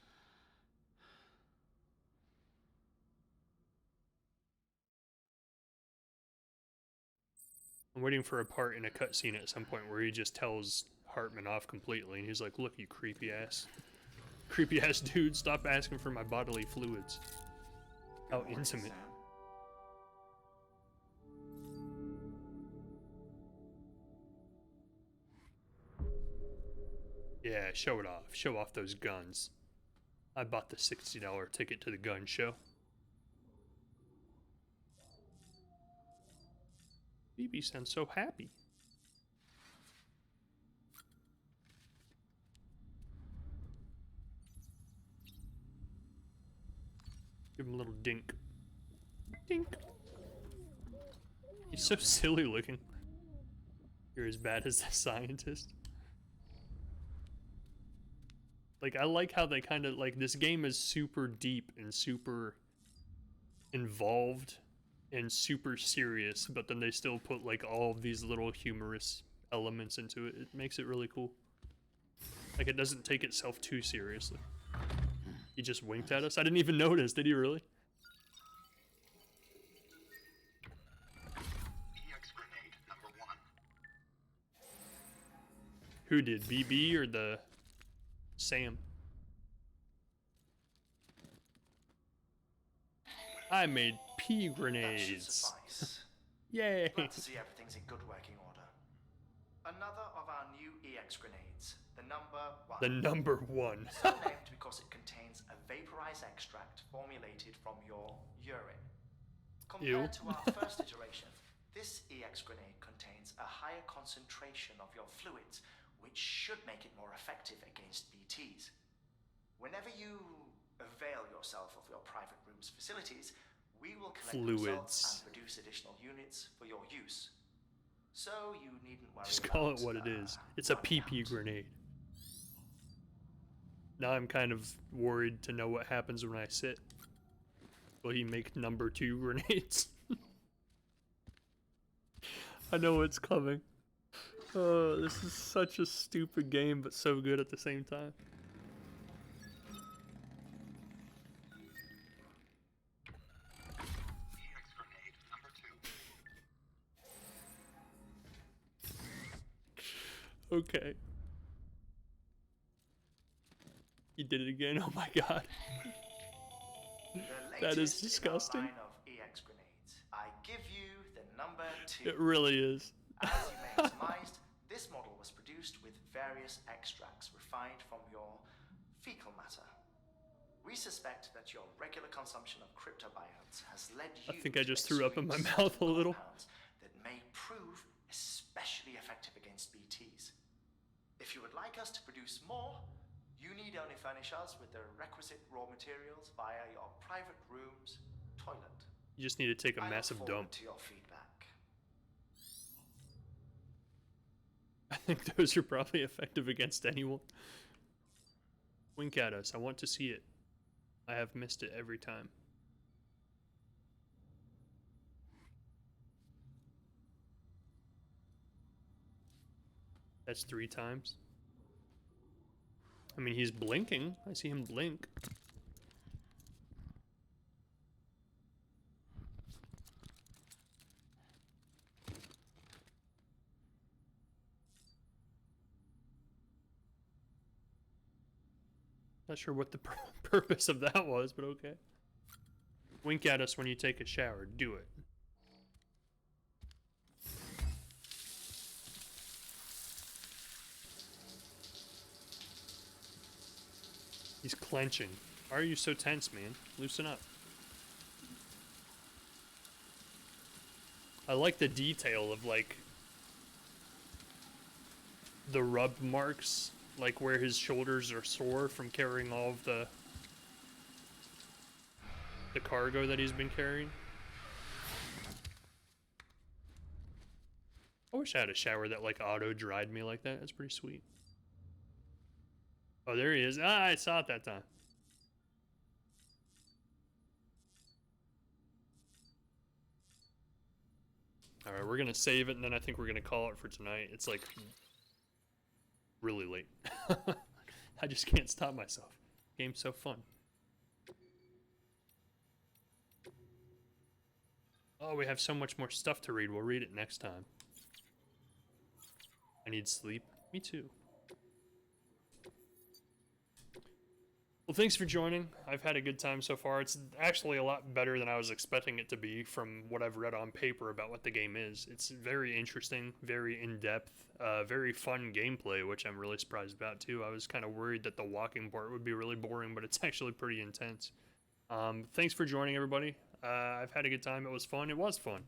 I'm waiting for a part in a cutscene at some point where he just tells Hartman off completely, and he's like, look, you creepy ass dude, stop asking for my bodily fluids. How intimate. Yeah, show it off. Show off those guns. I bought the $60 ticket to the gun show. BB sounds so happy. Give him a little dink. Dink. He's so silly looking. You're as bad as the scientist. Like, I like how they kind of, like, this game is super deep and super involved and super serious, but then they still put, like, all of these little humorous elements into it. It makes it really cool. Like, it doesn't take itself too seriously. He just winked at us? I didn't even notice. Did he really? EX grenade number 1. Who did? BB or the Sam? I made pea grenades. Yay! Glad to see everything's in good working order. Another of our new EX grenades, the number 1. The number 1. So named because it contains a vaporized extract formulated from your urine. Compared to our first iteration, this EX grenade contains a higher concentration of your fluids, which should make it more effective against BTs. Whenever you avail yourself of your private room's facilities, we will collect results and produce additional units for your use. So you needn't worry. Just call it what it is. It's a PP grenade. Now I'm kind of worried to know what happens when I sit. Will he make number 2 grenades? I know it's coming. Oh, this is such a stupid game, but so good at the same time. Okay. He did it again. Oh my god. That is disgusting. In our line of EX grenades, I give you the number 2. It really is. As you may have surmised, this model was produced with various extracts refined from your fecal matter. We suspect that your regular consumption of cryptobiotes has led you I think I to just threw up in my exude mouth a certain little. compounds that may prove especially effective against BTs. If you would like us to produce more, you need only furnish us with the requisite raw materials via your private room's toilet. You just need to take a I look massive forward dump. to your feedback. I think those are probably effective against anyone. Wink at us. I want to see it. I have missed it every time. That's 3 times. I mean, he's blinking. I see him blink. Not sure what the purpose of that was, but okay. Wink at us when you take a shower. Do it. He's clenching. Why are you so tense, man? Loosen up. I like the detail of, like, the rub marks, like where his shoulders are sore from carrying all of the cargo that he's been carrying. I wish I had a shower that, like, auto-dried me like that. That's pretty sweet. Oh, there he is. Ah, I saw it that time. Alright, we're gonna save it, and then I think we're gonna call it for tonight. It's, like, really late. I just can't stop myself. Game's so fun. Oh, we have so much more stuff to read. We'll read it next time. I need sleep. Me too. Well, thanks for joining. I've had a good time so far. It's actually a lot better than I was expecting it to be from what I've read on paper about what the game is. It's very interesting, very in-depth, very fun gameplay, which I'm really surprised about too. I was kind of worried that the walking part would be really boring, but it's actually pretty intense. Thanks for joining, everybody. I've had a good time. It was fun. It was fun.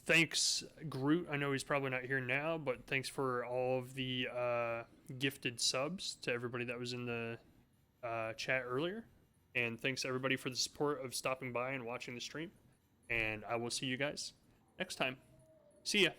Thanks, Groot. I know he's probably not here now, but thanks for all of the gifted subs to everybody that was in the chat earlier. And thanks, everybody, for the support of stopping by and watching the stream. And I will see you guys next time. See ya.